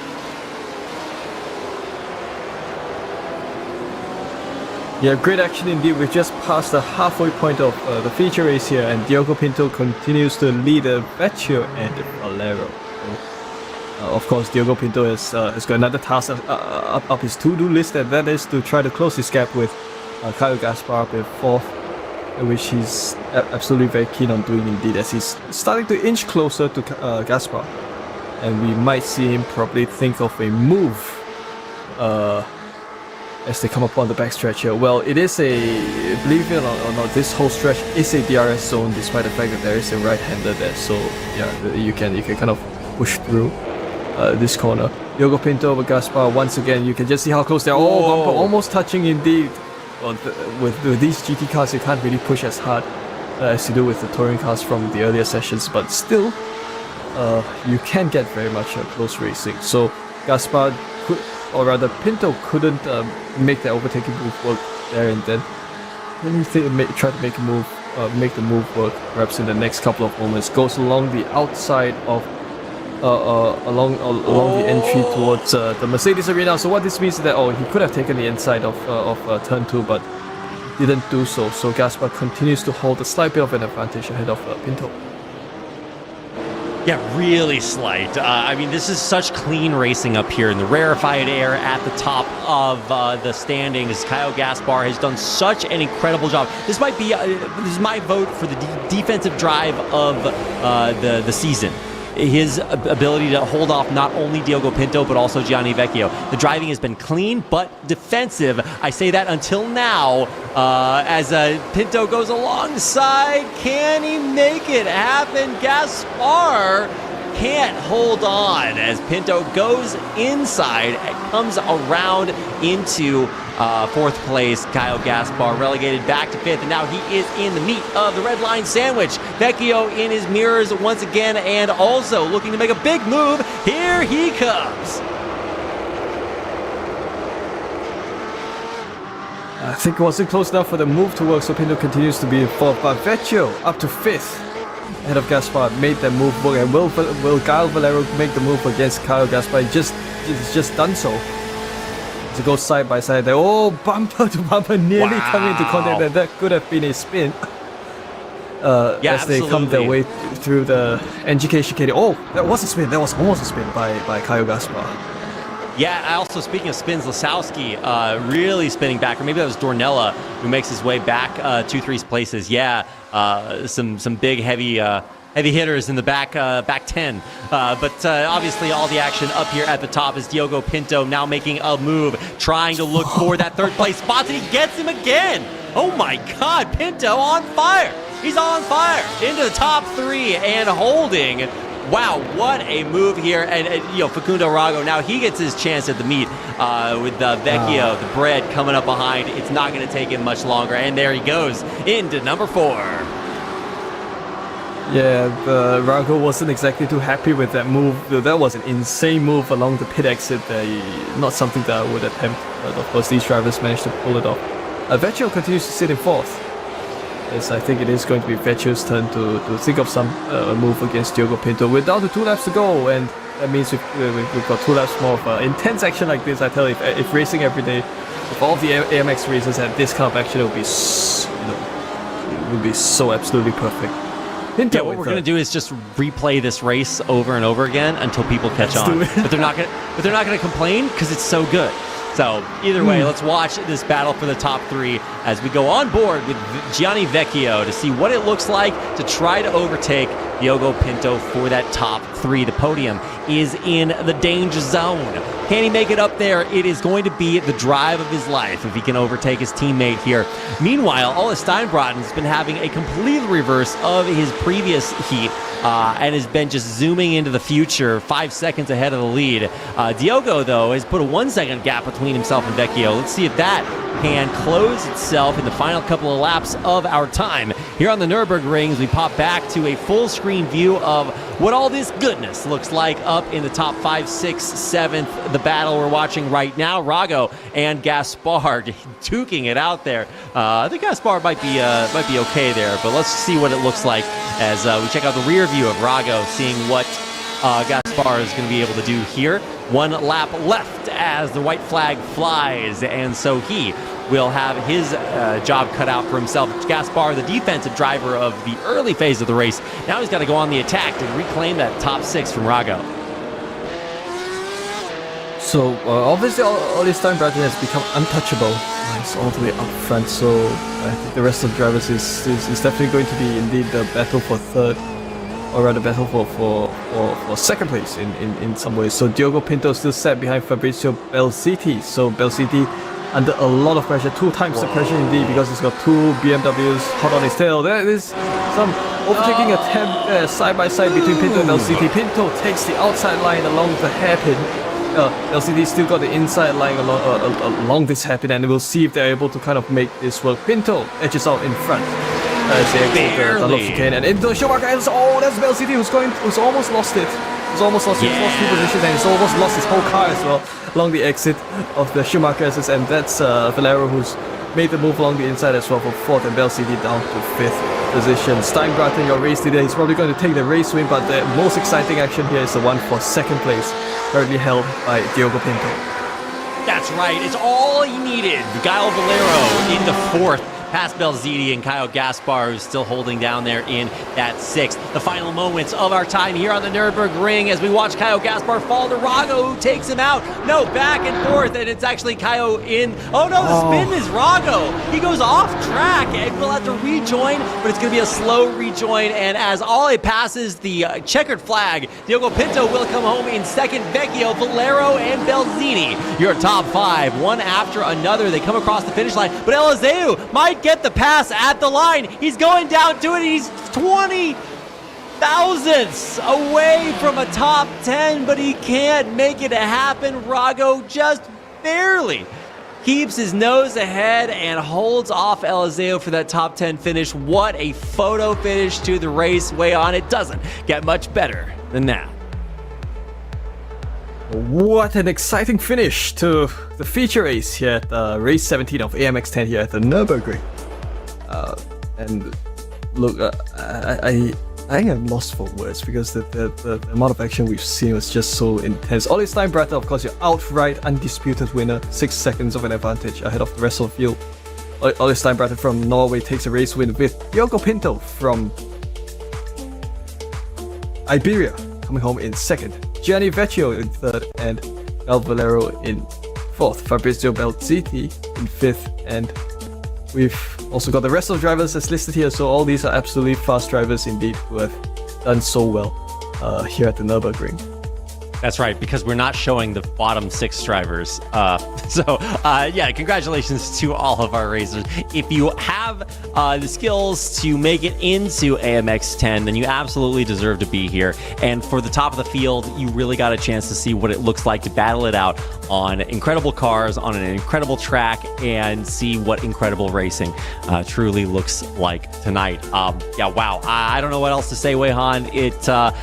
Yeah, great action indeed. We've just passed the halfway point of the feature race here, and Diogo Pinto continues to lead Vecchio and Valero. Of course, Diogo Pinto has got another task up his to-do list, and that is to try to close his gap with Kyle Gaspar up in 4th, which he's absolutely very keen on doing indeed, as he's starting to inch closer to Gaspar. And we might see him probably think of a move as they come upon the backstretch here. Well, it is believe it or not, this whole stretch is a DRS zone, despite the fact that there is a right-hander there. So yeah, you can kind of push through this corner. Diogo Pinto over Gaspar once again. You can just see how close they are. Oh, bumper almost touching indeed. Well, with these GT cars, you can't really push as hard as you do with the touring cars from the earlier sessions, but still, you can get very much close racing. So Gaspar could, or rather Pinto couldn't make the overtaking move work there and then. Let me try to make the move work perhaps in the next couple of moments. Goes along the outside of along the entry towards the Mercedes arena. So what this means is that he could have taken the inside of turn 2, but didn't do so. So Gaspar continues to hold a slight bit of an advantage ahead of Pinto. Yeah, really slight. I mean, this is such clean racing up here in the rarefied air at the top of the standings. Kyle Gaspar has done such an incredible job. This might be this is my vote for the defensive drive of the season. His ability to hold off not only Diogo Pinto, but also Gianni Vecchio. The driving has been clean, but defensive. I say that until now, as Pinto goes alongside. Can he make it happen? Gaspar can't hold on as Pinto goes inside and comes around into 4th place. Kyle Gaspar relegated back to 5th, and now he is in the meat of the red line sandwich. Vecchio in his mirrors once again, and also looking to make a big move. Here he comes. I think it wasn't close enough for the move to work, so Pinto continues to be in 4th, but Vecchio up to 5th. Ahead of Gaspar, made that move work, and will Kyle Valero make the move against Kyle Gaspar? He's just done so. To go side by side there. Oh, bumper to bumper, nearly coming into contact, and that could have been a spin. As absolutely. They come their way through the NGK chicane. Oh, that was a spin. That was almost a spin by Kyle Gaspar. Yeah, also speaking of spins, Lasowski really spinning back, or maybe that was Dornella who makes his way back 2-3 places. Yeah, some big heavy hitters in the back 10. But obviously all the action up here at the top is Diogo Pinto now making a move, trying to look for that 3rd place spot, and he gets him again. Oh my God, Pinto on fire. He's on fire into the top 3 and holding. Wow, what a move here. And Facundo Arago, now he gets his chance at the meet with Vecchio, the bread coming up behind. It's not going to take him much longer. And there he goes into number 4. Yeah, Arago wasn't exactly too happy with that move. That was an insane move along the pit exit. Not something that I would attempt. But of course, these drivers managed to pull it off. Vecchio continues to sit in 4th. Yes, I think it is going to be Vecchio's turn to think of some move against Diogo Pinto. We're down to 2 laps to go, and that means we've got 2 laps more of intense action like this. I tell you, if racing every day, if all of the AMX races had this kind of action, it would be so absolutely perfect. Pinto, yeah, what we're gonna do is just replay this race over and over again until people catch on. But they're not gonna complain because it's so good. So either way, let's watch this battle for the top 3 as we go on board with Gianni Vecchio to see what it looks like to try to overtake Diogo Pinto for that top 3. The podium is in the danger zone. Can he make it up there? It is going to be the drive of his life if he can overtake his teammate here. Meanwhile, Ole Steinbratten's been having a complete reverse of his previous heat and has been just zooming into the future, 5 seconds ahead of the lead. Diogo, though, has put a 1 second gap between himself and Vecchio. Let's see if that can close itself in the final couple of laps of our time. Here on the Nürburgring, we pop back to a full screen view of what all this goodness looks like up in the top 5, 6, 7th. The battle we're watching right now, Rago and Gaspar duking it out there. I think Gaspar might be okay there, but let's see what it looks like as we check out the rear view of Rago, seeing what Gaspar is going to be able to do here. 1 lap left as the white flag flies, and so he will have his job cut out for himself. Gaspar, the defensive driver of the early phase of the race, now he's got to go on the attack to reclaim that top 6 from Rago. So obviously all this time Bratton has become untouchable. He's all the way up front, so I think the rest of the drivers is definitely going to be indeed the battle for third, or rather battle for second place in some ways. So Diogo Pinto still set behind Fabrizio Belziti. So Belziti under a lot of pressure, 2 times the pressure indeed, because he's got 2 BMWs hot on his tail. There is some overtaking attempt there, side by side between Pinto and Belziti. Pinto takes the outside line along the hairpin. LCD still got the inside line along this hairpin, and we'll see if they're able to kind of make this work. Pinto edges out in front as they exit the Dunlop chicane, and into Schumacher. That's Belziti who's almost lost it. He's almost lost 2 positions, and he's almost lost his whole car as well along the exit of the Schumachers, and that's Valero who's made the move along the inside as well for 4th, and Belziti down to 5th position. Steinbraten, your race leader, he's probably going to take the race win, but the most exciting action here is the one for 2nd place, currently held by Diogo Pinto. That's right, it's all he needed. Gael Valero into 4th, past Belziti and Kyle Gaspar, who's still holding down there in that 6th. The final moments of our time here on the Nürburgring as we watch Kyle Gaspar fall to Rago, who takes him out. No, back and forth, and it's actually Kyle in. Oh no, the spin is Rago. He goes off track, and we'll have to rejoin, but it's going to be a slow rejoin. And as Ole passes the checkered flag, Diogo Pinto will come home in 2nd. Vecchio, Valero, and Belziti, your top 5, one after another. They come across the finish line, but Eliseu might get the pass at the line. He's going down to it. He's 20 thousandths away from a top 10, but he can't make it happen. Rago just barely keeps his nose ahead and holds off Eliseu for that top 10 finish. What a photo finish to the race. Way on. It doesn't get much better than that. What an exciting finish to the feature race here at race 17 of AMX 10 here at the Nürburgring. And look, I am lost for words because the amount of action we've seen was just so intense. Ole Steinbrattel, of course, your outright undisputed winner, 6 seconds of an advantage ahead of the rest of the field. Ole Steinbrattel from Norway takes a race win with Diogo Pinto from Iberia coming home in 2nd. Gianni Vecchio in 3rd, and El Valero in 4th. Fabrizio Belziti in 5th, and we've also got the rest of the drivers as listed here, so all these are absolutely fast drivers indeed who have done so well here at the Nürburgring. That's right, because we're not showing the bottom 6 drivers. Yeah, congratulations to all of our racers. If you have the skills to make it into AMX 10, then you absolutely deserve to be here. And for the top of the field, you really got a chance to see what it looks like to battle it out on incredible cars, on an incredible track, and see what incredible racing truly looks like tonight. Yeah, wow. I don't know what else to say, Weihan.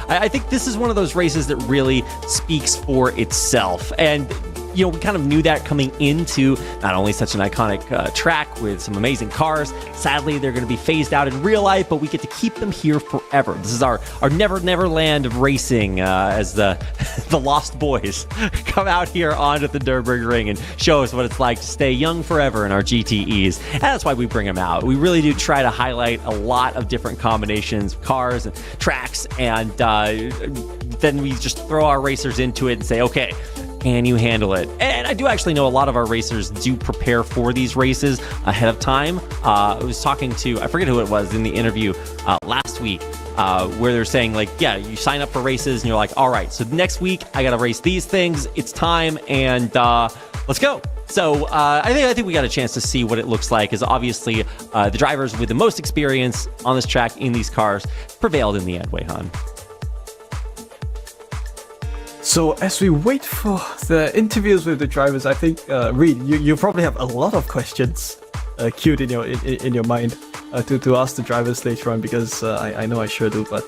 I think this is one of those races that really speaks for itself. And you know, we kind of knew that coming into not only such an iconic track with some amazing cars. Sadly, they're going to be phased out in real life, but we get to keep them here forever. This is our Never Land of racing as the Lost Boys come out here onto the Nürburgring and show us what it's like to stay young forever in our GTEs. And that's why we bring them out. We really do try to highlight a lot of different combinations of cars and tracks, and then we just throw our racers into it and say, okay, can you handle it? And I do actually know a lot of our racers do prepare for these races ahead of time. I was talking to, I forget who it was in the interview last week, where they're saying like, yeah, you sign up for races and you're like, all right, so next week I got to race these things. It's time, and let's go. So I think we got a chance to see what it looks like, as obviously the drivers with the most experience on this track in these cars prevailed in the end, Wei-Han. So as we wait for the interviews with the drivers, I think Reed, you probably have a lot of questions queued in your mind to ask the drivers later on, because I know I sure do, but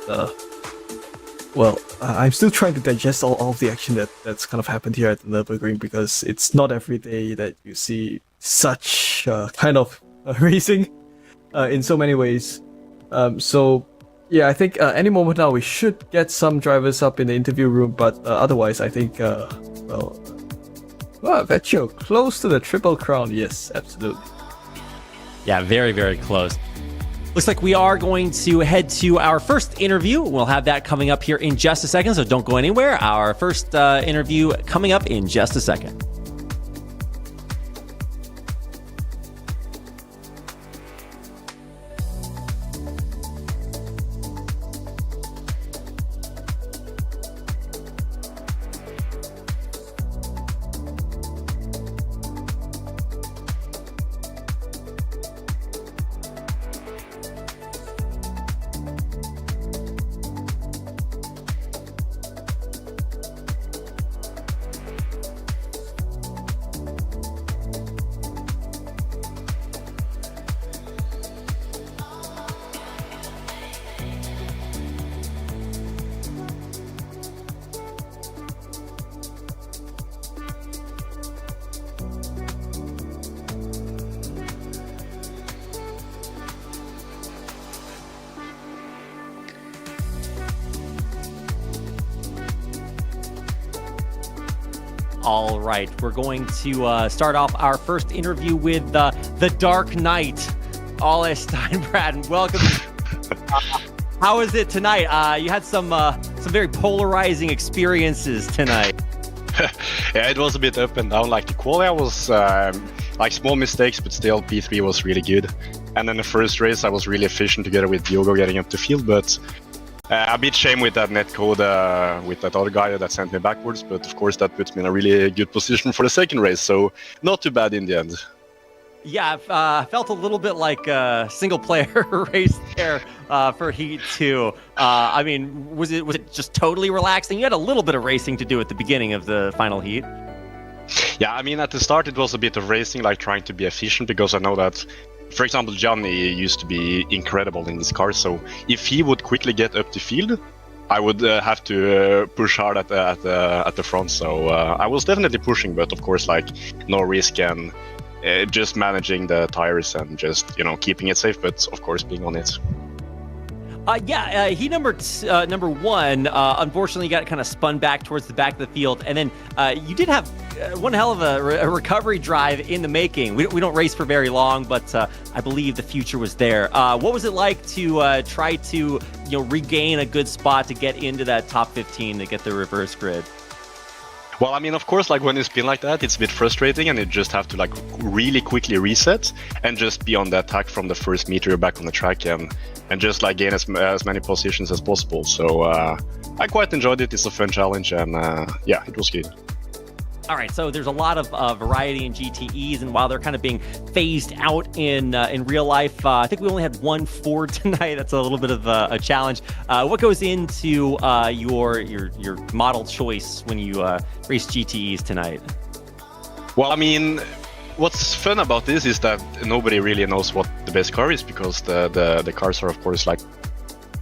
I'm still trying to digest all of the action that's kind of happened here at the Nürburgring, because it's not every day that you see such kind of racing in so many ways. So yeah, I think any moment now we should get some drivers up in the interview room, but otherwise I think, Vecchio, close to the Triple Crown, yes, absolutely. Yeah, very, very close. Looks like we are going to head to our first interview. We'll have that coming up here in just a second, so don't go anywhere. Our first interview coming up in just a second. All right, we're going to start off our first interview with the Dark Knight, Ole Steinbrad. Welcome. How is it tonight? You had some very polarizing experiences tonight. Yeah, it was a bit up and down. Like the quali was like small mistakes, but still P3 was really good. And then the first race, I was really efficient together with Diogo getting up the field, but a bit shame with that net code with that other guy that sent me backwards. But of course, that puts me in a really good position for the second race, so not too bad in the end. Yeah, I felt a little bit like a single-player race there for Heat 2. I mean, was it just totally relaxing? You had a little bit of racing to do at the beginning of the final heat. Yeah, I mean, at the start it was a bit of racing, like trying to be efficient, because I know that, for example, Gianni used to be incredible in this car, so if he would quickly get up the field, I would have to push hard at the front. So I was definitely pushing, but of course, like, no risk and just managing the tires and just, keeping it safe, but of course being on it. Heat number one, unfortunately got kind of spun back towards the back of the field, and then you did have one hell of a recovery drive in the making. We don't race for very long, but I believe the future was there. What was it like to try to regain a good spot to get into that top 15 to get the reverse grid? Well, I mean, of course, like when you spin like that, it's a bit frustrating, and you just have to like really quickly reset and just be on the attack from the first meter back on the track and just like gain as many positions as possible. So I quite enjoyed it. It's a fun challenge, and yeah, it was good. All right, so there's a lot of variety in GTEs, and while they're kind of being phased out in real life, I think we only had one Ford tonight. That's a little bit of a challenge. What goes into your model choice when you race GTEs tonight? Well, I mean, what's fun about this is that nobody really knows what the best car is, because the cars are, of course, like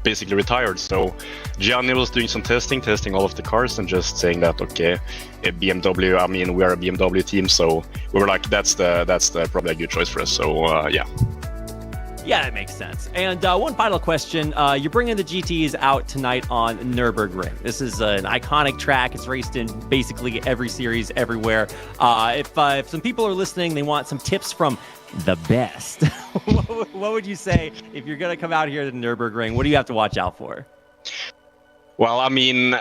basically retired. So Gianni was doing some testing all of the cars and just saying that, okay, BMW, I mean, we are a BMW team, so we were like, that's the probably a good choice for us. So yeah. Yeah, that makes sense. And one final question. You're bringing the GTs out tonight on Nürburgring. This is an iconic track. It's raced in basically every series, everywhere. If some people are listening, they want some tips from the best. What would you say if you're going to come out here to Nürburgring? What do you have to watch out for? Well, I mean,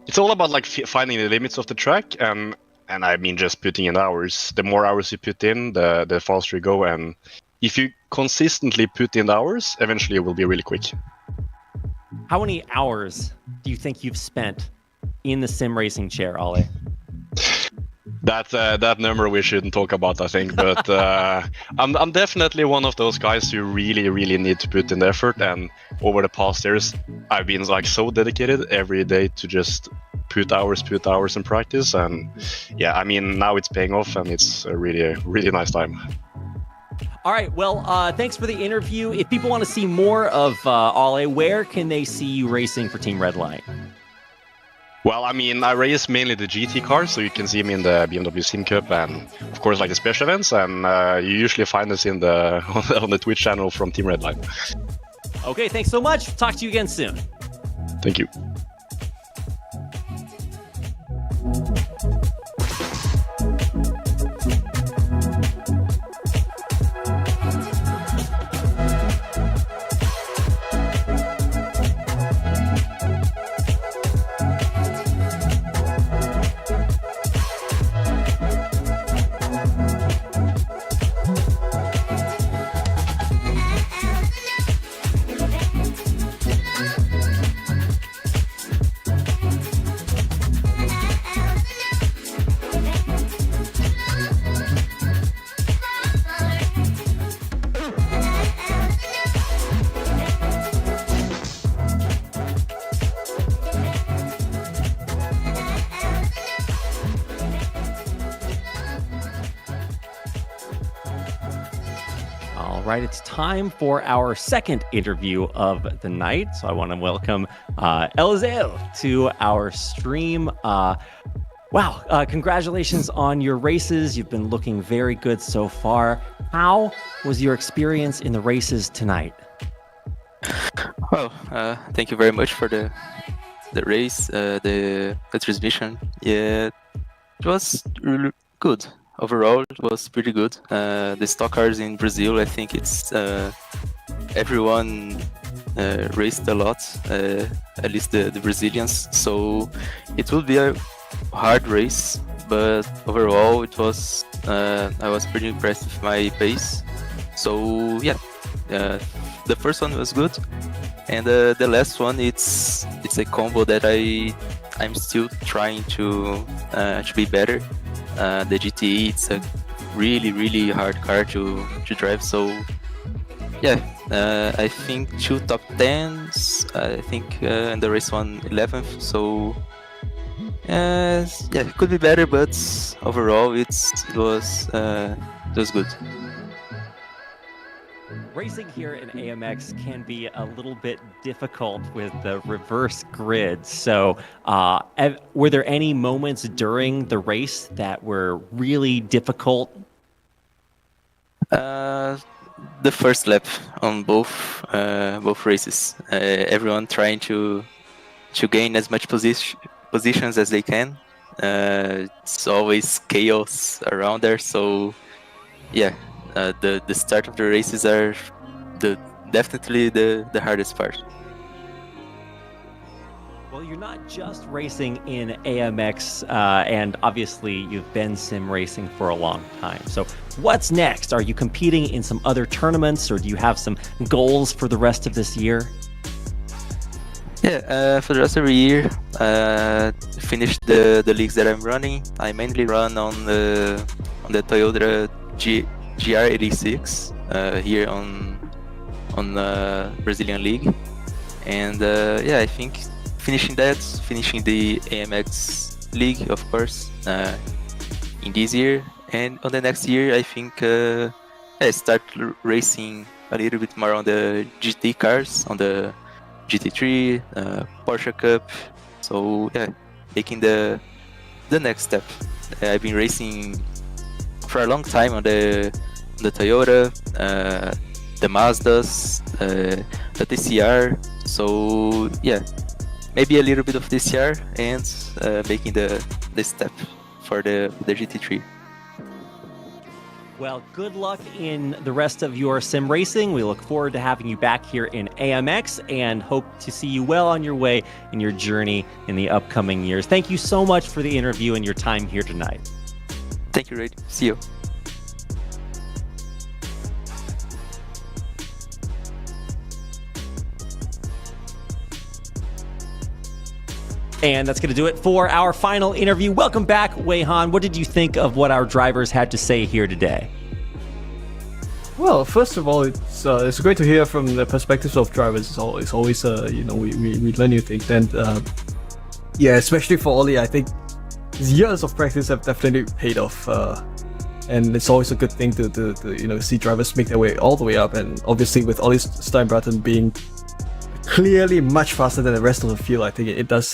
it's all about like finding the limits of the track, and I mean just putting in hours. The more hours you put in, the faster you go, and if you consistently put in the hours, eventually it will be really quick. how many hours do you think you've spent in the sim racing chair, Ollie? That number we shouldn't talk about, I think. But I'm definitely one of those guys who really need to put in the effort. And over the past years, I've been like so dedicated every day to just put hours in practice. And yeah, I mean, now it's paying off, and it's a really nice time. All right. Well, thanks for the interview. If people want to see more of Ollie, where can they see you racing for Team Redline? Well, I mean, I race mainly the GT cars, so you can see me in the BMW Sim Cup and, of course, like the special events. And you usually find us in on the Twitch channel from Team Redline. Okay, thanks so much. Talk to you again soon. Thank you. All right, it's time for our second interview of the night. So I want to welcome Eliseo to our stream. Wow, congratulations on your races. You've been looking very good so far. How was your experience in the races tonight? Well, thank you very much for the race, the transmission. Yeah, it was really good. Overall, it was pretty good. The stock cars in Brazil, I think it's everyone raced a lot, at least the Brazilians. So it will be a hard race, but overall it was. I was pretty impressed with my pace. So yeah, the first one was good, and the last one it's a combo that I'm still trying to be better. The GTE, it's a really hard car to drive. So yeah, I think 2 top 10s. I think in the race 11th. So yeah, it could be better, but overall it was good. Racing here in AMX can be a little bit difficult with the reverse grid. So were there any moments during the race that were really difficult? The first lap on both races, everyone trying to gain as much positions as they can. It's always chaos around there. So yeah. The start of the races are definitely the hardest part. Well, you're not just racing in AMX, and obviously you've been sim racing for a long time. So what's next? Are you competing in some other tournaments, or do you have some goals for the rest of this year? Yeah, for the rest of the year, finish the leagues that I'm running. I mainly run on the Toyota GR86 here on Brazilian League, and yeah, I think finishing the AMX League, of course, in this year, and on the next year, I think I start racing a little bit more on the GT cars, on the GT3, Porsche Cup. So yeah, taking the next step. I've been racing for a long time on the Toyota, the Mazdas, the TCR. So yeah, maybe a little bit of TCR and making the step for the GT3. Well, good luck in the rest of your sim racing. We look forward to having you back here in AMX and hope to see you well on your way in your journey in the upcoming years. Thank you so much for the interview and your time here tonight. Thank you, Ray. See you. And that's going to do it for our final interview. Welcome back, Wei Han. What did you think of what our drivers had to say here today? Well, first of all, it's great to hear from the perspectives of drivers. It's always we learn new things, and yeah, especially for Oli, I think his years of practice have definitely paid off, and it's always a good thing to see drivers make their way all the way up, and obviously with Oli Steinbraten being clearly much faster than the rest of the field, I think it does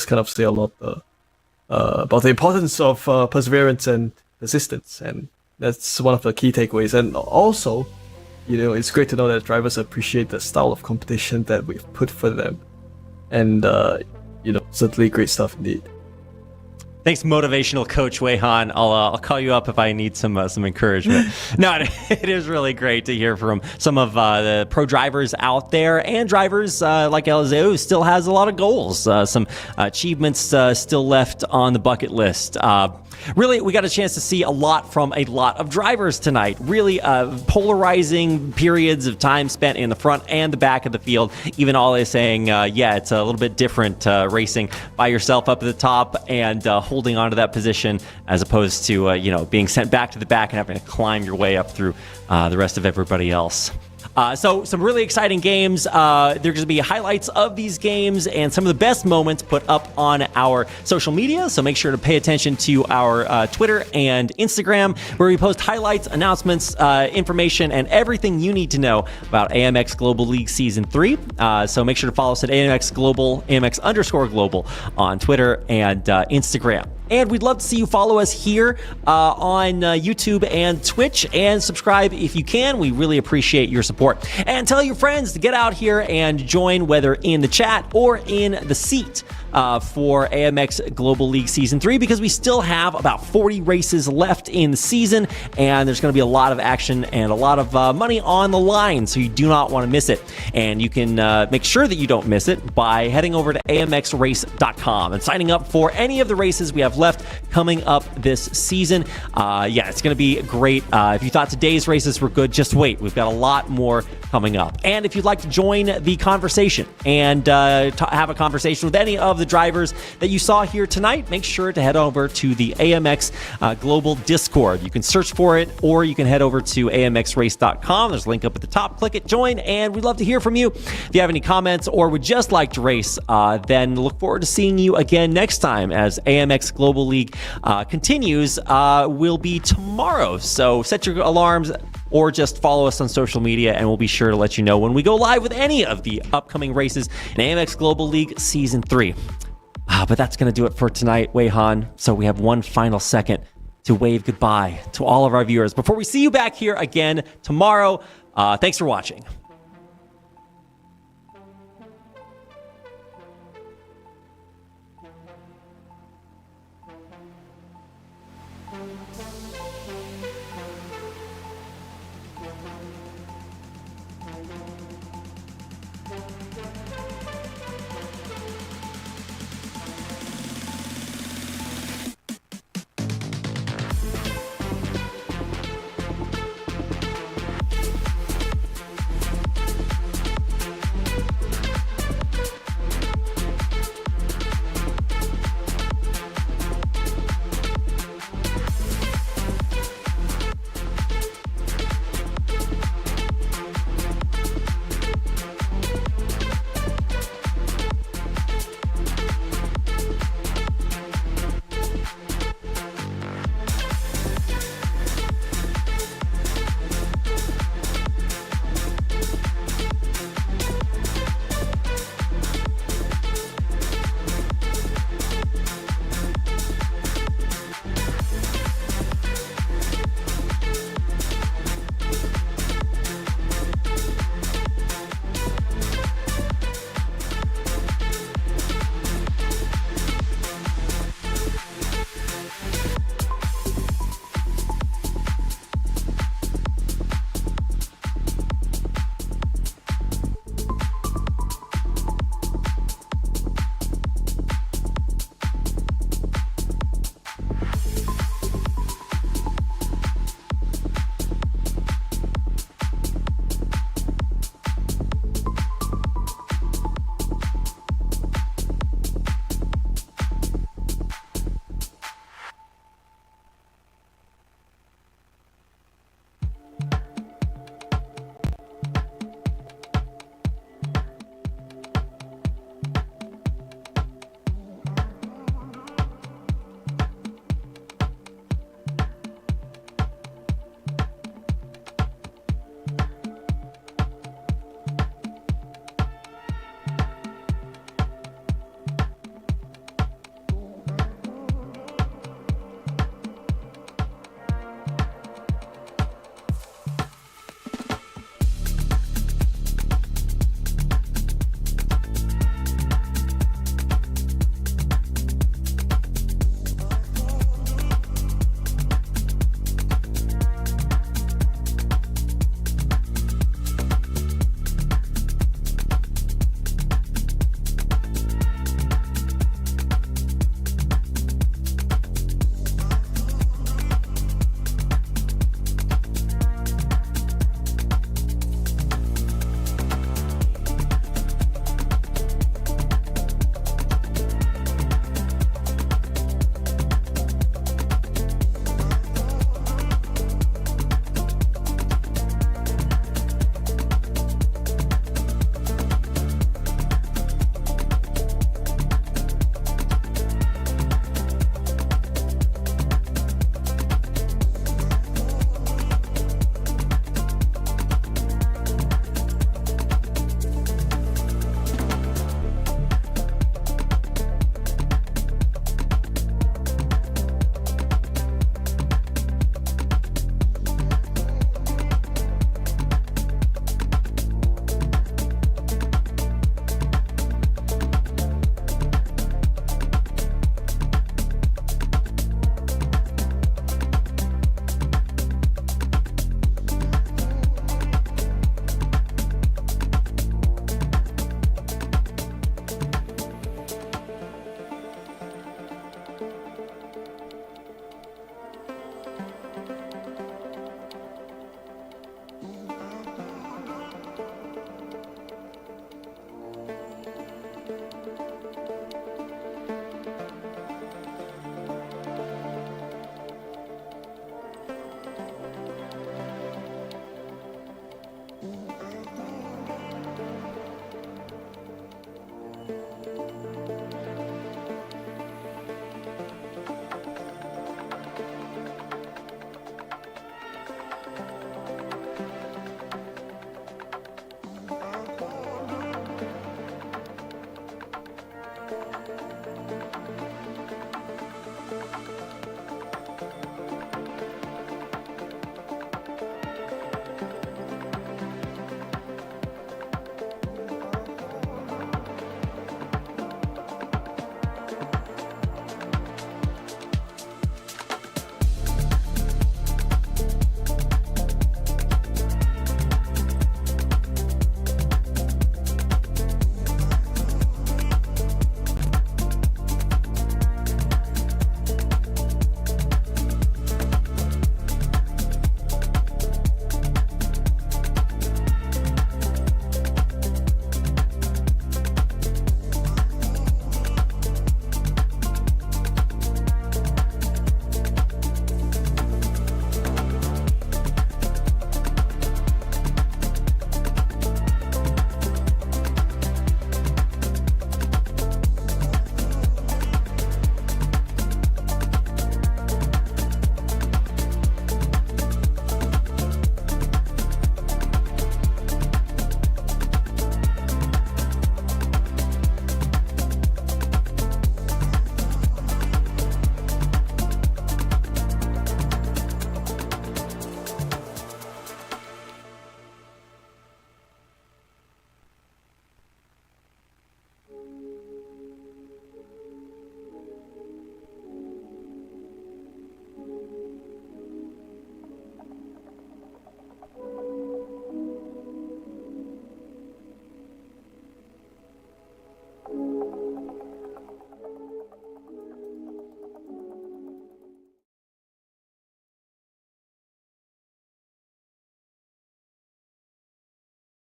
kind of say a lot about the importance of perseverance and persistence, and that's one of the key takeaways. And also, it's great to know that drivers appreciate the style of competition that we've put for them, and certainly great stuff indeed. Thanks, motivational coach Wei Han. I'll call you up if I need some encouragement. No, it is really great to hear from some of the pro drivers out there, and drivers like Eliseo, who still has a lot of goals, some achievements still left on the bucket list. Really, we got a chance to see a lot from a lot of drivers tonight. Really polarizing periods of time spent in the front and the back of the field. Even Ole saying, it's a little bit different racing by yourself up at the top and holding on to that position as opposed to, being sent back to the back and having to climb your way up through the rest of everybody else. So some really exciting games. There's going to be highlights of these games and some of the best moments put up on our social media. So make sure to pay attention to our Twitter and Instagram, where we post highlights, announcements, information, and everything you need to know about AMX Global League Season 3. So make sure to follow us at AMX_Global on Twitter and Instagram. And we'd love to see you follow us here on YouTube and Twitch, and subscribe if you can. We really appreciate your support. And tell your friends to get out here and join, whether in the chat or in the seat for AMX Global League Season 3, because we still have about 40 races left in the season, and there's going to be a lot of action and a lot of money on the line, so you do not want to miss it. And you can make sure that you don't miss it by heading over to amxrace.com and signing up for any of the races we have left coming up this season. It's going to be great. If you thought today's races were good, just wait. We've got a lot more coming up. And if you'd like to join the conversation and have a conversation with any of the drivers that you saw here tonight, make sure to head over to the AMX Global Discord. You can search for it, or you can head over to amxrace.com. There's a link up at the top. Click it, join, and we'd love to hear from you. If you have any comments or would just like to race, then look forward to seeing you again next time as AMX Global League continues. Will be tomorrow. So set your alarms or just follow us on social media, and we'll be sure to let you know when we go live with any of the upcoming races in AMX Global League Season 3. But that's going to do it for tonight, Wei Han. So we have one final second to wave goodbye to all of our viewers before we see you back here again tomorrow. Thanks for watching.